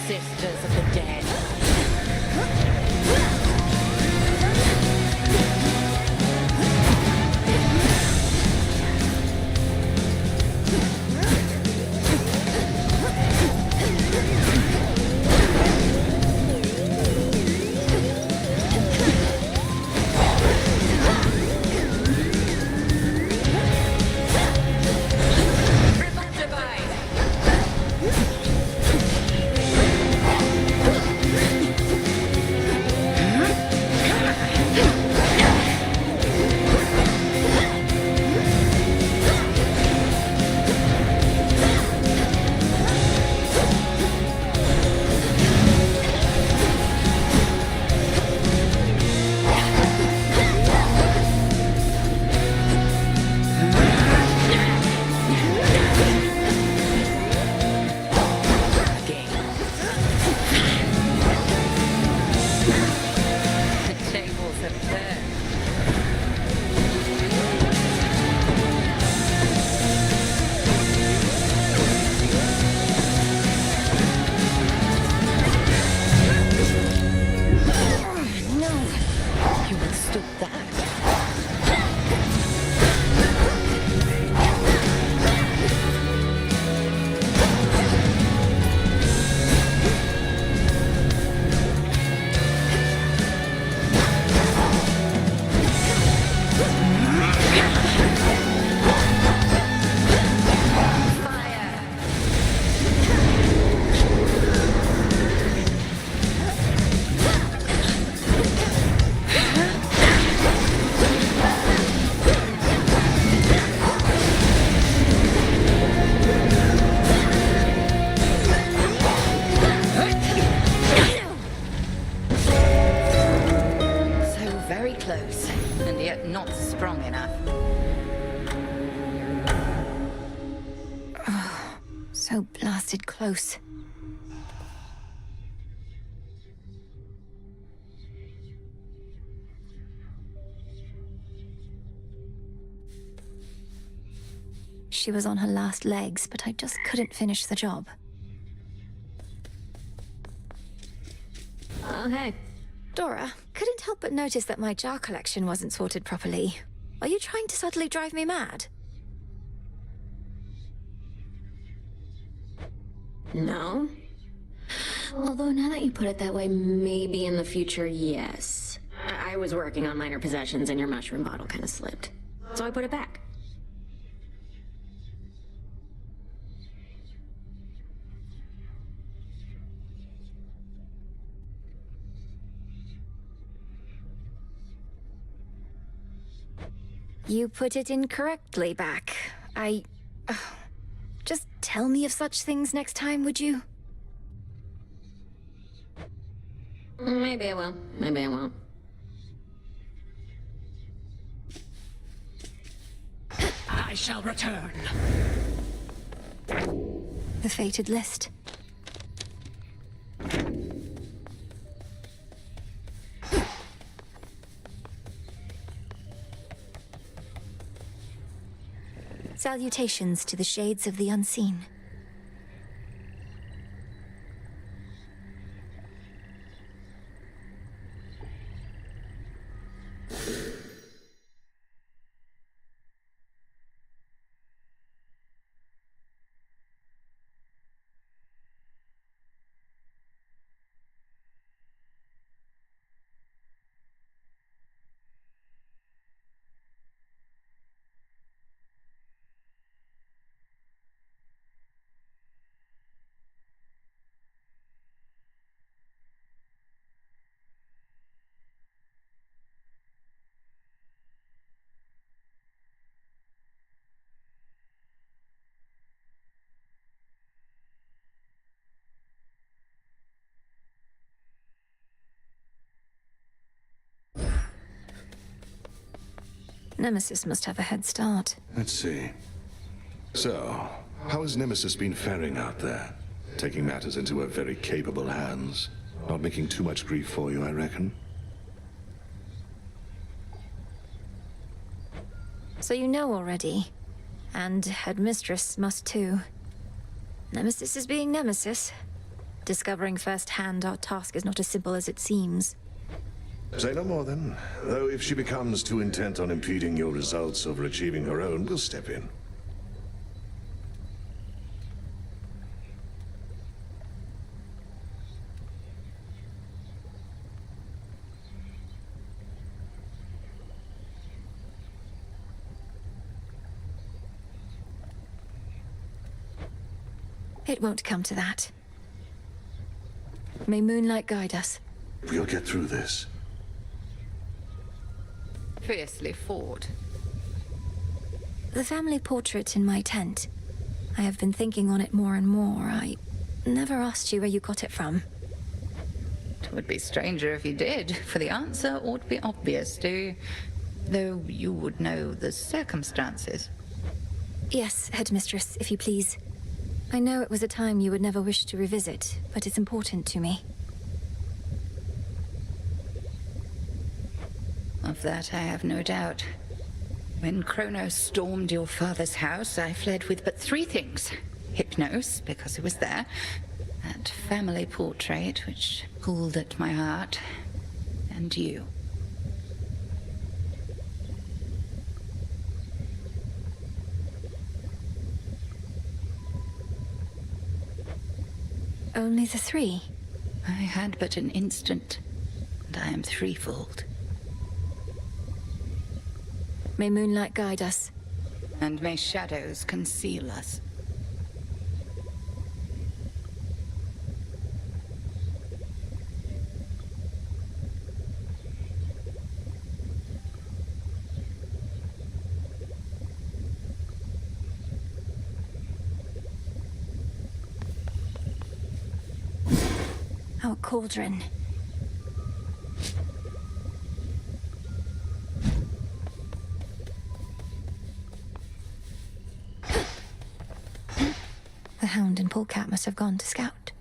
Sisters of the dead.
So blasted close. She was on her last legs, but I just couldn't finish the job.
Oh, hey.
Dora, couldn't help but notice that my jar collection wasn't sorted properly. Are you trying to subtly drive me mad?
No. Although now that you put it that way, maybe in the future, yes. I was working on minor possessions and your mushroom bottle kind of slipped. So I put it back.
You put it incorrectly back. Just tell me of such things next time, would you?
Maybe I will. Maybe I won't.
I shall return.
The fated list. Salutations to the shades of the unseen. Nemesis must have a head start.
Let's see. So, how has Nemesis been faring out there? Taking matters into her very capable hands. Not making too much grief for you, I reckon.
So you know already. And Headmistress must too. Nemesis is being Nemesis. Discovering firsthand our task is not as simple as it seems.
Say no more then. Though if she becomes too intent on impeding your results over achieving her own, we'll step in.
It won't come to that. May moonlight guide us.
We'll get through this.
Fiercely fought.
The family portrait in my tent. I have been thinking on it more and more. I never asked you where you got it from.
It would be stranger if you did, for the answer ought to be obvious to you. Though you would know the circumstances.
Yes, Headmistress, if you please. I know it was a time you would never wish to revisit, but it's important to me.
Of that I have no doubt. When Kronos stormed your father's house, I fled with but 3 things. Hypnos, because it was there. That family portrait, which pulled at my heart. And you.
Only the 3?
I had but an instant, and I am threefold.
May moonlight guide us.
And may shadows conceal us.
Our cauldron. The Hound and Polecat must have gone to scout.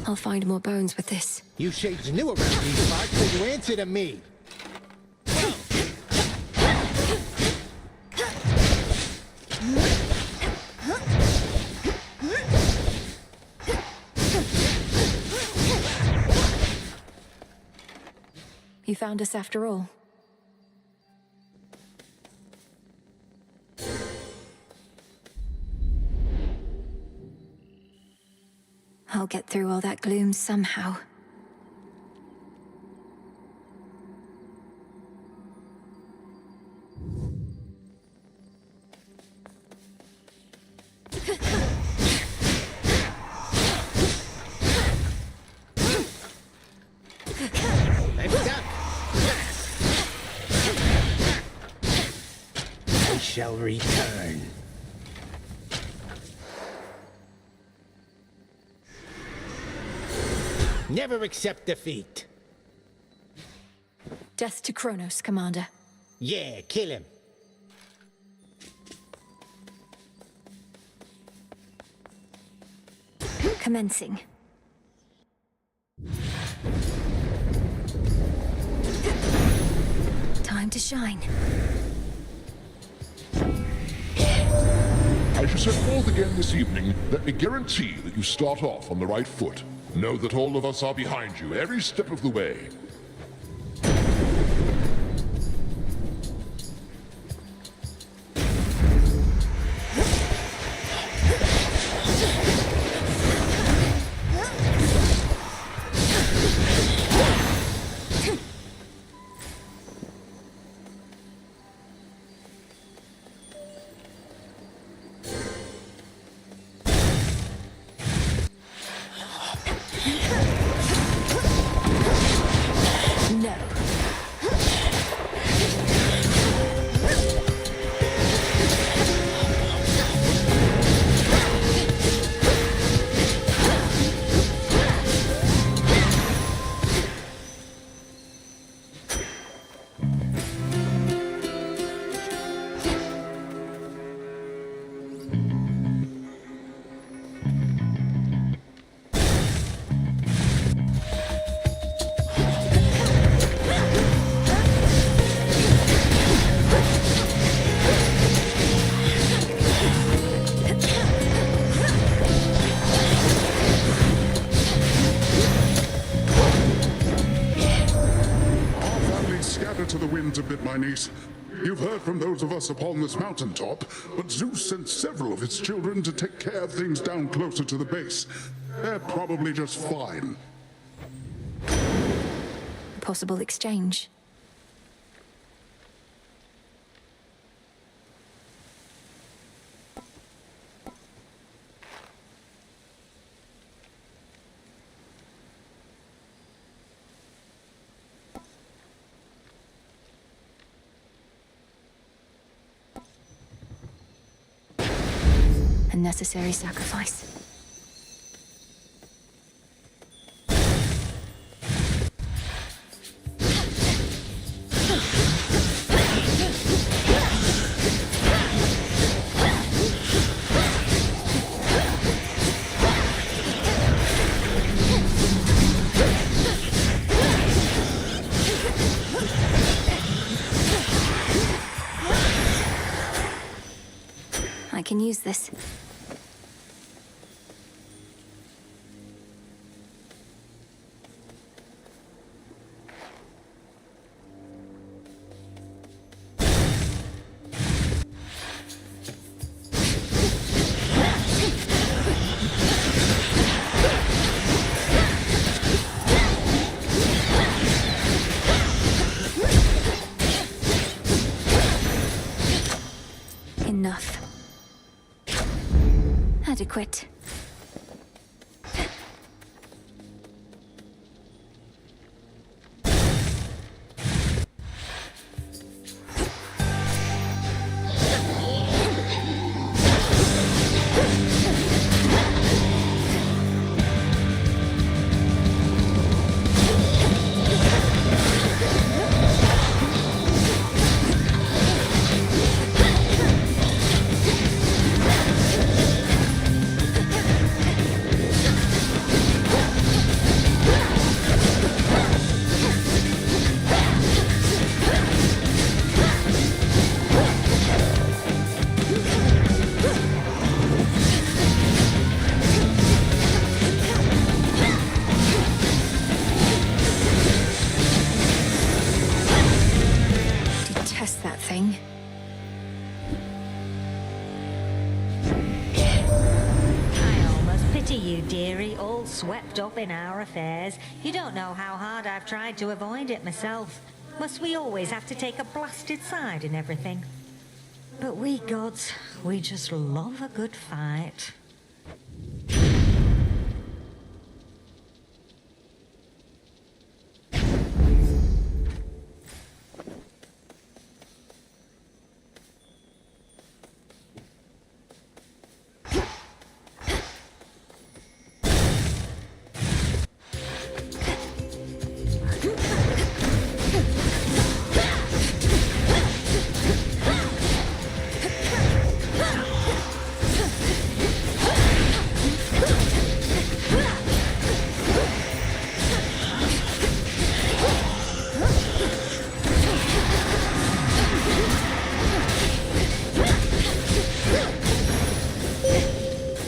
I'll find more bones with this.
You shades new around these parts, so you answer to me.
You found us after all. I'll get through all that gloom somehow.
I'm stuck. I shall return. Never accept defeat.
Death to Kronos, Commander.
Yeah, kill him.
Commencing. Time to shine.
As you set forth again this evening, let me guarantee that you start off on the right foot. Know that all of us are behind you every step of the way.
No.
To the winds a bit, my niece. You've heard from those of us upon this mountaintop, but Zeus sent several of his children to take care of things down closer to the base. They're probably just fine.
Possible exchange. A necessary sacrifice. I can use this. Enough. Adequate.
you, dearie, all swept up in our affairs. You don't know how hard I've tried to avoid it myself. Must we always have to take a blasted side in everything? But we gods, we just love a good fight.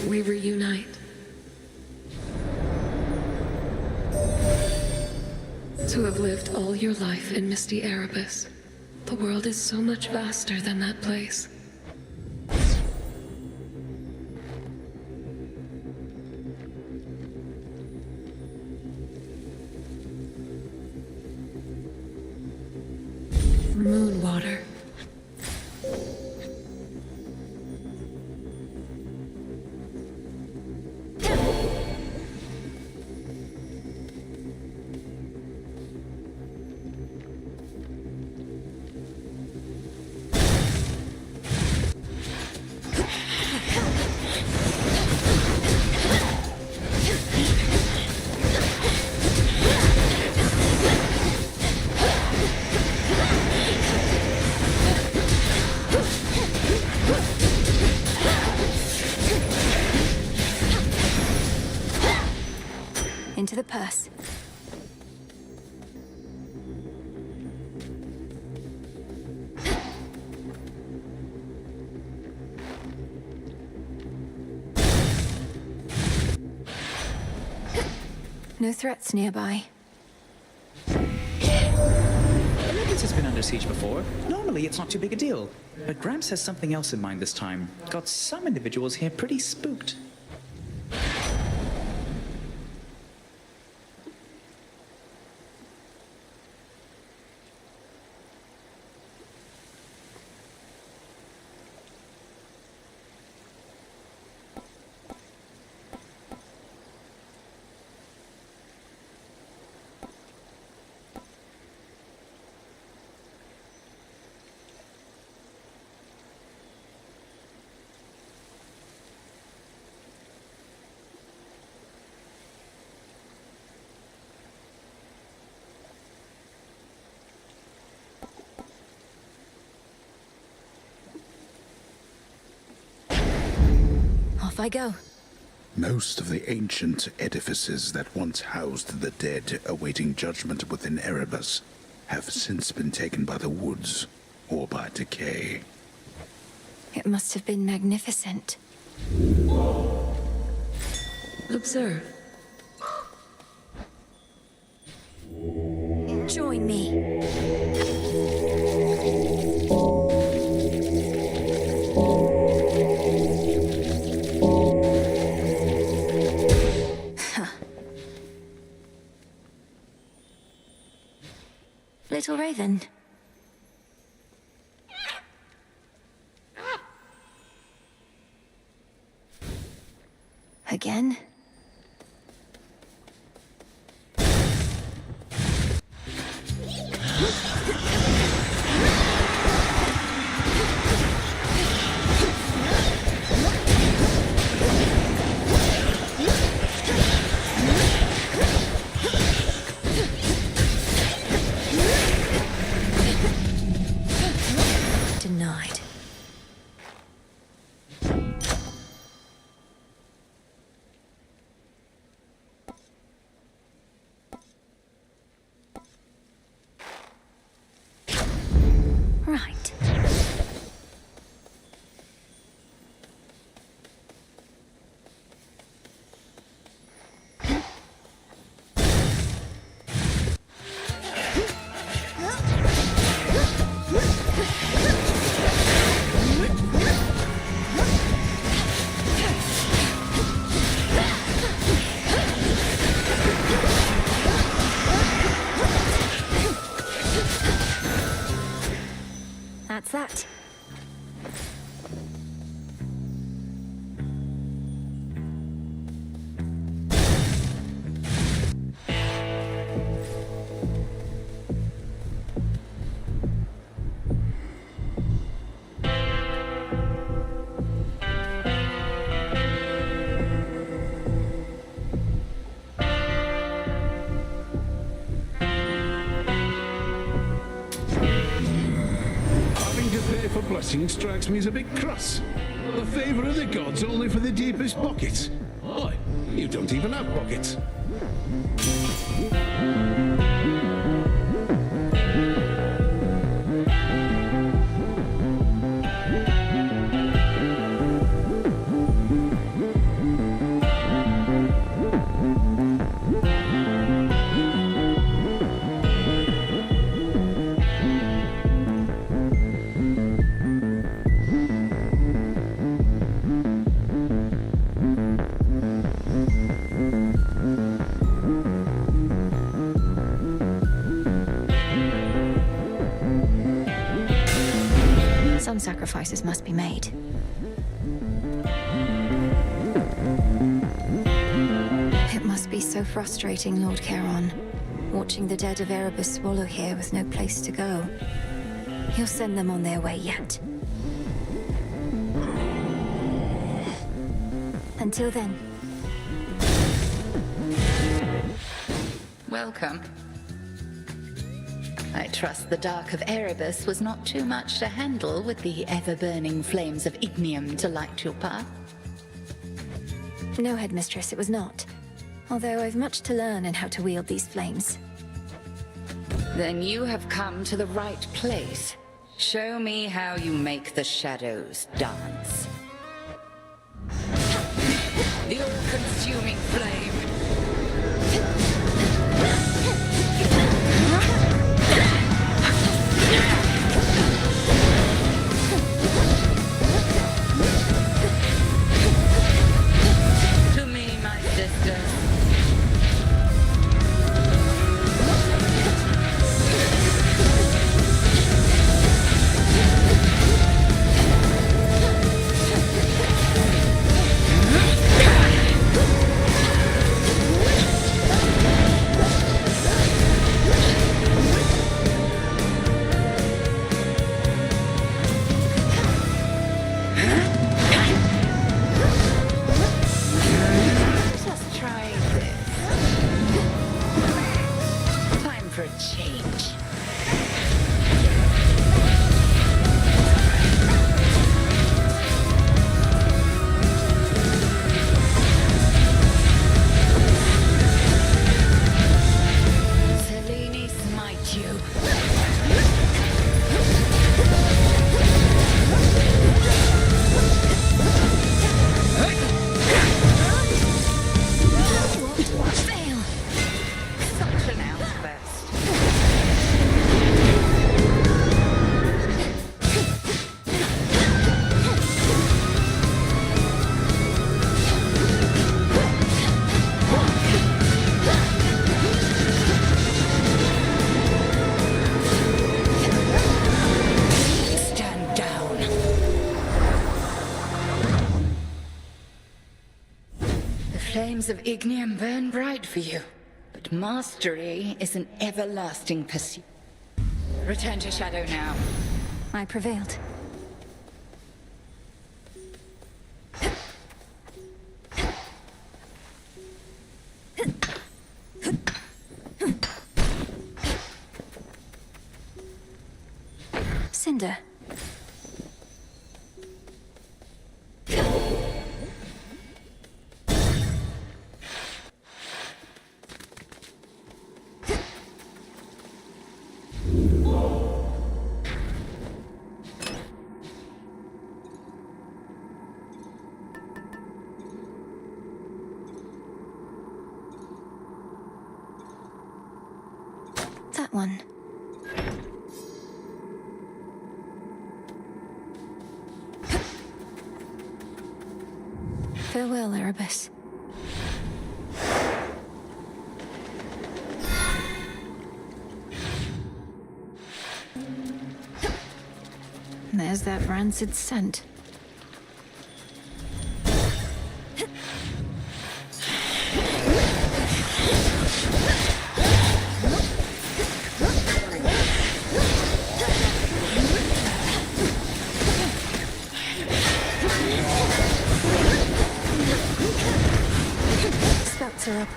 We reunite. To have lived all your life in misty Erebus, the world is so much vaster than that place. Moonwater.
Into the purse. No threats nearby.
Olympus has been under siege before. Normally, it's not too big a deal. But Gramps has something else in mind this time. Got some individuals here pretty spooked.
Off I go.
Most of the ancient edifices that once housed the dead awaiting judgment within Erebus have since been taken by the woods or by decay.
It must have been magnificent.
Observe.
Join me. Little Raven. Again? Denied. that.
For blessing strikes me as a bit cross. The favour of the gods only for the deepest pockets. Why, you don't even have pockets.
Some sacrifices must be made. It must be so frustrating, Lord Charon, watching the dead of Erebus wallow here with no place to go. He'll send them on their way yet. Until then.
Welcome. I trust the Dark of Erebus was not too much to handle with the ever-burning flames of Ignium to light your path.
No, Headmistress, it was not. Although I've much to learn in how to wield these flames.
Then you have come to the right place. Show me how you make the shadows dance. The all-consuming flame. To me, my sister. Just try this. Time for a change. Selene, smite you. Fail. Such an outburst. Stand down. The flames of Ignium burn bright for you, but mastery is an everlasting pursuit. Return to Shadow now.
I prevailed. Cinder. That one. Farewell, Erebus. there's that rancid scent. Spouts are up.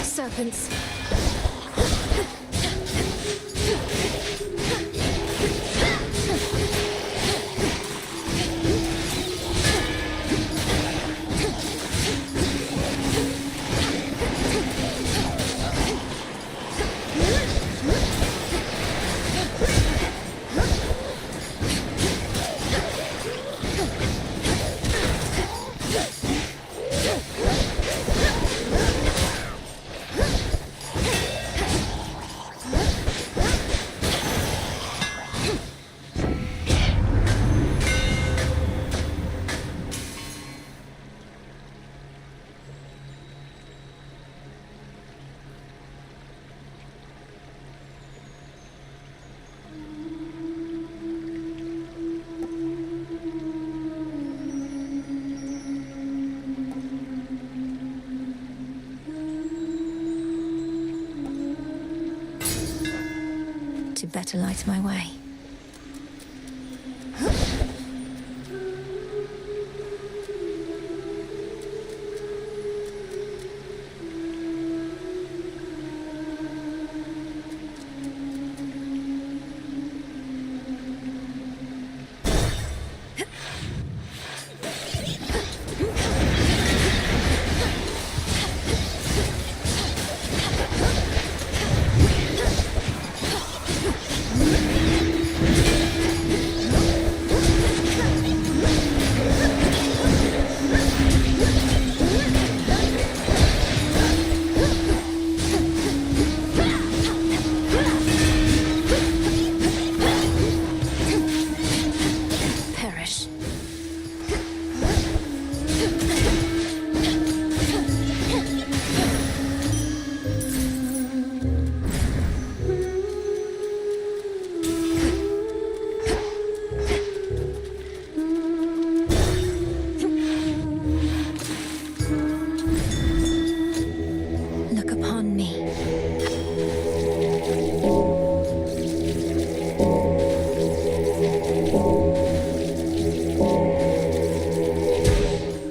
Serpents. To better light my way. Perish. Look upon me.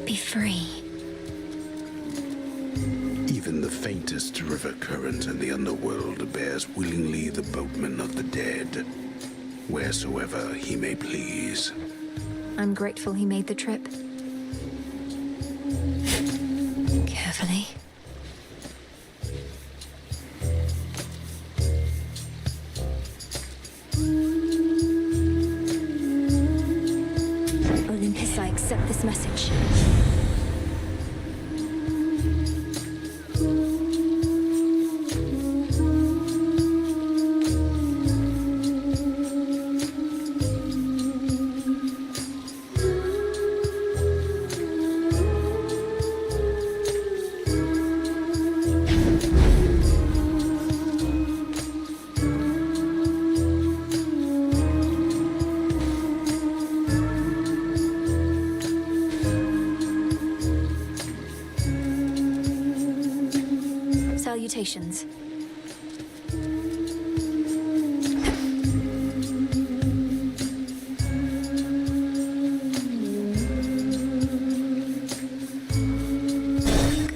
Be free.
Even the faintest river current in the underworld bears willingly the boatman of the dead, wheresoever he may please.
I'm grateful he made the trip. Carefully. Olympus, I accept this message. Salutations.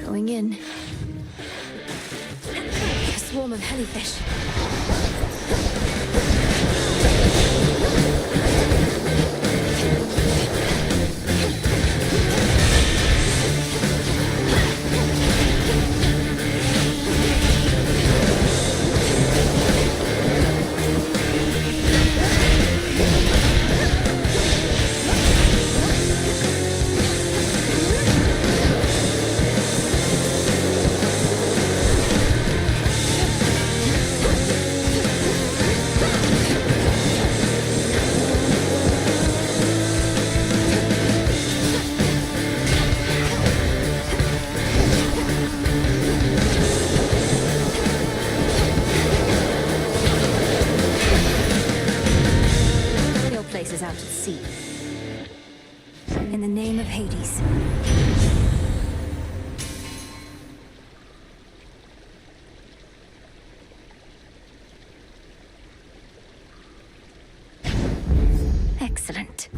Going in. A swarm of hellyfish. sea. In the name of Hades. Excellent.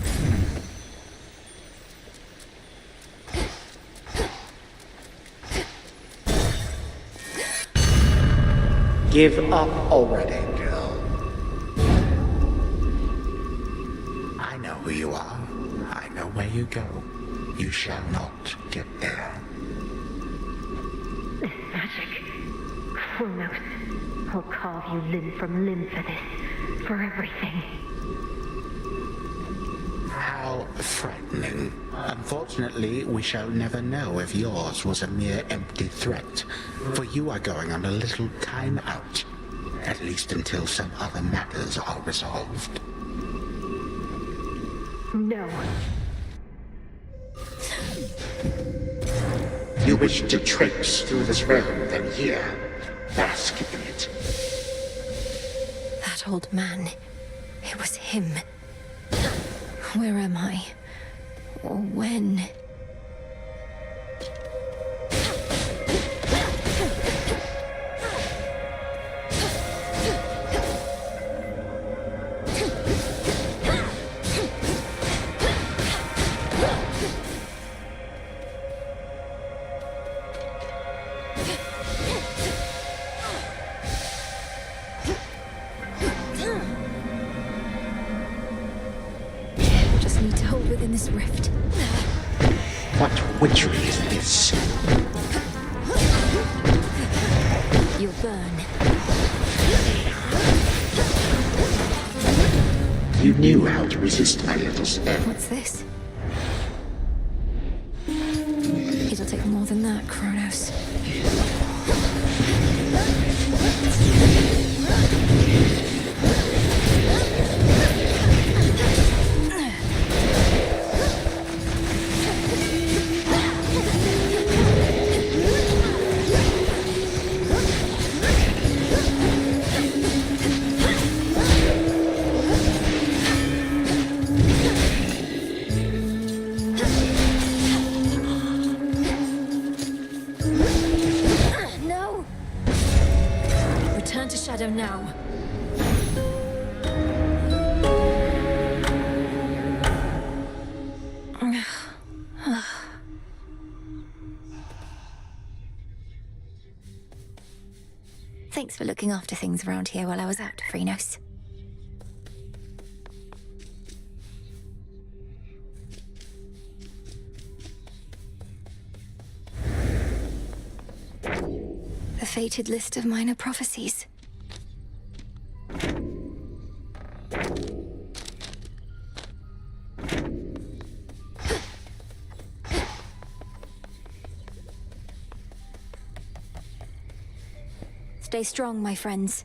Give up already, girl. I know who you are. I know where you go. You shall not get there.
This magic. Kronos. I'll carve you limb from limb for this. For everything.
How frightening. Unfortunately, we shall never know if yours was a mere empty threat, for you are going on a little time out, at least until some other matters are resolved.
No.
You wish to traipse through this realm, then here, bask in it.
That old man. It was him. Where am I? Or when? Just need to hold within this rift.
What witchery is this?
You'll burn.
You knew how to resist my little spell.
What's this? It'll take more than that, Kronos. No! Return to Shadow now. Thanks for looking after things around here while I was out, Phrynos. The fated list of minor prophecies. Stay strong, my friends.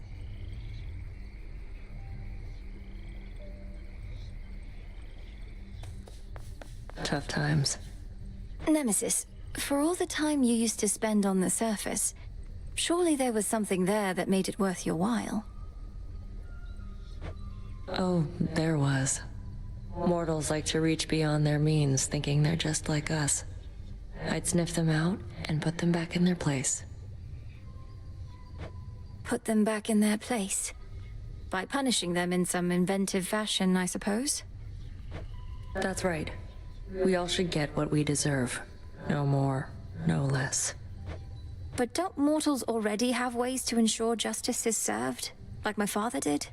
Tough times.
Nemesis, for all the time you used to spend on the surface, surely there was something there that made it worth your while.
Oh, there was. Mortals like to reach beyond their means, thinking they're just like us. I'd sniff them out and put them back in their place.
Put them back in their place? By punishing them in some inventive fashion, I suppose?
That's right. We all should get what we deserve. No more, no less.
But don't mortals already have ways to ensure justice is served? Like my father did?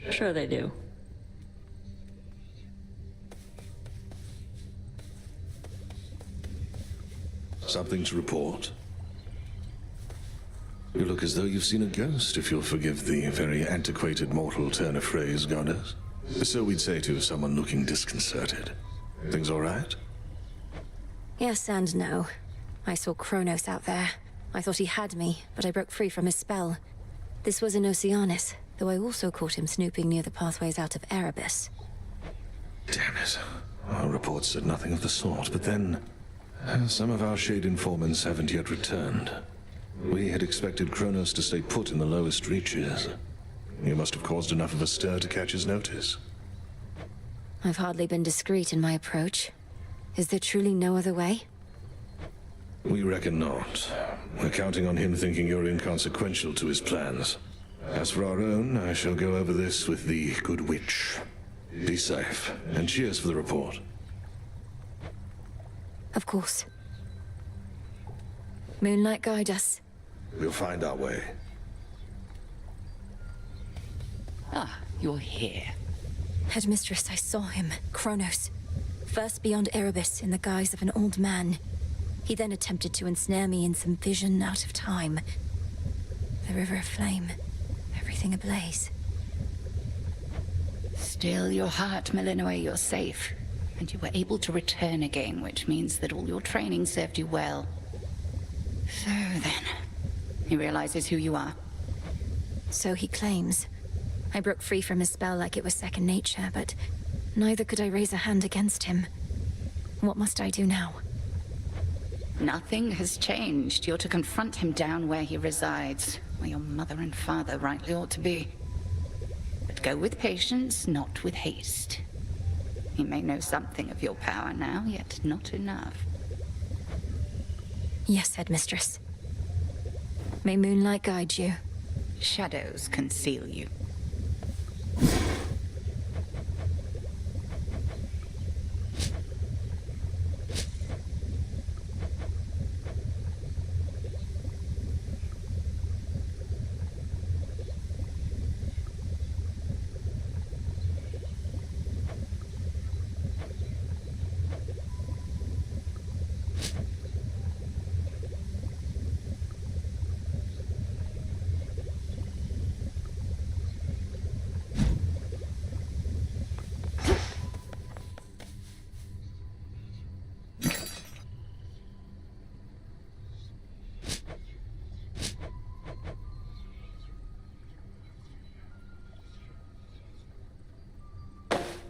Sure they do.
Something to report? You look as though you've seen a ghost, if you'll forgive the very antiquated mortal turn of phrase, goddess. So we'd say to someone looking disconcerted. Things all right?
Yes and no. I saw Kronos out there. I thought he had me, but I broke free from his spell. This was in Oceanus, though I also caught him snooping near the pathways out of Erebus.
Damn it. Our reports said nothing of the sort, but then... some of our Shade informants haven't yet returned. We had expected Kronos to stay put in the lowest reaches. You must have caused enough of a stir to catch his notice.
I've hardly been discreet in my approach. Is there truly no other way?
We reckon not. We're counting on him thinking you're inconsequential to his plans. As for our own, I shall go over this with the Good Witch. Be safe, and cheers for the report.
Of course. Moonlight, guide us.
We'll find our way.
Ah, you're here.
Headmistress, I saw him, Kronos. First beyond Erebus in the guise of an old man. He then attempted to ensnare me in some vision out of time. The river aflame, everything ablaze.
Still your heart, Melinoe, you're safe. And you were able to return again, which means that all your training served you well. So then, he realizes who you are.
So he claims. I broke free from his spell like it was second nature, but neither could I raise a hand against him. What must I do now?
Nothing has changed. You're to confront him down where he resides, where your mother and father rightly ought to be. But go with patience, not with haste. He may know something of your power now, yet not enough.
Yes, Headmistress. May moonlight guide you.
Shadows conceal you.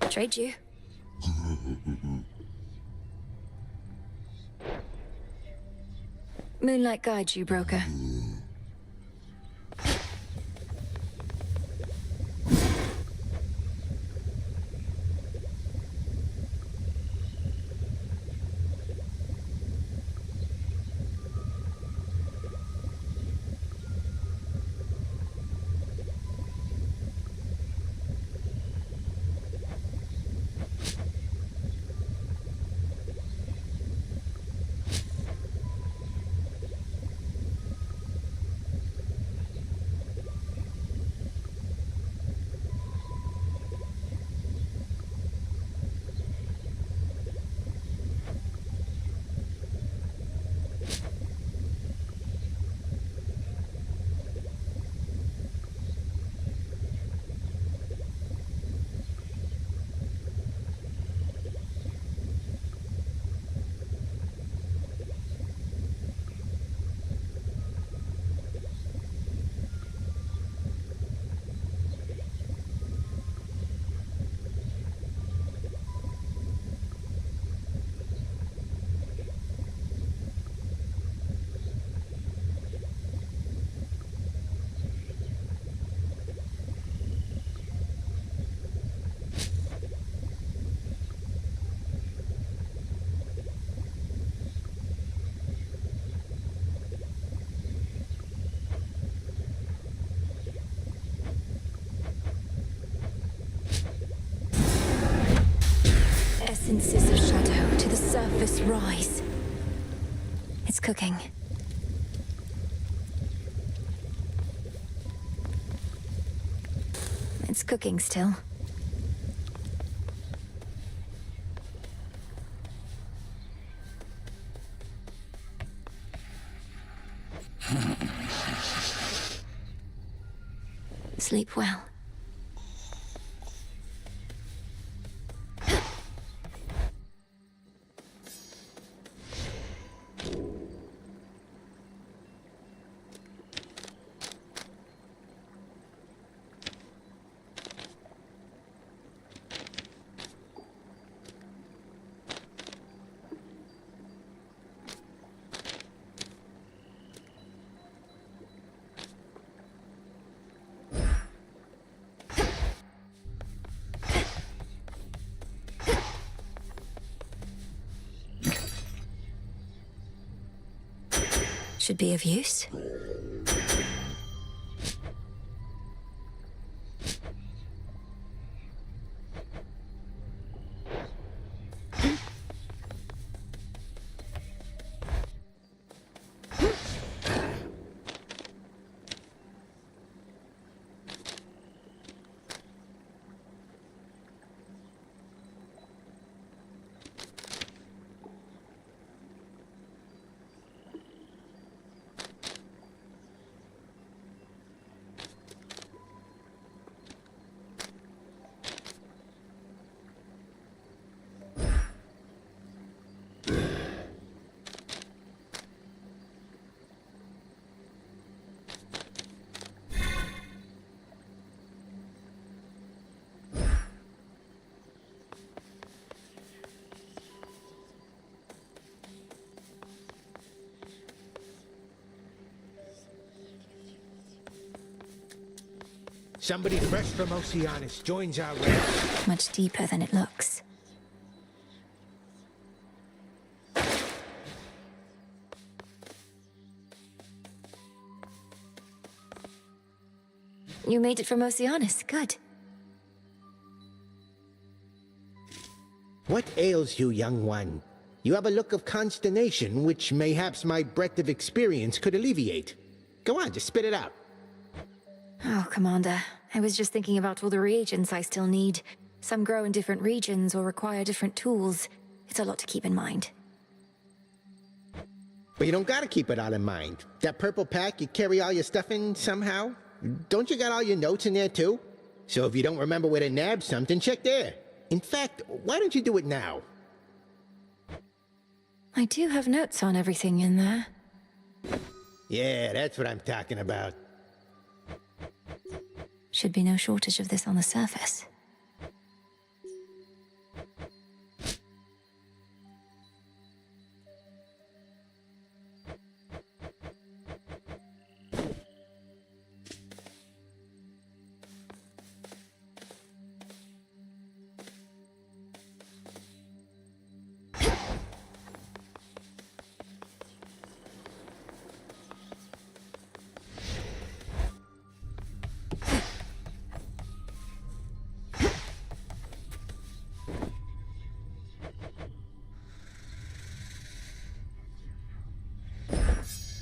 Trade you. Moonlight guide you, broker. Essences of shadow to the surface rise. It's cooking. It's cooking still. Sleep well. should be of use.
Somebody fresh from Oceanus joins our ranks.
Much deeper than it looks. You made it from Oceanus. Good.
What ails you, young one? You have a look of consternation which mayhaps my breadth of experience could alleviate. Go on, just spit it out.
Oh, Commander. I was just thinking about all the reagents I still need. Some grow in different regions or require different tools. It's a lot to keep in mind.
But you don't gotta keep it all in mind. That purple pack, you carry all your stuff in somehow? Don't you got all your notes in there too? So if you don't remember where to nab something, check there. In fact, why don't you do it now?
I do have notes on everything in there.
Yeah, that's what I'm talking about.
Should be no shortage of this on the surface.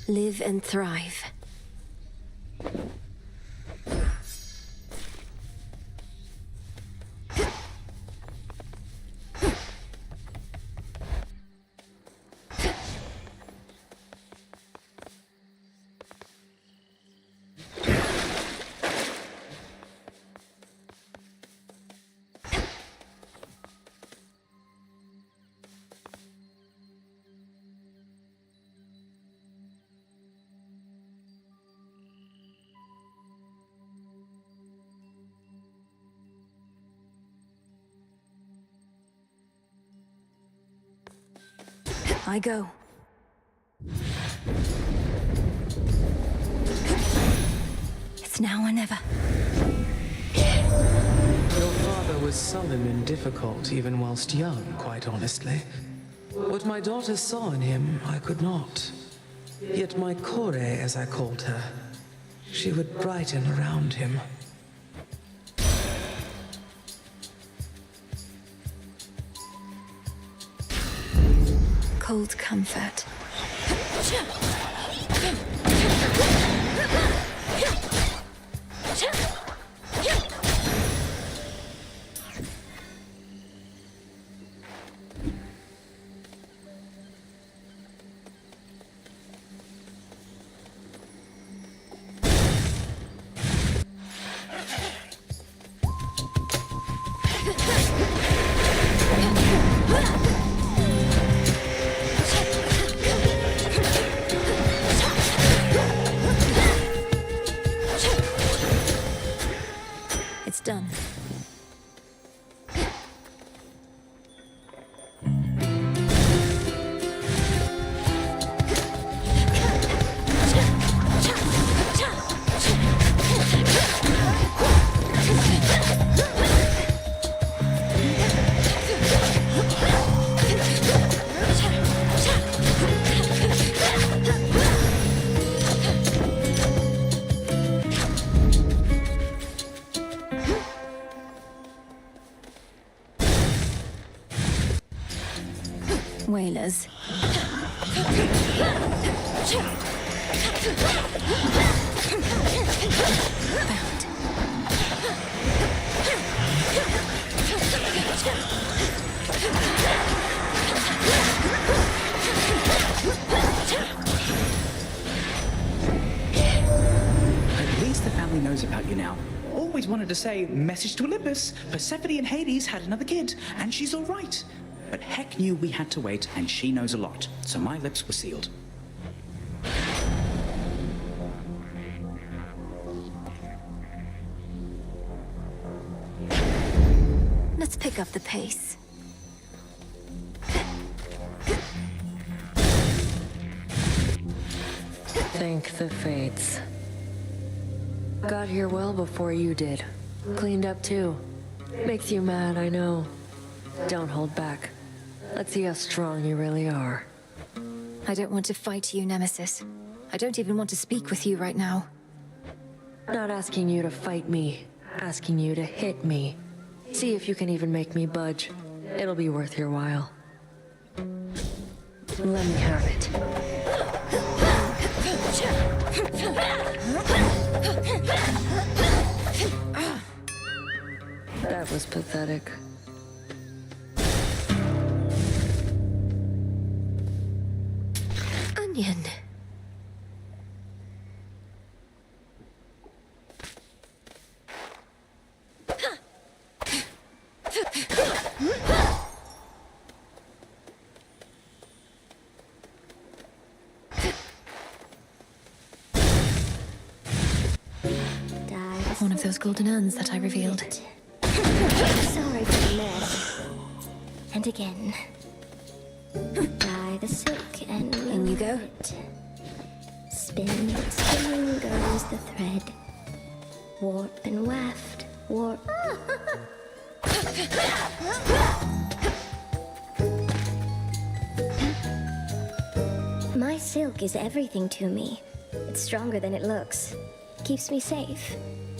Live and thrive. I go. It's now or never.
Your father was sullen and difficult even whilst young, quite honestly. What my daughter saw in him, I could not. Yet my Kore, as I called her, she would brighten around him.
Cold comfort. It's done. spoilers.
At least the family knows about you now. Always wanted to say, message to Olympus. Persephone and Hades had another kid, and she's all right. But Heck knew we had to wait, and she knows a lot, so my lips were sealed.
Let's pick up the pace.
Thank the fates. Got here well before you did. Cleaned up too. Makes you mad, I know. Don't hold back. Let's see how strong you really are.
I don't want to fight you, Nemesis. I don't even want to speak with you right now.
Not asking you to fight me. Asking you to hit me. See if you can even make me budge. It'll be worth your while. Let me have it. That was pathetic.
Onion. One of those golden urns that I revealed.
Sorry for the mess. And again. Dye the silk and
in you go.
Spin, spin goes the thread. Warp and waft, warp. My silk is everything to me. It's stronger than it looks. Keeps me safe.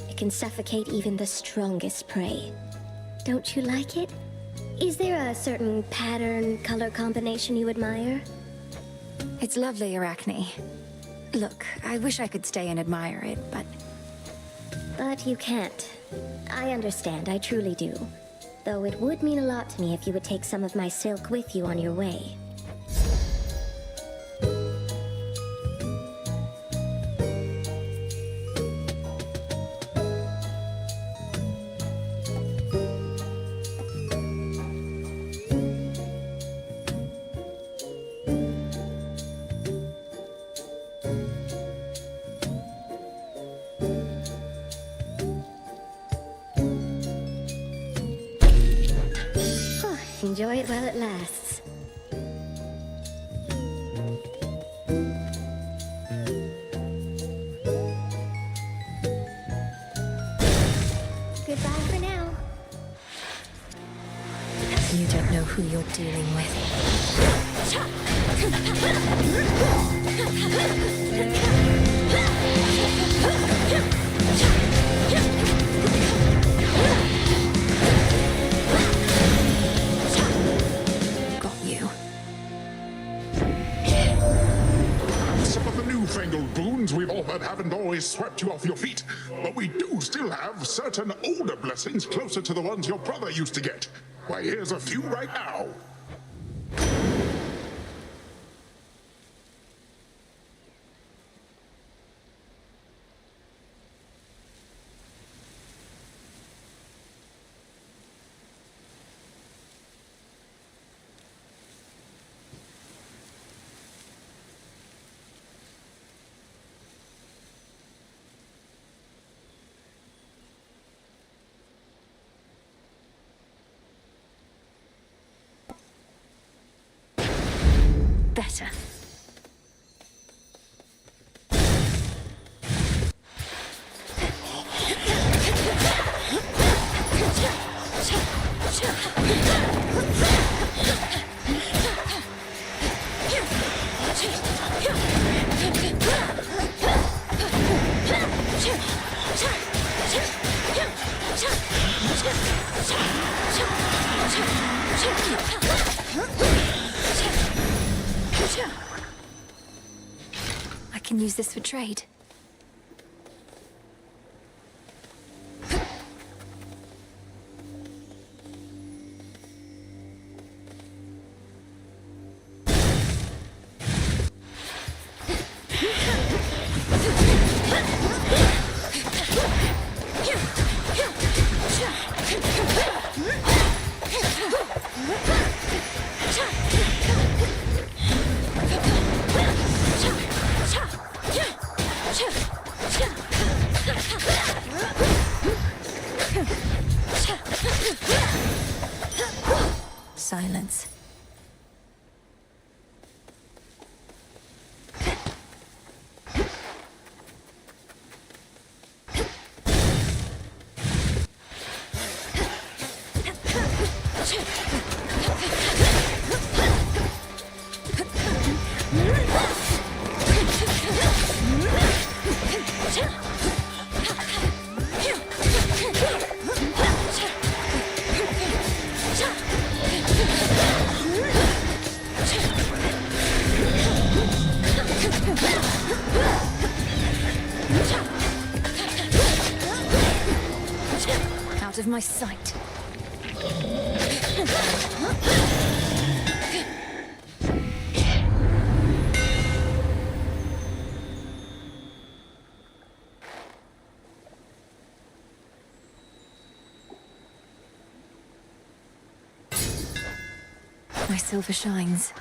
It can suffocate even the strongest prey. Don't you like it? Is there a certain pattern, color combination you admire?
It's lovely, Arachne. Look, I wish I could stay and admire it, but...
But you can't. I understand, I truly do. Though it would mean a lot to me if you would take some of my silk with you on your way. Enjoy it while it lasts. Goodbye for now.
You don't know who you're dealing with.
Some of the newfangled boons we've all heard haven't always swept you off your feet, but we do still have certain older blessings closer to the ones your brother used to get. Why, here's a few right now.
can use this for trade. Silence. Out of my sight. My silver shines.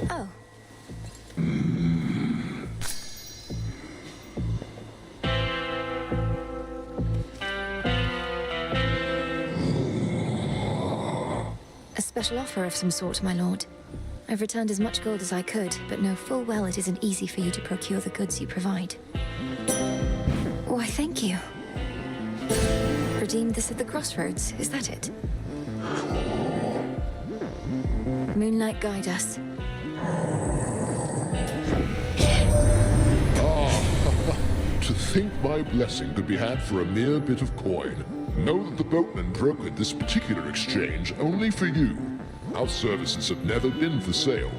Oh. A special offer of some sort, my lord. I've returned as much gold as I could, but know full well it isn't easy for you to procure the goods you provide. Why, thank you. Redeemed this at the crossroads, is that it? Moonlight, guide us.
To think my blessing could be had for a mere bit of coin. Know that the boatman brokered this particular exchange only for you. Our services have never been for sale.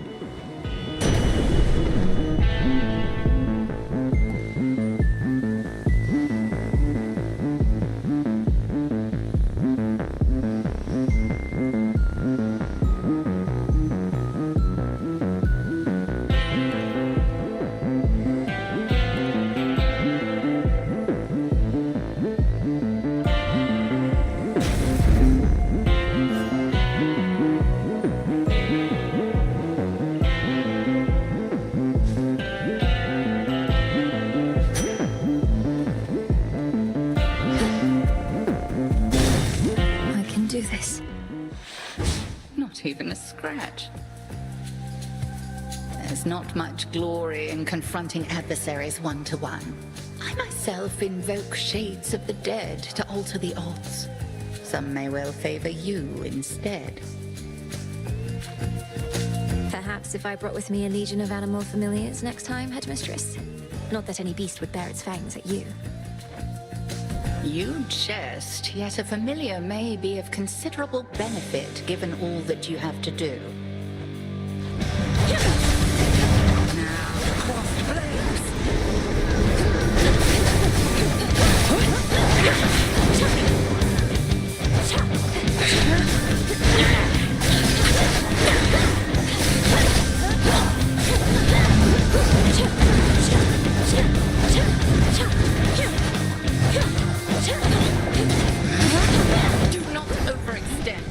Even a scratch. There's not much glory in confronting adversaries one-to-one. I myself invoke shades of the dead to alter the odds. Some may well favor you instead.
Perhaps if I brought with me a legion of animal familiars next time, Headmistress? Not that any beast would bear its fangs at you.
You jest, yet a familiar may be of considerable benefit given all that you have to do. Now, crossed blades! Do not overextend.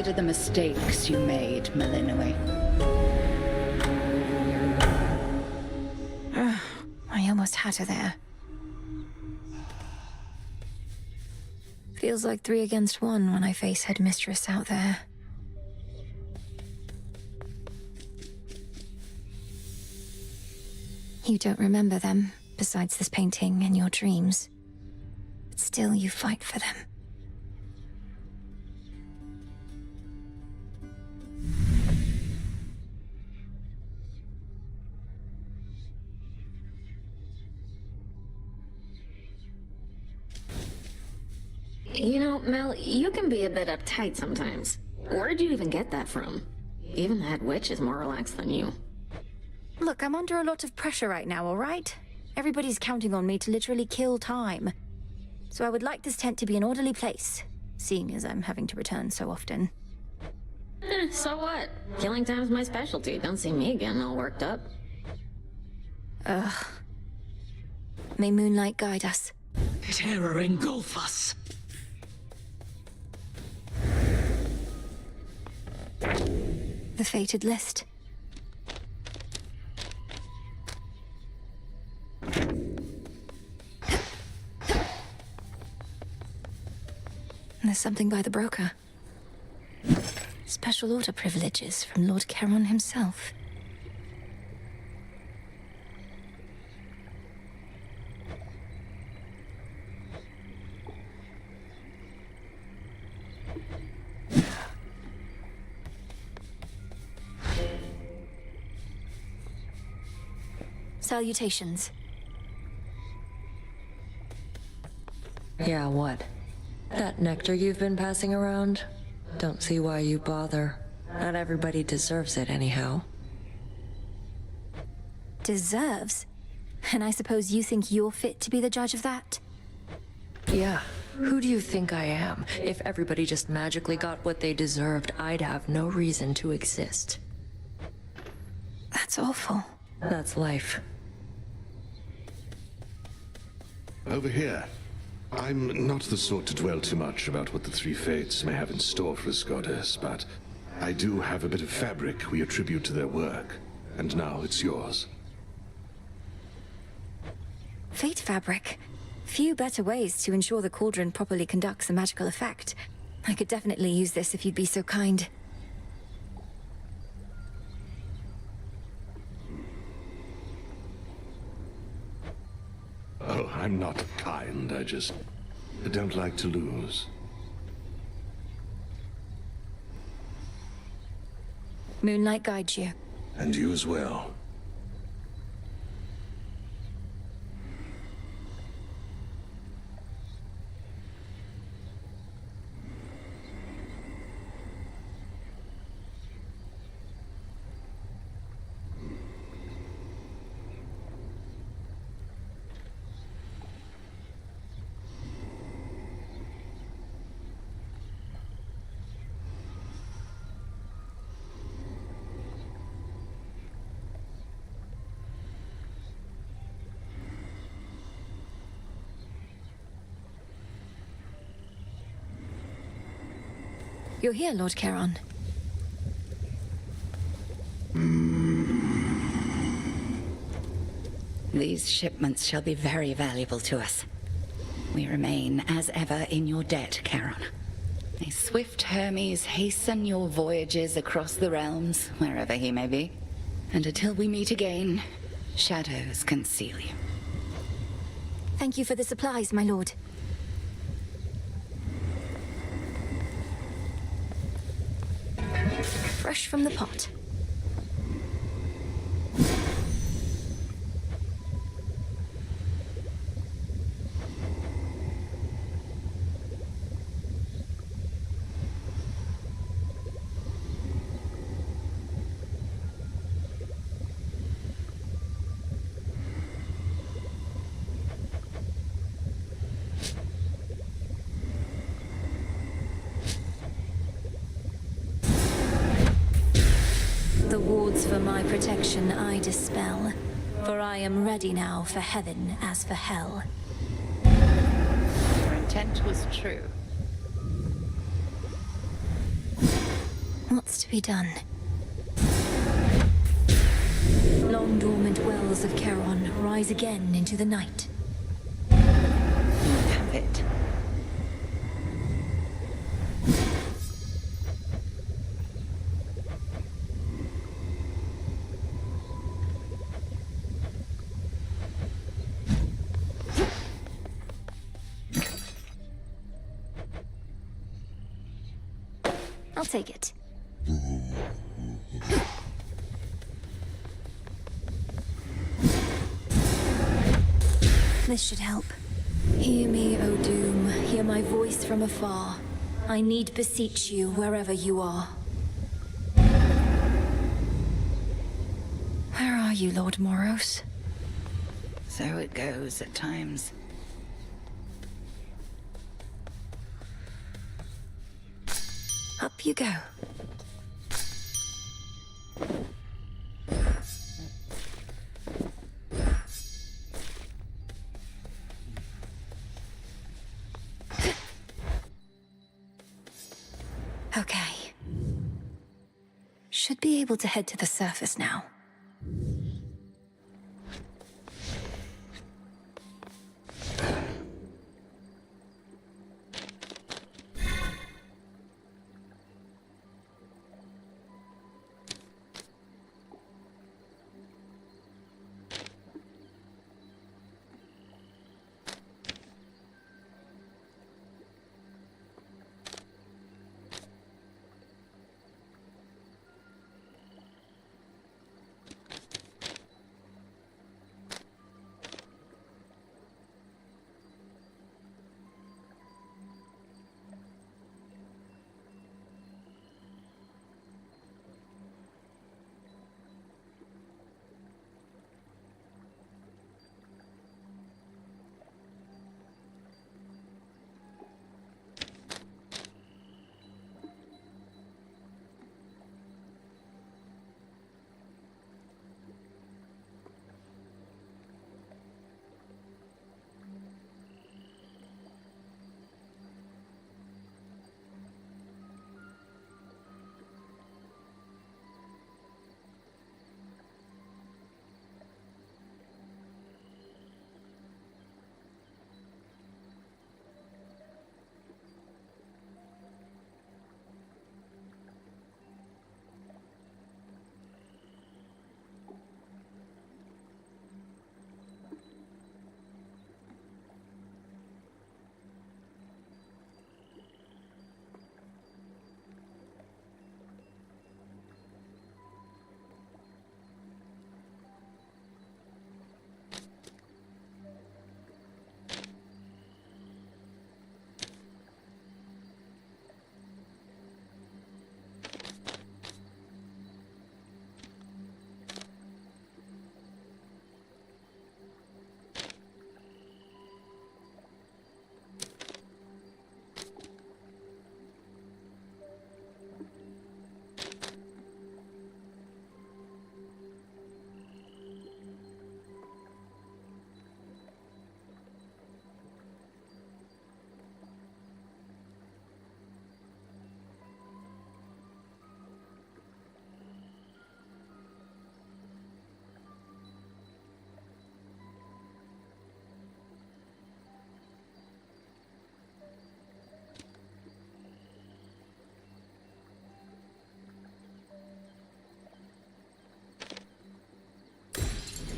consider the mistakes you made, Malinois.
I almost had her there. Feels like 3 against 1 when I face Headmistress out there. You don't remember them, besides this painting and your dreams. But still you fight for them.
You know, Mel, you can be a bit uptight sometimes. Where'd you even get that from? Even that witch is more relaxed than you.
Look, I'm under a lot of pressure right now, all right? Everybody's counting on me to literally kill time. So I would like this tent to be an orderly place, seeing as I'm having to return so often.
So what? Killing time's my specialty. Don't see me getting all worked up.
Ugh. May moonlight guide us.
Terror engulf us.
The fated list. There's something by the broker. Special order privileges from Lord Charon himself. Salutations.
Yeah, what? That nectar you've been passing around? Don't see why you bother. Not everybody deserves it anyhow.
Deserves? And I suppose you think you're fit to be the judge of that?
Yeah. Who do you think I am? If everybody just magically got what they deserved, I'd have no reason to exist.
That's awful.
That's life.
Over here. I'm not the sort to dwell too much about what the three fates may have in store for us, goddess, but I do have a bit of fabric we attribute to their work, and now it's yours.
Fate fabric. Few better ways to ensure the cauldron properly conducts a magical effect. I could definitely use this if you'd be so kind.
Oh, I'm not kind, I just don't like to lose.
Moonlight guides you.
And you as well.
You're here, Lord Charon.
These shipments shall be very valuable to us. We remain, as ever, in your debt, Charon. May swift Hermes hasten your voyages across the realms, wherever he may be. And until we meet again, shadows conceal you.
Thank you for the supplies, my lord. Fresh from the pot. The wards for my protection I dispel, for I am ready now for heaven as for hell.
Your intent was true.
What's to be done? Long dormant wells of Charon rise again into the night.
Have it.
I'll take it. This should help. Hear me, O Doom. Hear my voice from afar. I need beseech you wherever you are. Where are you, Lord Moros?
So it goes at times.
Up you go. Okay. Should be able to head to the surface now.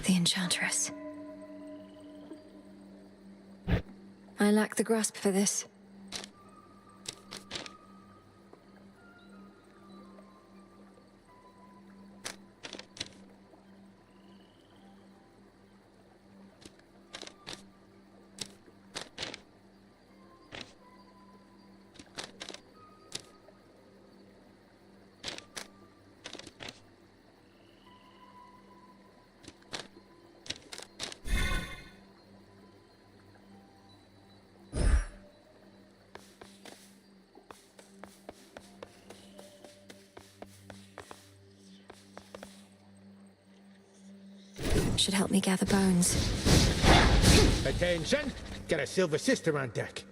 The Enchantress. I lack the grasp for this. Should help me gather bones.
Attention! Got a Silver Sister on deck.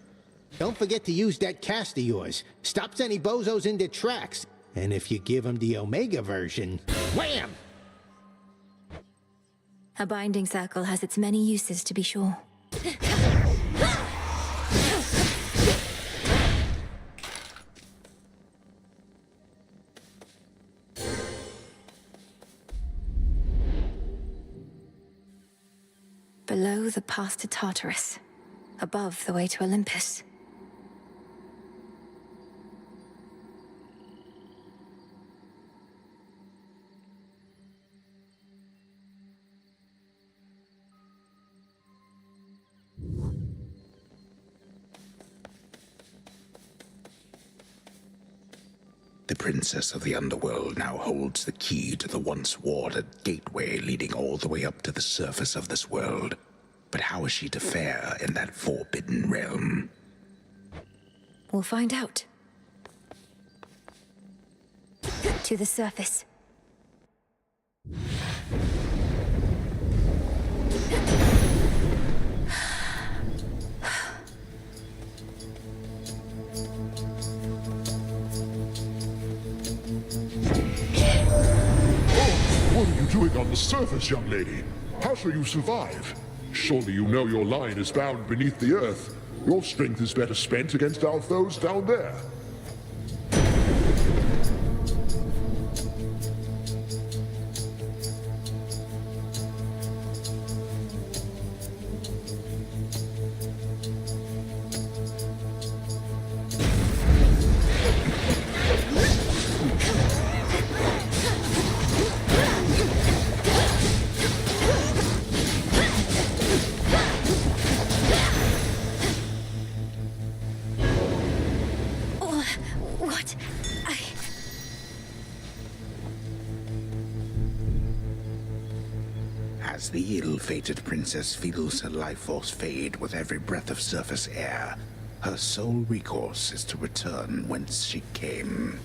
Don't forget to use that cast of yours. Stops any bozos in their tracks. And if you give him the Omega version, wham!
A binding circle has its many uses, to be sure. Below, the path to Tartarus. Above, the way to Olympus.
The princess of the underworld now holds the key to the once warded gateway leading all the way up to the surface of this world. But how is she to fare in that forbidden realm?
We'll find out. To the surface.
What are you doing on the surface, young lady? How shall you survive? Surely you know your line is bound beneath the earth. Your strength is better spent against our foes down there.
What?
As the ill-fated princess feels her life force fade with every breath of surface air, her sole recourse is to return whence she came.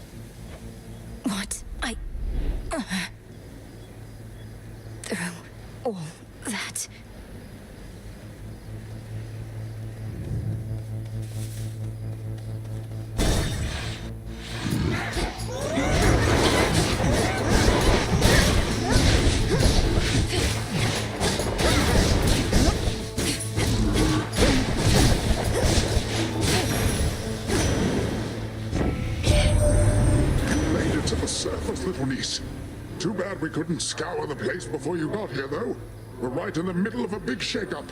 What? Through all that...
Surface, little niece. Too bad we couldn't scour the place before you got here, though. We're right in the middle of a big shakeup.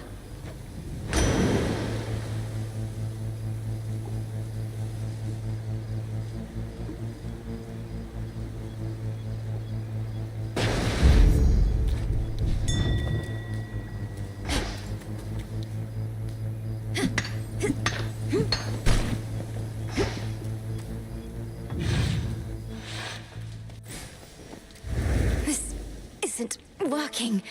Isn't working.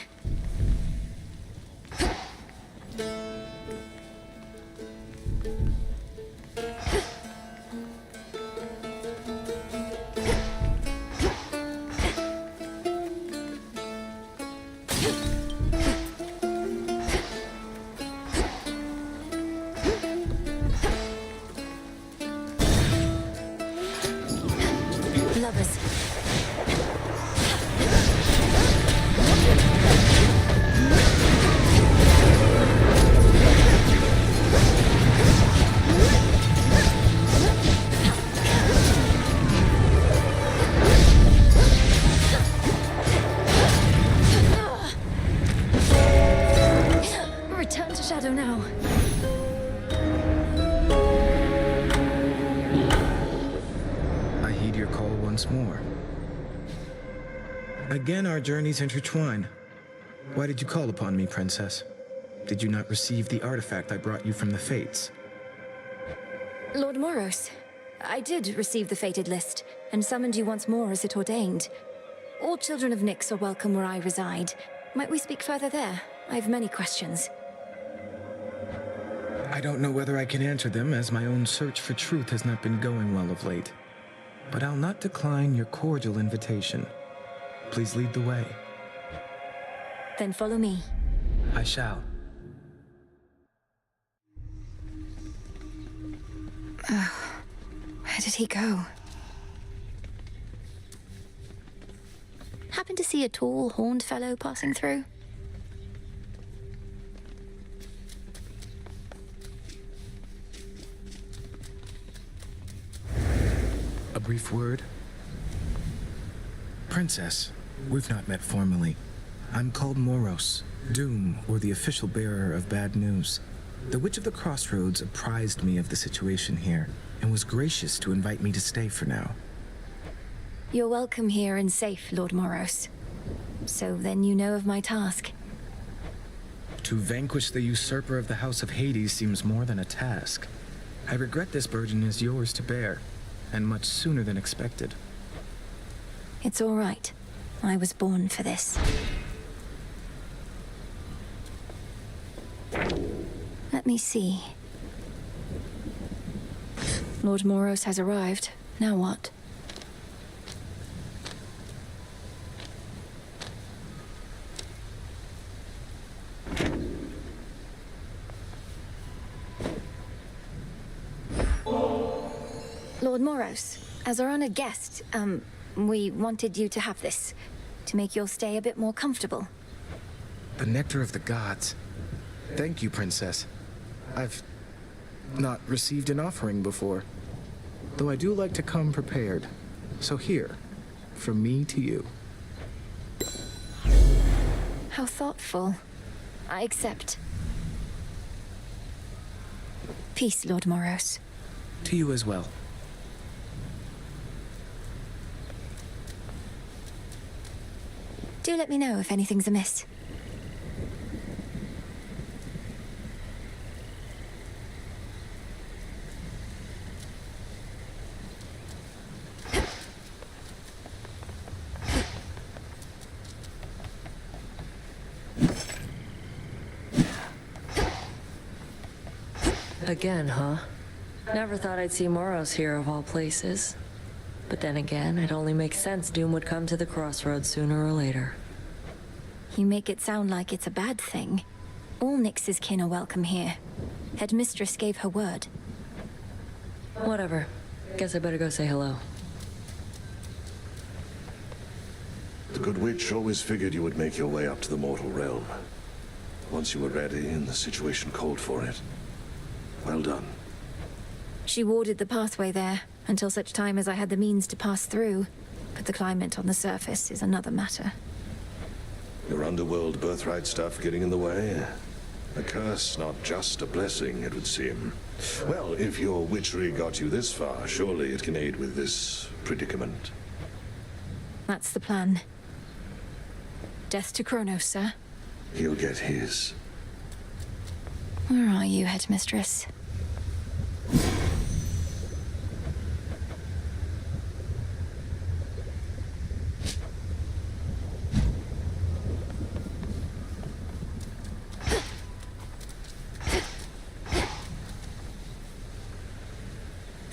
Lovers. Return to Shadow now.
I heed your call once more. Again, our journeys intertwine. Why did you call upon me, Princess? Did you not receive the artifact I brought you from the Fates?
Lord Moros, I did receive the fated list, and summoned you once more as it ordained. All children of Nyx are welcome where I reside. Might we speak further there? I have many questions.
I don't know whether I can answer them, as my own search for truth has not been going well of late. But I'll not decline your cordial invitation. Please lead the way.
Then follow me.
I shall.
Oh, where did he go? happen to see a tall, horned fellow passing through?
A brief word? Princess, we've not met formally. I'm called Moros, Doom, or the official bearer of bad news. The Witch of the Crossroads apprised me of the situation here, and was gracious to invite me to stay for now.
You're welcome here and safe, Lord Moros. So then you know of my task.
To vanquish the usurper of the House of Hades seems more than a task. I regret this burden is yours to bear, and much sooner than expected.
It's all right. I was born for this. Let me see. Lord Moros has arrived. Now what? Lord Moros, as our honored guest, we wanted you to have this, to make your stay a bit more comfortable.
The nectar of the gods. Thank you, Princess. I've not received an offering before, though I do like to come prepared. So here, from me to you.
How thoughtful. I accept. Peace, Lord Moros.
To you as well.
Do let me know if anything's amiss.
Again, huh? Never thought I'd see Moros here of all places. But then again, it only makes sense Doom would come to the crossroads sooner or later.
You make it sound like it's a bad thing. All Nyx's kin are welcome here. Headmistress gave her word.
Whatever. Guess I better go say hello.
The Good Witch always figured you would make your way up to the mortal realm. Once you were ready and the situation called for it. Well done.
She warded the pathway there, until such time as I had the means to pass through. But the climate on the surface is another matter.
Your underworld birthright stuff getting in the way? A curse, not just a blessing, it would seem. Well, if your witchery got you this far, surely it can aid with this predicament.
That's the plan. Death to Kronos, sir.
He'll get his.
Where are you, Headmistress?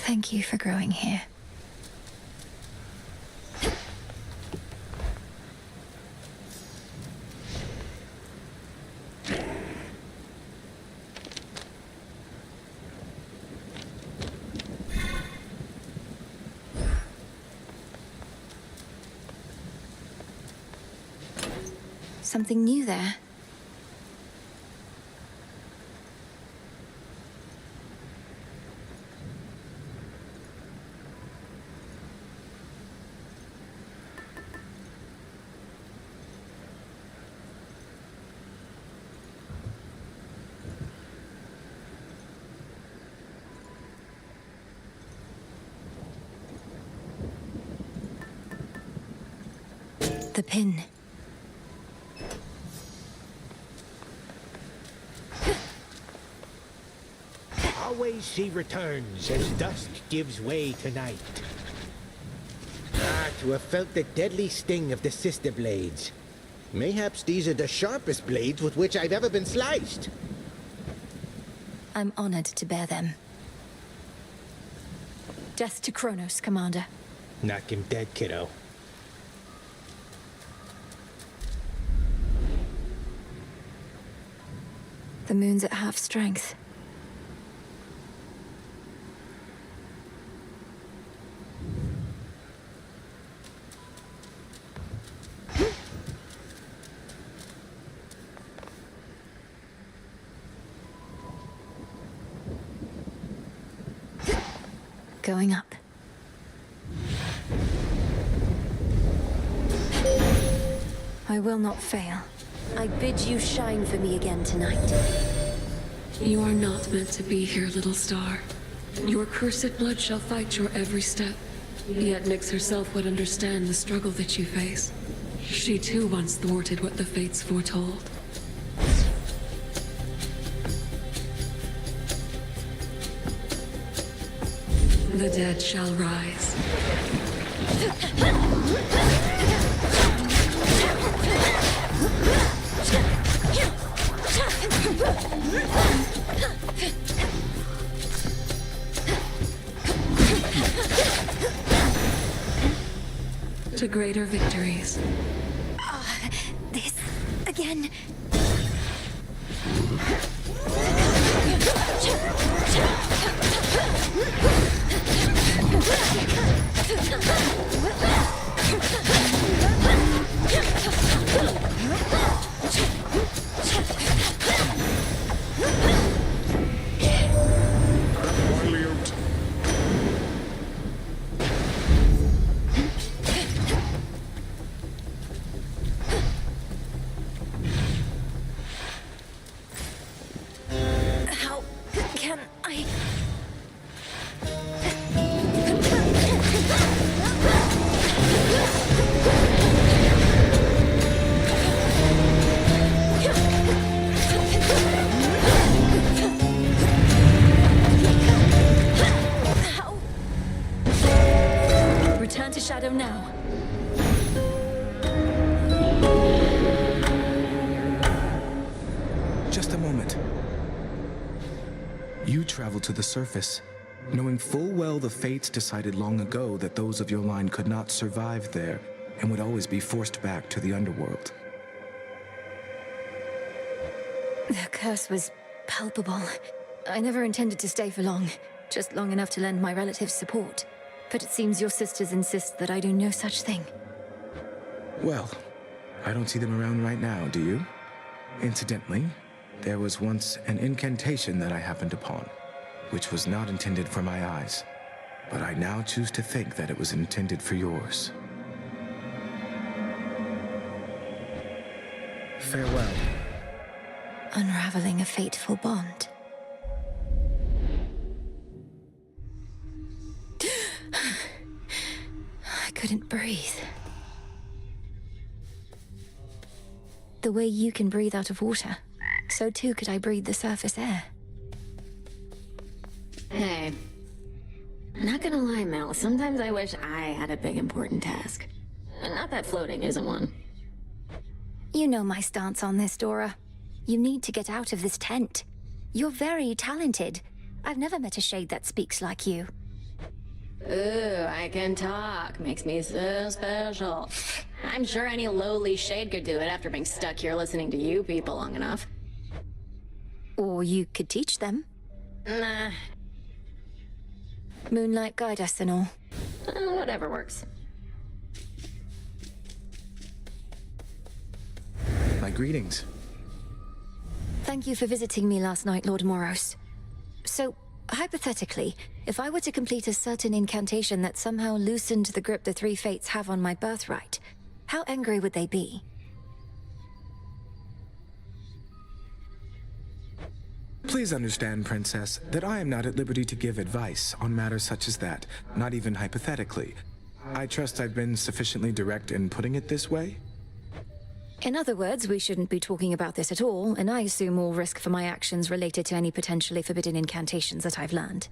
Thank you for growing here. Something new there. The pin.
Always she returns as dusk gives way to night. Ah, to have felt the deadly sting of the sister blades. Mayhaps these are the sharpest blades with which I've ever been sliced.
I'm honored to bear them. Death to Kronos, Commander.
Knock him dead, kiddo.
The moon's at half strength. going up. I will not fail. I bid you shine for me again tonight.
You are not meant to be here, little star. Your cursed blood shall fight your every step. Yet Nyx herself would understand the struggle that you face. She too once thwarted what the fates foretold. The dead shall rise. To greater victories.
This again. How can I? Return to Shadow now.
Just a moment. You travel to the surface, knowing full well the fates decided long ago that those of your line could not survive there and would always be forced back to the underworld.
The curse was palpable. I never intended to stay for long, just long enough to lend my relatives support. But it seems your sisters insist that I do no such thing.
Well, I don't see them around right now, do you? Incidentally, there was once an incantation that I happened upon, which was not intended for my eyes, but I now choose to think that it was intended for yours. Farewell.
Unraveling a fateful bond. I couldn't breathe. The way you can breathe out of water, so too could I breathe the surface air.
Hey. Not gonna lie, Mel, sometimes I wish I had a big important task. Not that floating isn't one.
You know my stance on this, Dora. You need to get out of this tent. You're very talented. I've never met a shade that speaks like you.
Ooh, I can talk. Makes me so special. I'm sure any lowly shade could do it after being stuck here listening to you people long enough.
Or you could teach them.
Nah.
Moonlight guide us and all.
Whatever works.
My greetings.
Thank you for visiting me last night, Lord Moros. So, hypothetically, if I were to complete a certain incantation that somehow loosened the grip the three fates have on my birthright, how angry would they be?
Please understand, Princess, that I am not at liberty to give advice on matters such as that, not even hypothetically. I trust I've been sufficiently direct in putting it this way?
In other words, we shouldn't be talking about this at all, and I assume all risk for my actions related to any potentially forbidden incantations that I've learned.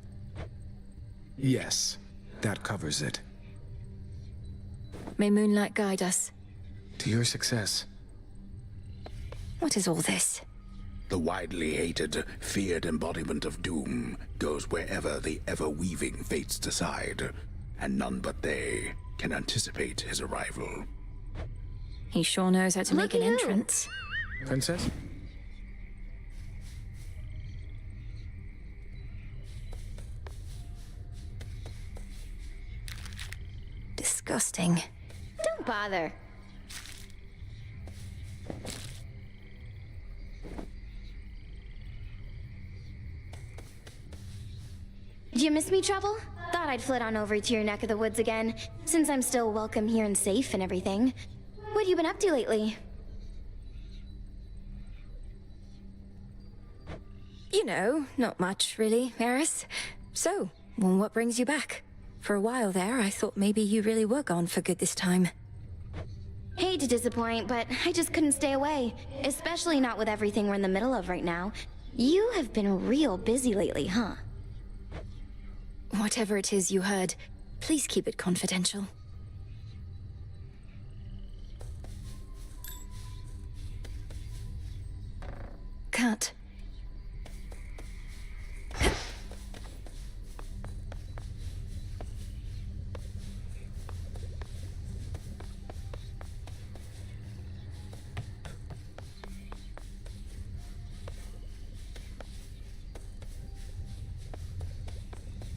Yes, that covers it.
May Moonlight guide us.
To your success.
What is all this?
The widely hated, feared embodiment of doom goes wherever the ever-weaving fates decide, and none but they can anticipate his arrival.
He sure knows how to make an entrance.
Princess?
Disgusting.
Don't bother. Did you miss me, Trouble? Thought
thought I'd flit on over to your neck of the woods again, since I'm still welcome here and safe and everything. What have you been up to lately?
You know, not much, really, Eris. So, well, what brings you back? For a while there, I thought maybe you really were gone for good this time.
Hate to disappoint, but I just couldn't stay away. Especially not with everything we're in the middle of right now. You have been real busy lately, huh?
Whatever it is you heard, please keep it confidential. Cut.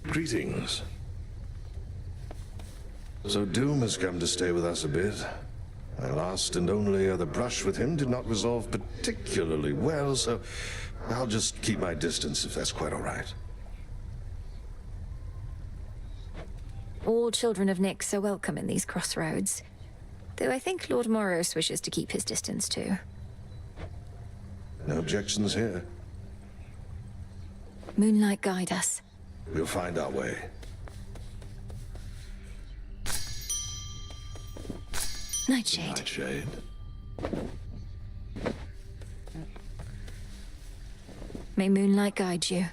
Greetings. So Doom has come to stay with us a bit. My last and only other brush with him did not resolve particularly well, so I'll just keep my distance if that's quite all right.
All children of Nyx are welcome in these crossroads. Though I think Lord Moros wishes to keep his distance too.
No objections here.
Moonlight guide us.
We'll find our way.
Nightshade.
Nightshade.
May moonlight guide you.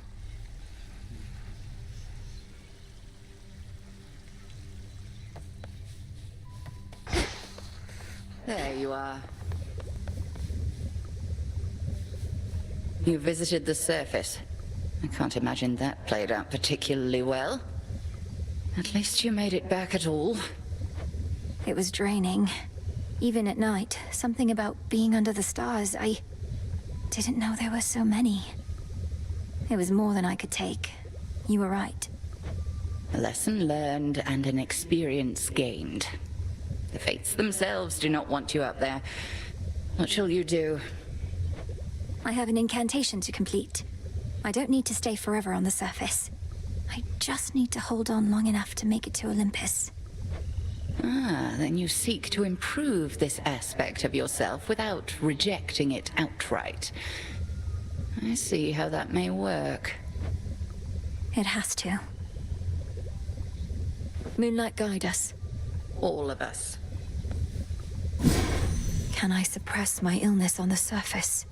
There you are. You visited the surface. I can't imagine that played out particularly well. At least you made it back at all.
It was draining. Even at night, something about being under the stars, I didn't know there were so many. It was more than I could take. You were right.
A lesson learned and an experience gained. The Fates themselves do not want you up there. What shall you do?
I have an incantation to complete. I don't need to stay forever on the surface. I just need to hold on long enough to make it to Olympus.
Ah, then you seek to improve this aspect of yourself without rejecting it outright. I see how that may work.
It has to. Moonlight guide us.
All of us.
Can I suppress my illness on the surface?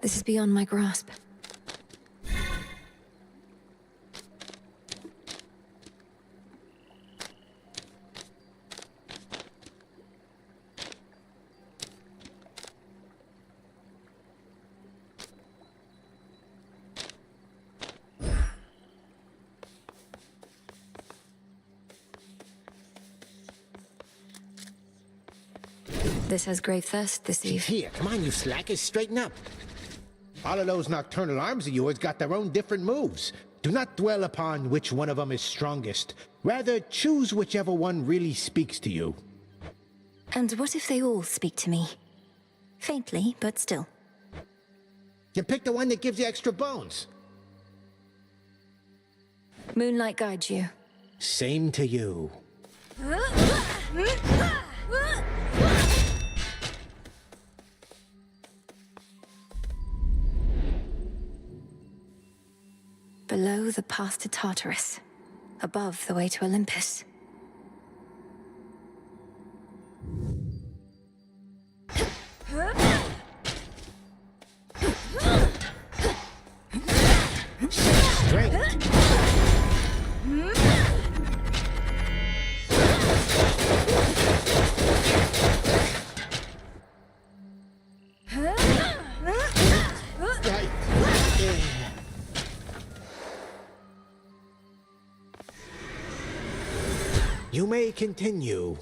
This is beyond my grasp. This has grave thirst this eve.
Here, come on, you slackers, straighten up. All of those nocturnal arms of yours got their own different moves. Do not dwell upon which one of them is strongest. Rather, choose whichever one really speaks to you.
And what if they all speak to me? Faintly, but still.
You pick the one that gives you extra bones.
Moonlight guides you.
Same to you.
Below the path to Tartarus. Above the way to Olympus.
Strength. You may continue.